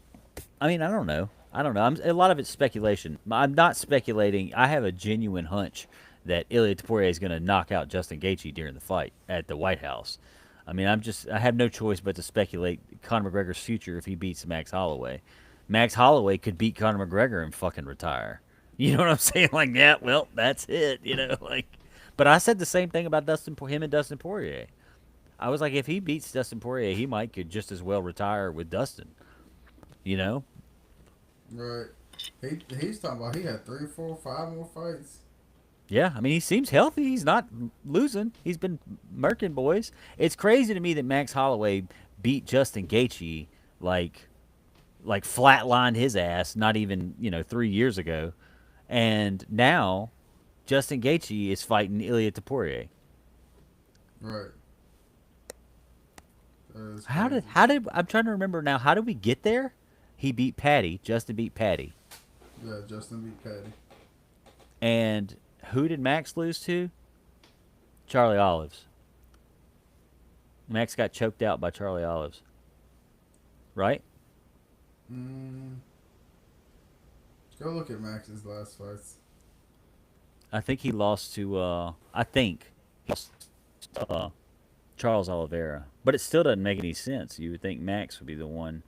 I mean, I don't know. I don't know. A lot of it's speculation. I'm not speculating. I have a genuine hunch that Ilia Topuria is going to knock out Justin Gaethje during the fight at the White House. I mean, I have no choice but to speculate Conor McGregor's future if he beats Max Holloway. Max Holloway could beat Conor McGregor and fucking retire. You know what I'm saying? Like, yeah, well, that's it. Like. But I said the same thing about him and Dustin Poirier. I was like, if he beats Dustin Poirier, he could just as well retire with Dustin. You know? Right. He's talking about he had 3, 4, 5 more fights. Yeah, I mean, he seems healthy. He's not losing. He's been murking boys. It's crazy to me that Max Holloway beat Justin Gaethje like flatlined his ass not even 3 years ago, and now Justin Gaethje is fighting Ilya Taporia. Right. That is How did crazy. I'm trying to remember now. How did we get there? He beat Patty. Justin beat Patty. Yeah, Justin beat Patty. And who did Max lose to? Charlie Olives. Max got choked out by Charlie Olives. Right? Mm, go look at Max's last fights. I think he lost to I think he lost to, Charles Oliveira. But it still doesn't make any sense. You would think Max would be the one.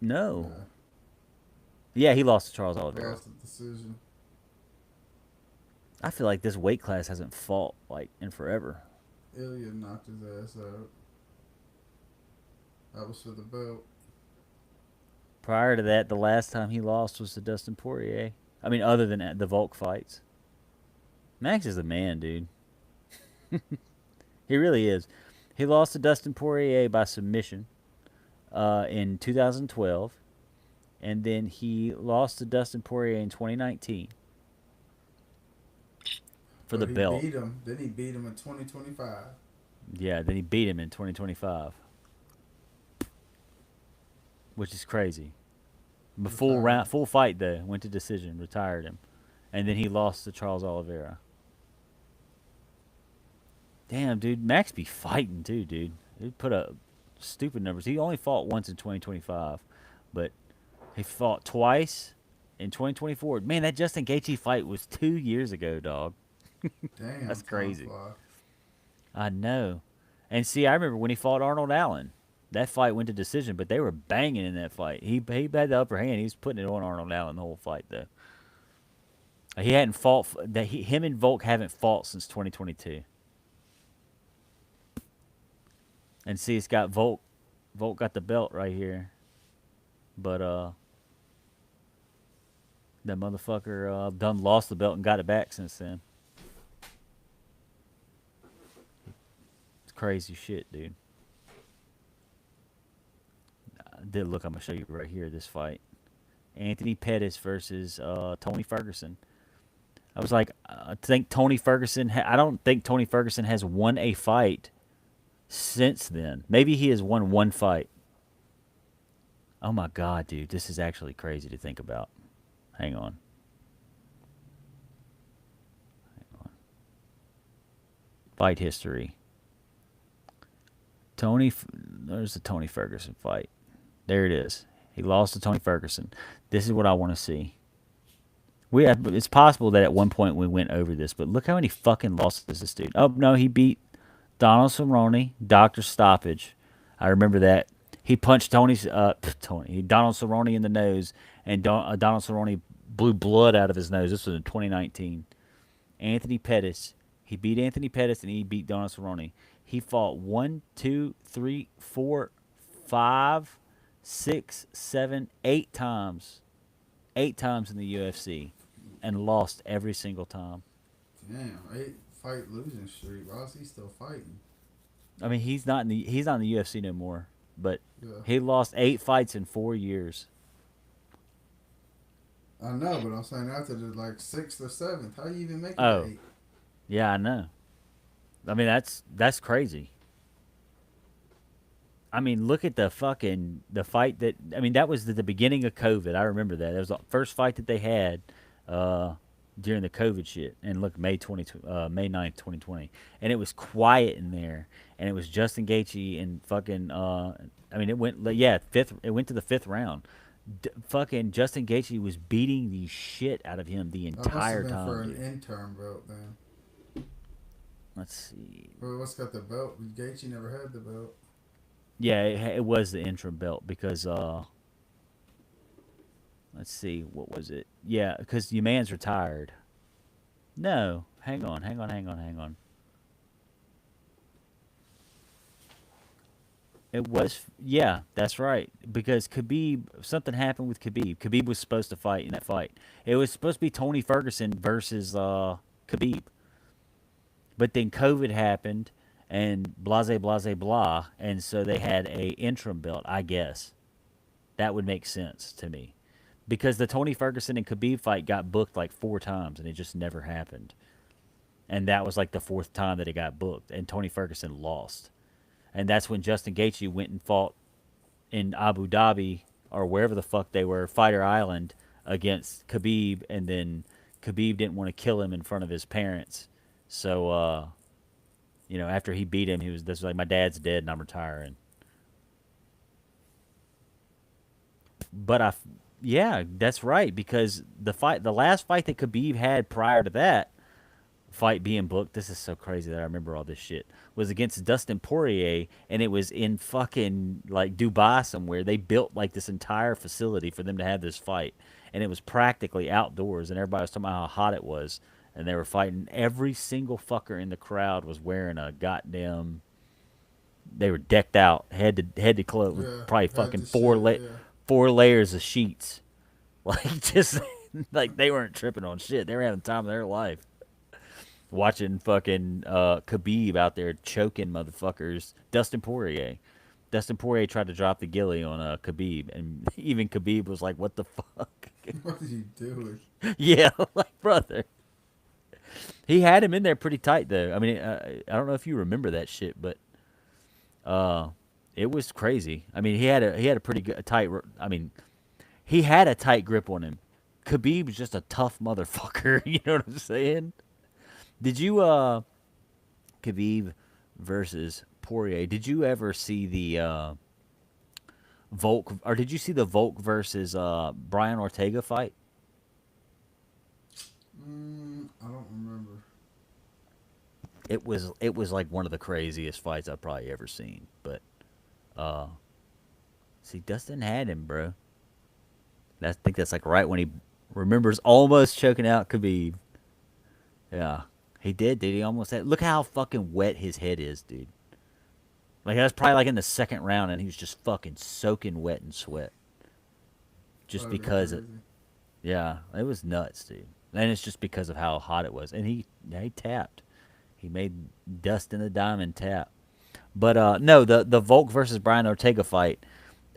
No. Yeah, Yeah, he lost to Charles Oliveira. lost the decision. I feel like this weight class hasn't fought like in forever. Ilya knocked his ass out. That was for the belt. Prior to that, the last time he lost was to Dustin Poirier. I mean, other than the Volk fights. Max is the man, dude. He really is. He lost to Dustin Poirier by submission in 2012, and then he lost to Dustin Poirier in 2019 for But the he belt. beat him. Then he beat him in 2025. Yeah, then he beat him in 2025, which is crazy. Full Retired. round, full fight though. Went to decision, retired him, and then he lost to Charles Oliveira. Damn, dude, Max be fighting too, dude. He put up stupid numbers. He only fought once in 2025, but he fought twice in 2024. Man, that Justin Gaethje fight was 2 years ago, dog. Damn, That's time crazy. fly. I know. And see, I remember when he fought Arnold Allen. That fight went to decision, but they were banging in that fight. He had the upper hand. He was putting it on Arnold Allen the whole fight, though. He hadn't fought. Him and Volk haven't fought since 2022. And see, it's got Volk. Volk got the belt right here, but that motherfucker done lost the belt and got it back since then. It's crazy shit, dude. Did look, I'm gonna show you right here this fight. Anthony Pettis versus Tony Ferguson. I was like, I think Tony Ferguson. I don't think Tony Ferguson has won a fight since then. Maybe he has won one fight. Oh my god, dude, this is actually crazy to think about. Hang on. Fight history. There's the Tony Ferguson fight. There it is. He lost to Tony Ferguson. This is what I want to see. It's possible that at one point we went over this, but look how many fucking losses this dude. Oh no, he beat Donald Cerrone, Doctor Stoppage. I remember that. He punched Donald Cerrone in the nose, and Donald Cerrone blew blood out of his nose. This was in 2019. Anthony Pettis. He beat Anthony Pettis, and he beat Donald Cerrone. He fought 1, 2, 3, 4, 5, 6, 7, 8 times. 8 times in the UFC, and lost every single time. Damn, 8 fight losing streak. Why is he still fighting? I mean, he's not in the UFC no more. But Yeah, he lost 8 fights in 4 years. I know, but I'm saying after the like 6th or 7th, how you even make it to Oh, 8? yeah, I know. I mean, that's crazy. I mean, look at the fight that that was the beginning of COVID. I remember that. That was the first fight that they had uh, during the COVID shit. And look, May 9th, 2020, and it was quiet in there, and it was Justin Gaethje and fucking. It went fifth. It went to the fifth round. Fucking Justin Gaethje was beating the shit out of him the That must have entire been for time, an dude. intern belt then. Let's see. Bro, what's got the belt? Gaethje never had the belt. Yeah, it was the interim belt because let's see, what was it? Yeah, because your man's retired. No, hang on. It was, yeah, that's right. Because Khabib, something happened with Khabib. Khabib was supposed to fight in that fight. It was supposed to be Tony Ferguson versus Khabib. But then COVID happened and blase blase blah, and so they had a interim belt. I guess that would make sense to me because the Tony Ferguson and Khabib fight got booked like 4 times and it just never happened. And that was like the fourth time that it got booked, and Tony Ferguson lost. And that's when Justin Gaethje went and fought in Abu Dhabi or wherever the fuck they were, Fighter Island, against Khabib, and then Khabib didn't want to kill him in front of his parents, so after he beat him, he was this was like my dad's dead and I'm retiring. But yeah, that's right because the last fight that Khabib had prior to that fight being booked, this is so crazy that I remember all this shit, was against Dustin Poirier, and it was in fucking like Dubai somewhere. They built like this entire facility for them to have this fight, and it was practically outdoors, and everybody was talking about how hot it was, and they were fighting. Every single fucker in the crowd was wearing a goddamn. They were decked out head to clothes with Yeah, probably had fucking to shit. Yeah. 4 layers of sheets, like just like they weren't tripping on shit. They were having the time of their life watching fucking Khabib out there choking motherfuckers. Dustin Poirier tried to drop the gilly on Khabib, and even Khabib was like, "What the fuck?" What are you doing? Yeah, like brother. He had him in there pretty tight though. I mean, I don't know if you remember that shit, but uh, it was crazy. I mean, he had a pretty good, tight. I mean, he had a tight grip on him. Khabib was just a tough motherfucker. You know what I'm saying? Did you Khabib versus Poirier. Did you ever see the Volk, or did you see the Volk versus Brian Ortega fight? I don't remember. It was like one of the craziest fights I've probably ever seen. But uh, see, Dustin had him, bro. I think that's like right when he remembers almost choking out Khabib. Yeah, he did, dude. He almost had. Look how fucking wet his head is, dude. Like that's probably like in the second round, and he was just fucking soaking wet in sweat, just That'd be because it. crazy. Yeah, it was nuts, dude. And it's just because of how hot it was. And he tapped. He made Dustin the Diamond tap. But no, the Volk versus Brian Ortega fight.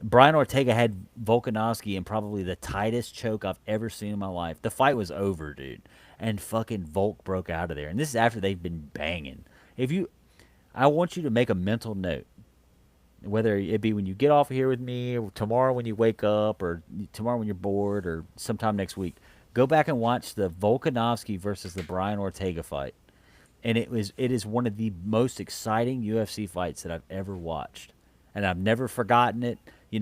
Brian Ortega had Volkanovski in probably the tightest choke I've ever seen in my life. The fight was over, dude, and fucking Volk broke out of there. And this is after they've been banging. If you, I want you to make a mental note, whether it be when you get off of here with me, or tomorrow when you wake up, or tomorrow when you're bored, or sometime next week. Go back and watch the Volkanovski versus the Brian Ortega fight, and it is one of the most exciting UFC fights that I've ever watched, and I've never forgotten it.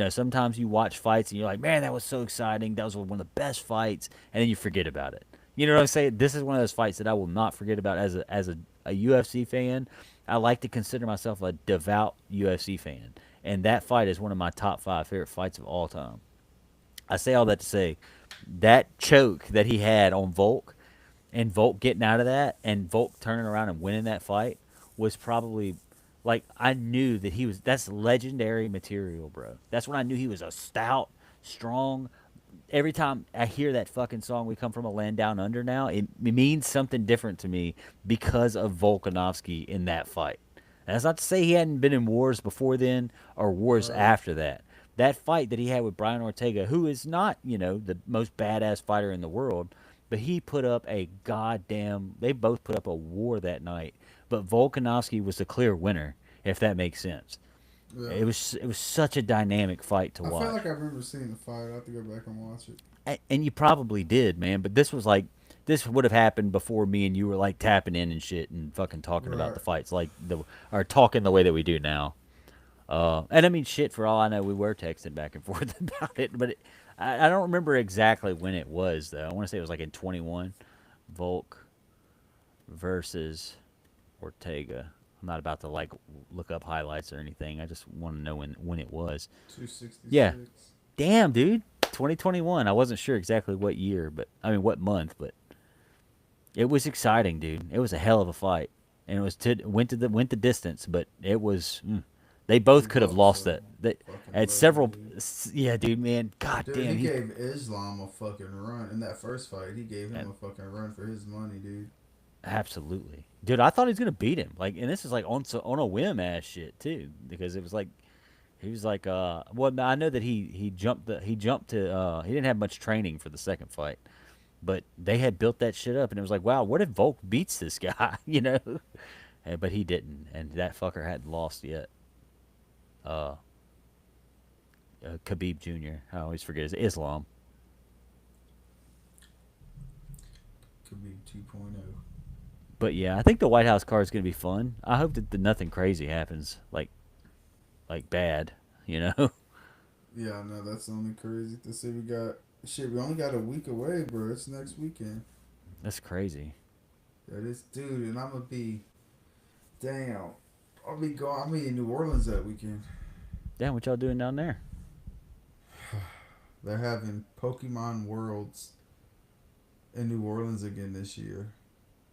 Sometimes you watch fights and you're like, man, that was so exciting. That was one of the best fights, and then you forget about it. You know what I'm saying? This is one of those fights that I will not forget about as a UFC fan. I like to consider myself a devout UFC fan, and that fight is one of my top 5 favorite fights of all time. I say all that to say that choke that he had on Volk, and Volk getting out of that, and Volk turning around and winning that fight was probably like I knew that he was. That's legendary material, bro. That's when I knew he was a stout, strong. Every time I hear that fucking song, "We Come From a Land Down Under," now it means something different to me because of Volkanovski in that fight. And that's not to say he hadn't been in wars before then or wars Right. after that. That fight that he had with Brian Ortega, who is not, the most badass fighter in the world, but he put up a goddamn. They both put up a war that night. But Volkanovski was the clear winner, if that makes sense. Yeah. It was such a dynamic fight to I feel like watch. I remember seeing the fight. I have to go back and watch it. And you probably did, man. But this would have happened before me and you were like tapping in and shit and fucking talking about Right. the fights like the or talking the way that we do now. And I mean, shit. For all I know, we were texting back and forth about it, but I don't remember exactly when it was though. I want to say it was like in 21, Volk versus Ortega. I'm not about to like look up highlights or anything. I just want to know when it was. Yeah, 266. damn, dude. 2021. I wasn't sure exactly what year, but I mean what month, but it was exciting, dude. It was a hell of a fight, and it was went the distance, but it was. They They both could have both lost so that. They fucking at legend, several. dude. Yeah, dude, man. God Dude, he damn, he. gave Islam a fucking run in that first fight. He gave him And a fucking run for his money, dude. Absolutely, dude. I thought he was gonna beat him. Like, and this is like on a whim ass shit too, because it was like he was like, well, I know that he jumped to he didn't have much training for the second fight, but they had built that shit up, and it was like, wow, what if Volk beats this guy, you know? But he didn't, and that fucker hadn't lost yet. Uh, Khabib Jr. I always forget his Islam. Could be 2.0. But yeah, I think the White House card is gonna be fun. I hope that nothing crazy happens, like bad, you know. Yeah, I know that's the only crazy to see. We got shit. We only got a week away, bro. It's next weekend. That's crazy. Yeah, this dude, and I'm gonna be damn. I'll be going. I'll be in New Orleans that weekend. Damn, what y'all doing down there? They're having Pokemon Worlds in New Orleans again this year.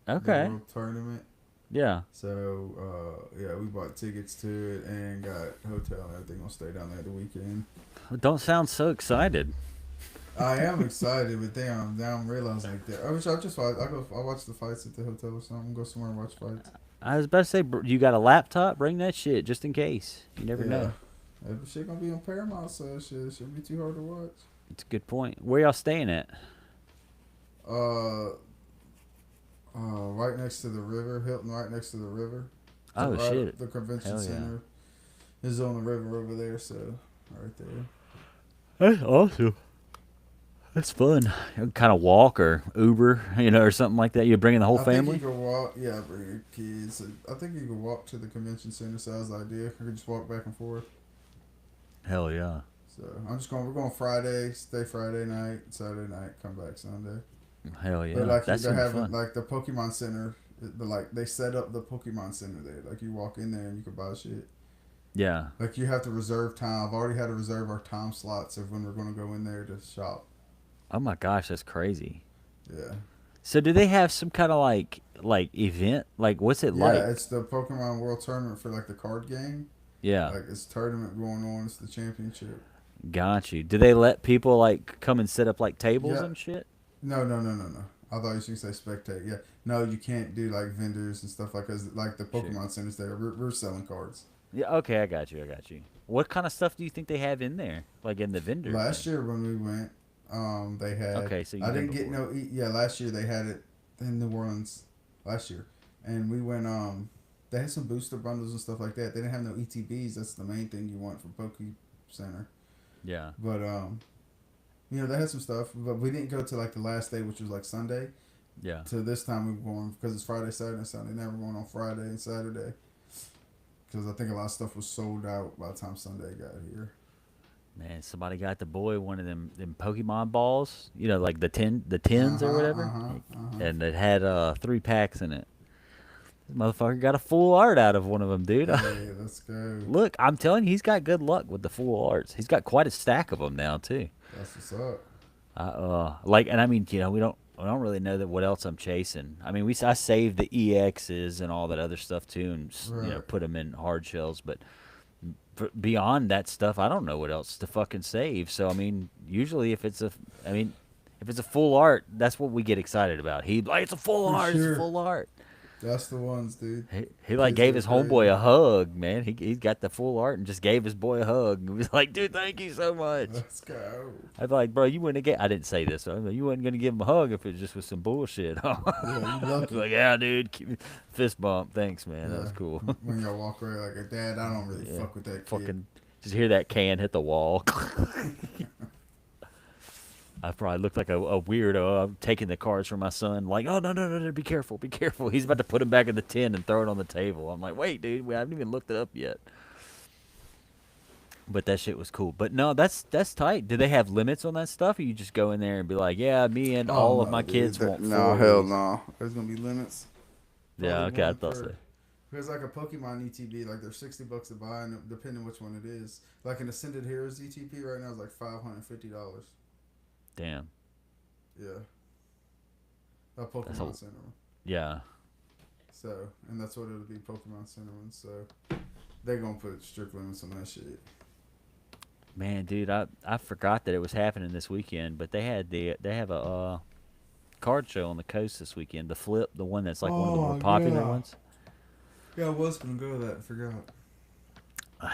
The Okay. World Tournament. Yeah. So yeah, we bought tickets to it and got hotel and everything. Gonna stay down there the weekend. Don't sound so excited. I am excited, but damn, now I'm realizing like that. I wish I just watch. I watch the fights at the hotel or something. Go somewhere and watch fights. I was about to say, you got a laptop? Bring that shit just in case. You never Yeah, know. every shit gonna be on Paramount, so shit shouldn't be too hard to watch. It's a good point. Where y'all staying at? Uh, right next to the river, Hilton, right next to the river. So Oh shit. the convention Hell yeah. center is on the river over there, so right there. That's awesome. That's fun. Kind of walk or Uber, or something like that. You're bringing the whole I think you family? could walk. Yeah, bring your kids. I think you could walk to the convention center. So that was the idea. I could just walk back and forth. Hell yeah. So I'm just going. We're going Friday. Stay Friday night, Saturday night. Come back Sunday. Hell But yeah. like That's they're gonna be having fun. like the Pokemon Center. Like they set up the Pokemon Center there. Like you walk in there and you can buy shit. Yeah. Like you have to reserve time. I've already had to reserve our time slots of when we're going to go in there to shop. Oh my gosh, that's crazy. Yeah. So do they have some kind of like event? Like what's it like? Yeah, it's the Pokemon World Tournament for like the card game. Yeah. Like it's tournament going on. It's the championship. Got you. Do they let people like come and set up like tables Yeah. and shit? No, no, no, no, no. I thought you should say spectate. Yeah. No, you can't do like vendors and stuff like the Sure. Pokemon centers there. We're selling cards. Yeah, okay, I got you. I got you. What kind of stuff do you think they have in there? Like in the vendor Last thing? year when we went, they had. Okay, so I you've been didn't get before. no. Yeah, last year they had it in New Orleans. Last year, and we went. They had some booster bundles and stuff like that. They didn't have no ETBs. That's the main thing you want for Poke Center. Yeah. But they had some stuff. But we didn't go to like the last day, which was like Sunday. Yeah. To this time we were going because it's Friday, Saturday, and Sunday. Now we're going on Friday and Saturday because I think a lot of stuff was sold out by the time Sunday got here. Man, somebody got the boy one of them Pokemon balls, like the Uh tins or huh. whatever, Uh huh. Uh huh. and it had 3 packs in it. This motherfucker got a full art out of one of them, dude. Hey, let's go. Look, I'm telling you, he's got good luck with the full arts. He's got quite a stack of them now too. That's what's up. And I mean, we don't really know that what else I'm chasing. I mean, I saved the EXs and all that other stuff too, and Right. put them in hard shells. But beyond that stuff, I don't know what else to fucking save. So I mean, usually if it's a full art, that's what we get excited about. He like it's a full For art, it's a sure. full art. That's the ones, dude. He like Kids gave go his crazy. homeboy a hug, man. He got the full art and just gave his boy a hug. He was like, dude, thank you so much. Let's go. I'd be like, bro, you wouldn't have I didn't say this. So you wasn't gonna give him a hug if it just was some bullshit. Yeah, you Like, lucky. yeah, dude, fist bump. Thanks, man. That Yeah. was cool. When y'all walk away like, Dad, I don't really Yeah, fuck with that kid. fucking just hear that can hit the wall. I probably looked like a weirdo. I'm taking the cards from my son. Like, oh no, no, no, no, be careful, be careful. He's about to put him back in the tin and throw it on the table. I'm like, wait, dude, we haven't even looked it up yet. But that shit was cool. But no, that's tight. Do they have limits on that stuff, or you just go in there and be like, yeah, me and Oh all of my no, dude. kids want No, four of hell these? no. There's gonna be limits. Yeah, Probably okay, I one thought so. per. There's like a Pokemon ETB, like they're $60 to buy, and depending which one it is. Like an Ascended Heroes ETP right now is like $550. Damn. Yeah, a That's a Pokemon Center one. yeah. So, and that's what it'll be, Pokemon Center one. So, they're gonna put strict limits on that shit. Man, dude, I forgot that it was happening this weekend, but they have a card show on the coast this weekend. The Flip, the one that's like one of the more Oh popular yeah. ones. Yeah, I was gonna go to that. I forgot.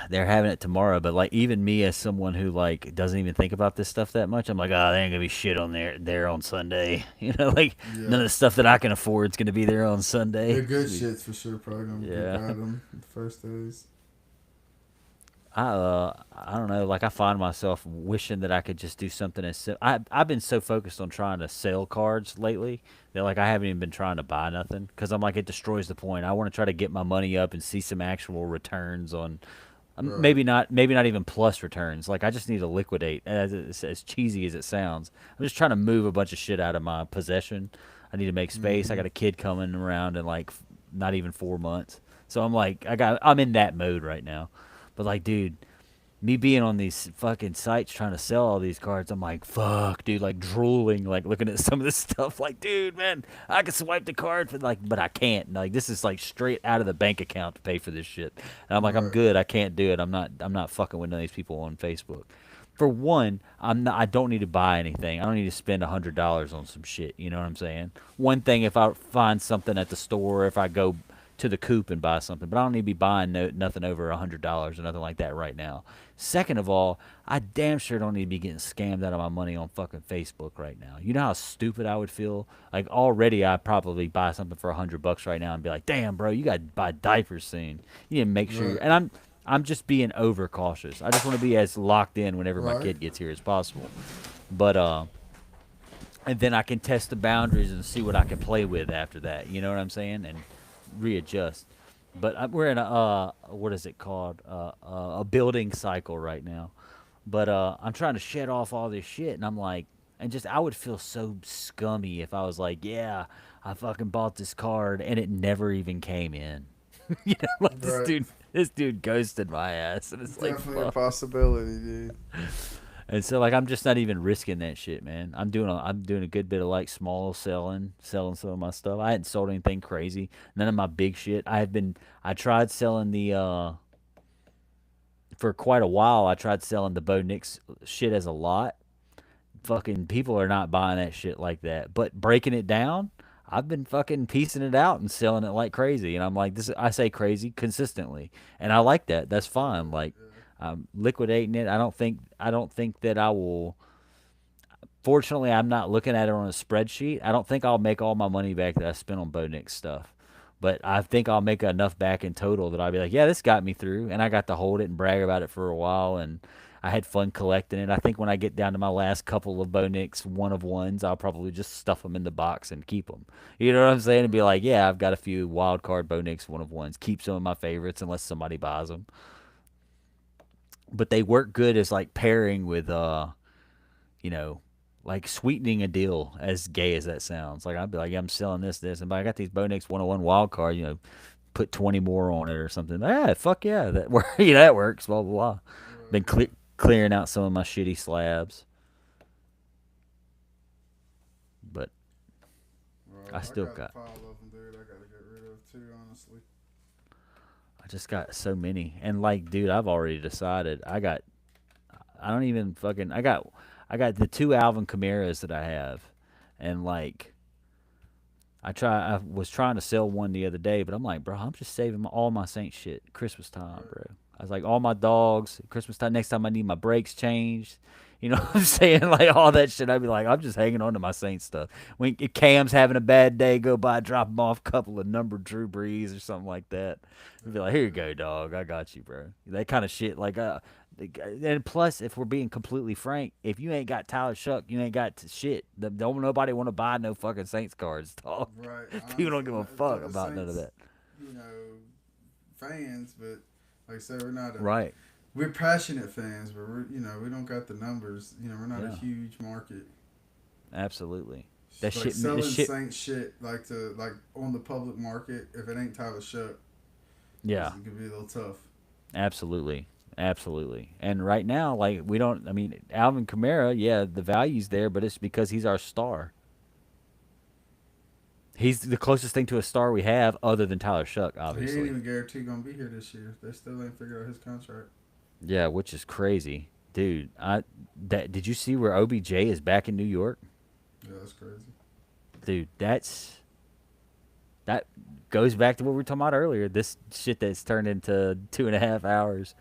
They're having it tomorrow, but like even me as someone who like doesn't even think about this stuff that much, I'm like, oh, there ain't gonna be shit on there on Sunday. Like none Yeah. of the stuff that I can afford is gonna be there on The Sunday. good shit's for sure probably gonna be Yeah. by them the first days. I don't know. Like I find myself wishing that I could just do something as I've been so focused on trying to sell cards lately that like I haven't even been trying to buy nothing because I'm like it destroys the point. I want to try to get my money up and see some actual returns on Right. maybe not even plus returns. Like I just need to liquidate. As cheesy as it sounds, I'm just trying to move a bunch of shit out of my possession. I need to make space. I Mm-hmm. got a kid coming around in like not even 4 months, so I'm like I'm in that mode right now. But like, dude, me being on these fucking sites trying to sell all these cards, I'm like, fuck, dude, like drooling, like looking at some of this stuff, like, dude, man, I could swipe the card for like, but I can't. Like, this is like straight out of the bank account to pay for this shit. And I'm like, I'm Right. good, I can't do it. I'm not fucking with none of these people on Facebook. For one, I don't need to buy anything. I don't need to spend $100 on some shit. You know what I'm saying? One thing if I find something at the store, if I go to the coop and buy something, but I don't need to be buying nothing over $100 or nothing like that right now. Second of all, I damn sure don't need to be getting scammed out of my money on fucking Facebook right now. You know how stupid I would feel? Like already I'd probably buy something for $100 right now and be like, damn bro, you gotta buy diapers soon. You need to make sure Right. and I'm just being overcautious. I just want to be as locked in whenever my Right. kid gets here as possible. But and then I can test the boundaries and see what I can play with after that. You know what I'm saying? And readjust. But we're in a what is it called? A building cycle right now. But I'm trying to shed off all this shit, and I'm like, and just I would feel so scummy if I was like, yeah, I fucking bought this card and it never even came in. Like Right. this dude ghosted my ass, and it's like Definitely a fuck. possibility, dude. And so like I'm just not even risking that shit, man. I'm doing a good bit of like small selling some of my stuff. I hadn't sold anything crazy. None of my big shit. I tried selling the for quite a while. I tried selling the Bo Nix shit as a lot. Fucking people are not buying that shit like that. But breaking it down, I've been fucking piecing it out and selling it like crazy. And I'm like, this. I say crazy consistently, and I like that. That's fine. Like, I'm liquidating it. I don't think that I will. Fortunately, I'm not looking at it on a spreadsheet. I don't think I'll make all my money back that I spent on Bo Nix stuff. But I think I'll make enough back in total that I'll be like, yeah, this got me through. And I got to hold it and brag about it for a while. And I had fun collecting it. I think when I get down to my last couple of Bo Nix one of ones, I'll probably just stuff them in the box and keep them. You know what I'm saying? And be like, yeah, I've got a few wild card Bo Nix one of ones. Keep some of my favorites unless somebody buys them. But they work good as like pairing with you know, like sweetening a deal, as gay as that sounds. Like I'd be like, yeah, I'm selling this, and but I got these Bo Nix 101 wild card, put 20 more on it or something. Yeah, fuck yeah, that works. Blah blah blah. Been Right. clearing out some of my shitty slabs, but I Right. I still got a got. pile of them, dude. I gotta get rid of too, honestly. I just got so many, and like, dude, I've already decided. I don't even fucking. I got the two Alvin Camaras that I have, and like I was trying to sell one the other day, but I'm like, bro, I'm just saving all my Saint shit Christmas time, Right. bro. I was like, all my dogs Christmas time. Next time I need my brakes changed, you know what I'm saying? Like all that shit. I'd be like, I'm just hanging on to my Saint stuff. When Cam's having a bad day, go by, drop him off a couple of numbered Drew Brees or something like that. I'd be like, here you Yeah. go, dog. I got you, bro. That kind of shit. Like, and plus, if we're being completely frank, if you ain't got Tyler Shuck, you ain't got shit. Don't nobody want to buy no fucking Saints cards, dog. Right. People don't Honestly, give a to fuck the about none of Saints, that. you know, fans, but like I said, Right. we're passionate fans, but we don't got the numbers. We're not a Yeah. huge market. Absolutely. That Like shit. This selling shit. Saints shit, like on the public market, if it ain't Tyler Shuck, Yeah. it could be a little tough. Absolutely. Absolutely. And right now, like we don't. I mean, Alvin Kamara. Yeah, the value's there, but it's because he's our star. He's the closest thing to a star we have, other than Tyler Shuck, He ain't obviously. even guaranteed gonna be here this year. They still ain't figured out his contract. Yeah, which is crazy, dude. Did you see where OBJ is back in New York? Yeah, that's crazy. dude, that goes back to what we were talking about earlier. This shit that's turned into 2.5 hours.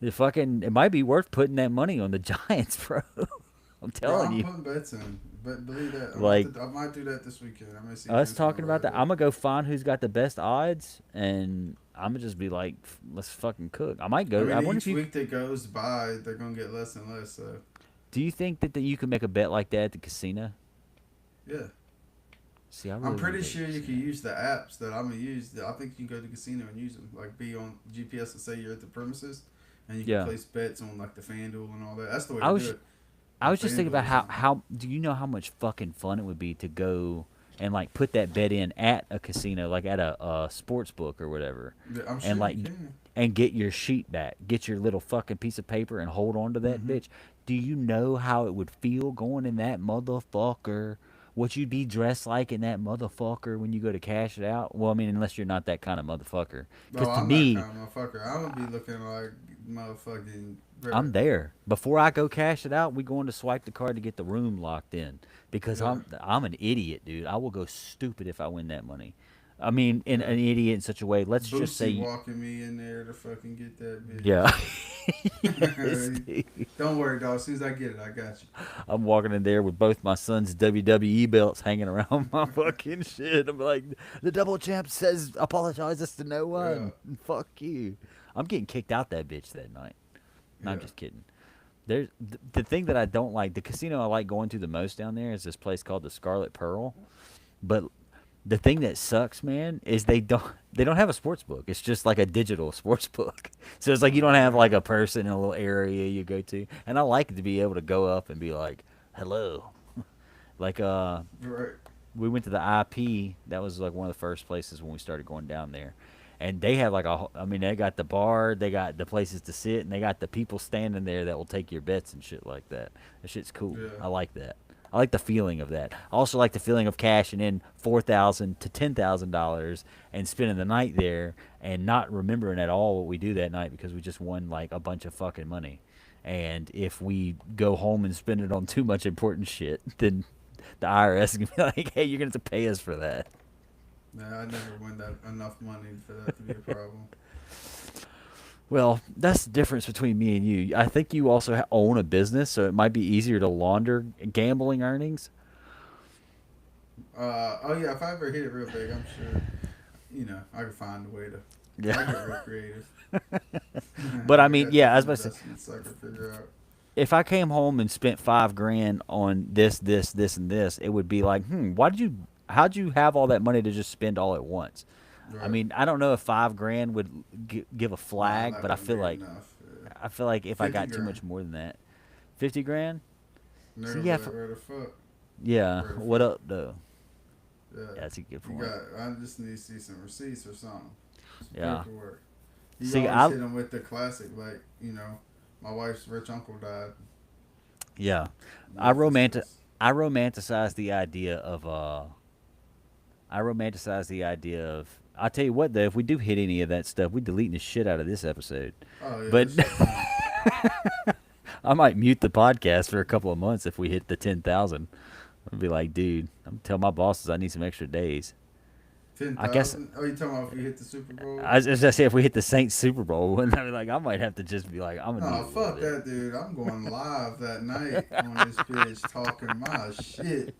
It might be worth putting that money on the Giants, bro. I'm Bro, telling I'm you. putting bets in. But believe that. Like I might do that this weekend. I may see us Vince going talking about right that, away. I'm gonna go find who's got the best odds, and I'm gonna just be like, let's fucking cook. I might I go. I mean, wonder if each you week that goes by, they're gonna get less and less. So do you think that you can make a bet like that at the casino? yeah, See, I I'm really want pretty to go to sure the you can casino. use the apps that I'm gonna use. I think you can go to the casino and use them. Like be on GPS and say you're at the premises, and you can Yeah, place bets on like the FanDuel and all that. That's the way I to do was it I on was just thinking FanDuel about or how something. how do you know how much fucking fun it would be to go and like put that bet in at a casino, like at a sports book or whatever, Yeah, I'm and sure you like can. and get your sheet back, get your little fucking piece of paper and hold on to that Mm-hmm. bitch. Do you know how it would feel going in that motherfucker? What you'd be dressed like in that motherfucker when you go to cash it out? Well, I mean, unless you're not that kind of motherfucker. Because No, to I'm that me, kind of motherfucker. I'm gonna be looking like motherfucking. I'm there. Before I go cash it out, we going to swipe the card to get the room locked in because Yeah, I'm an idiot, dude. I will go stupid if I win that money. I mean, in yeah. an idiot in such a way. Let's just Boosie say, walking me in there to fucking get that yeah. Yes, bitch. dude. Don't worry, dog. As soon as I get it, I got you. I'm walking in there with both my son's WWE belts hanging around my fucking shit. I'm like, the double champ says apologizes to no Yeah, one. Fuck you. I'm getting kicked out that bitch that night. No, I'm yeah. just kidding. There's the thing that I don't like. The casino I like going to the most down there is this place called the Scarlet Pearl. But the thing that sucks, man, is they don't have a sports book. It's just like a digital sports book. So it's like you don't have Okay. like a person in a little area you go to. And I like to be able to go up and be like, "Hello." Like Right. we went to the IP. That was like one of the first places when we started going down there. And they have like I mean, they got the bar, they got the places to sit, and they got the people standing there that will take your bets and shit like that. That shit's cool. Yeah. I like that. I like the feeling of that. I also like the feeling of cashing in $4,000 to $10,000 and spending the night there and not remembering at all what we do that night because we just won like a bunch of fucking money. And if we go home and spend it on too much important shit, then the IRS is gonna be like, "Hey, you're gonna have to pay us for that." Nah, I never win that enough money for that to be a problem. Well, that's the difference between me and you. I think you also own a business, so it might be easier to launder gambling earnings. Oh yeah, if I ever hit it real big, I'm sure I could find a way to. I Yeah. get real creative. But I I mean, got yeah, I was different about to say, investments I could figure out. if I came home and spent 5 grand on this, and this, it would be like, how'd you have all that money to just spend all at once? I Right. mean, I don't know if 5 grand would give a Nah, flag, that but wouldn't be enough. I feel like if I 50 got too grand. much more than that, 50 grand. So Never yeah, where the fuck? yeah. Where the What fuck? up though? Yeah. Yeah, that's a good You point. got. I just need to see some receipts or something. Some Yeah. paperwork. You See, always I hit them with the classic, like my wife's rich uncle died. yeah, I Life romantic insurance. I romanticize the idea of I romanticize the idea of. I'll tell you what though, if we do hit any of that stuff, we deleting the shit out of this episode. Oh yeah, But this shit done. I might mute the podcast for a couple of months if we hit the 10,000. I'll be like, dude, I'm tell my bosses I need some extra days. Ten I guess thousand. Oh, you talking about if we hit the Super Bowl? as I say, if we hit the Saints Super Bowl, and I be like, I might have to just be like, I'm gonna need No, a little fuck bit. that, dude. I'm going live that night on this bitch talking my shit,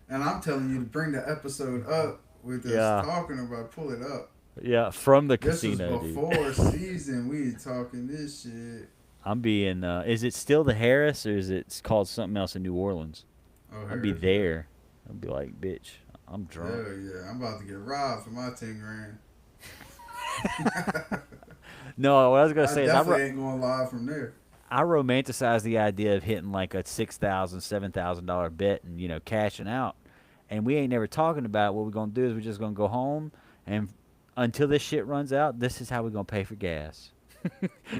and I'm telling you to bring the episode up with us Yeah, talking about. Pull it up. yeah, from the This was casino, dude. before season. We talking this shit. I'm being. Is it still the Harris or is it called something else in New Orleans? Oh, I'd be Harris, yeah. there. I'd be like, bitch, I'm drunk. Hell yeah. I'm about to get robbed for my 10 grand. No, what I was gonna I say is definitely ain't going live from there. I romanticize the idea of hitting like a $6,000, $7,000 bet and cashing out, and we ain't never talking about what we're gonna do is we're just gonna go home and until this shit runs out, this is how we're gonna pay for gas.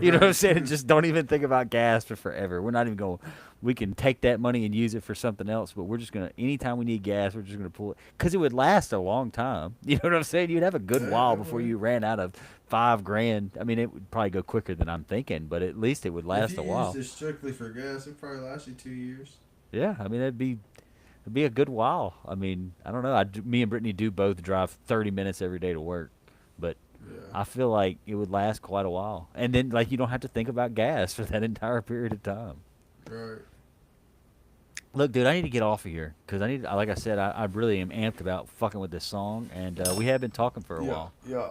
You know what I'm Right. saying? Just don't even think about gas for forever. We're not even going. We can take that money and use it for something else, but we're just gonna. Anytime we need gas, we're just gonna pull it because it would last a long time. You know what I'm saying? You'd have a good Yeah, while it before would. you ran out of 5 grand. I mean, it would probably go quicker than I'm thinking, but at least it would If last you a used while. it strictly for gas, it probably last you 2 years. Yeah, I mean It'd be a good while. I mean, I don't know. Me and Brittany do both drive 30 minutes every day to work, but Yeah. I feel like it would last quite a while. And then, like, you don't have to think about gas for that entire period of time. Right. Look, dude, I need to get off of here because like I said, I really am amped about fucking with this song, and we have been talking for a Yeah. while. Yeah.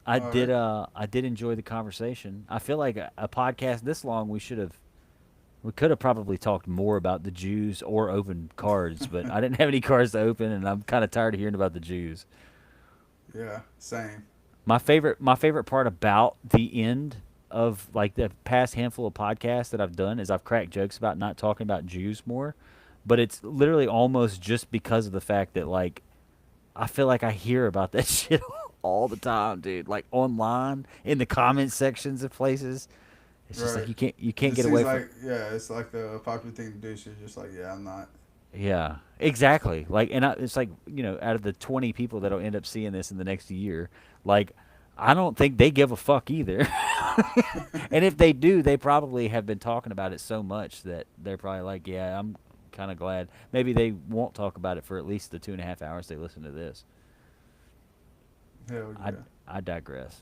I All did, right. I did enjoy the conversation. I feel like a podcast this long, we could have probably talked more about the Jews or open cards, but I didn't have any cards to open, and I'm kind of tired of hearing about the Jews. Yeah. Same. My favorite part about the end of like the past handful of podcasts that I've done is I've cracked jokes about not talking about Jews more, but it's literally almost just because of the fact that like I feel like I hear about that shit all the time, dude. Like online in the comment sections of places. It's just like Right. you can't It get seems away from. like it's like a popular thing to do. So you're just like, yeah, I'm not. Yeah, exactly. Like, and it's like out of the 20 people that'll end up seeing this in the next year, like, I don't think they give a fuck either. And if they do, they probably have been talking about it so much that they're probably like, yeah, I'm kind of glad. Maybe they won't talk about it for at least the 2.5 hours they listen to this. Hell I yeah. I digress.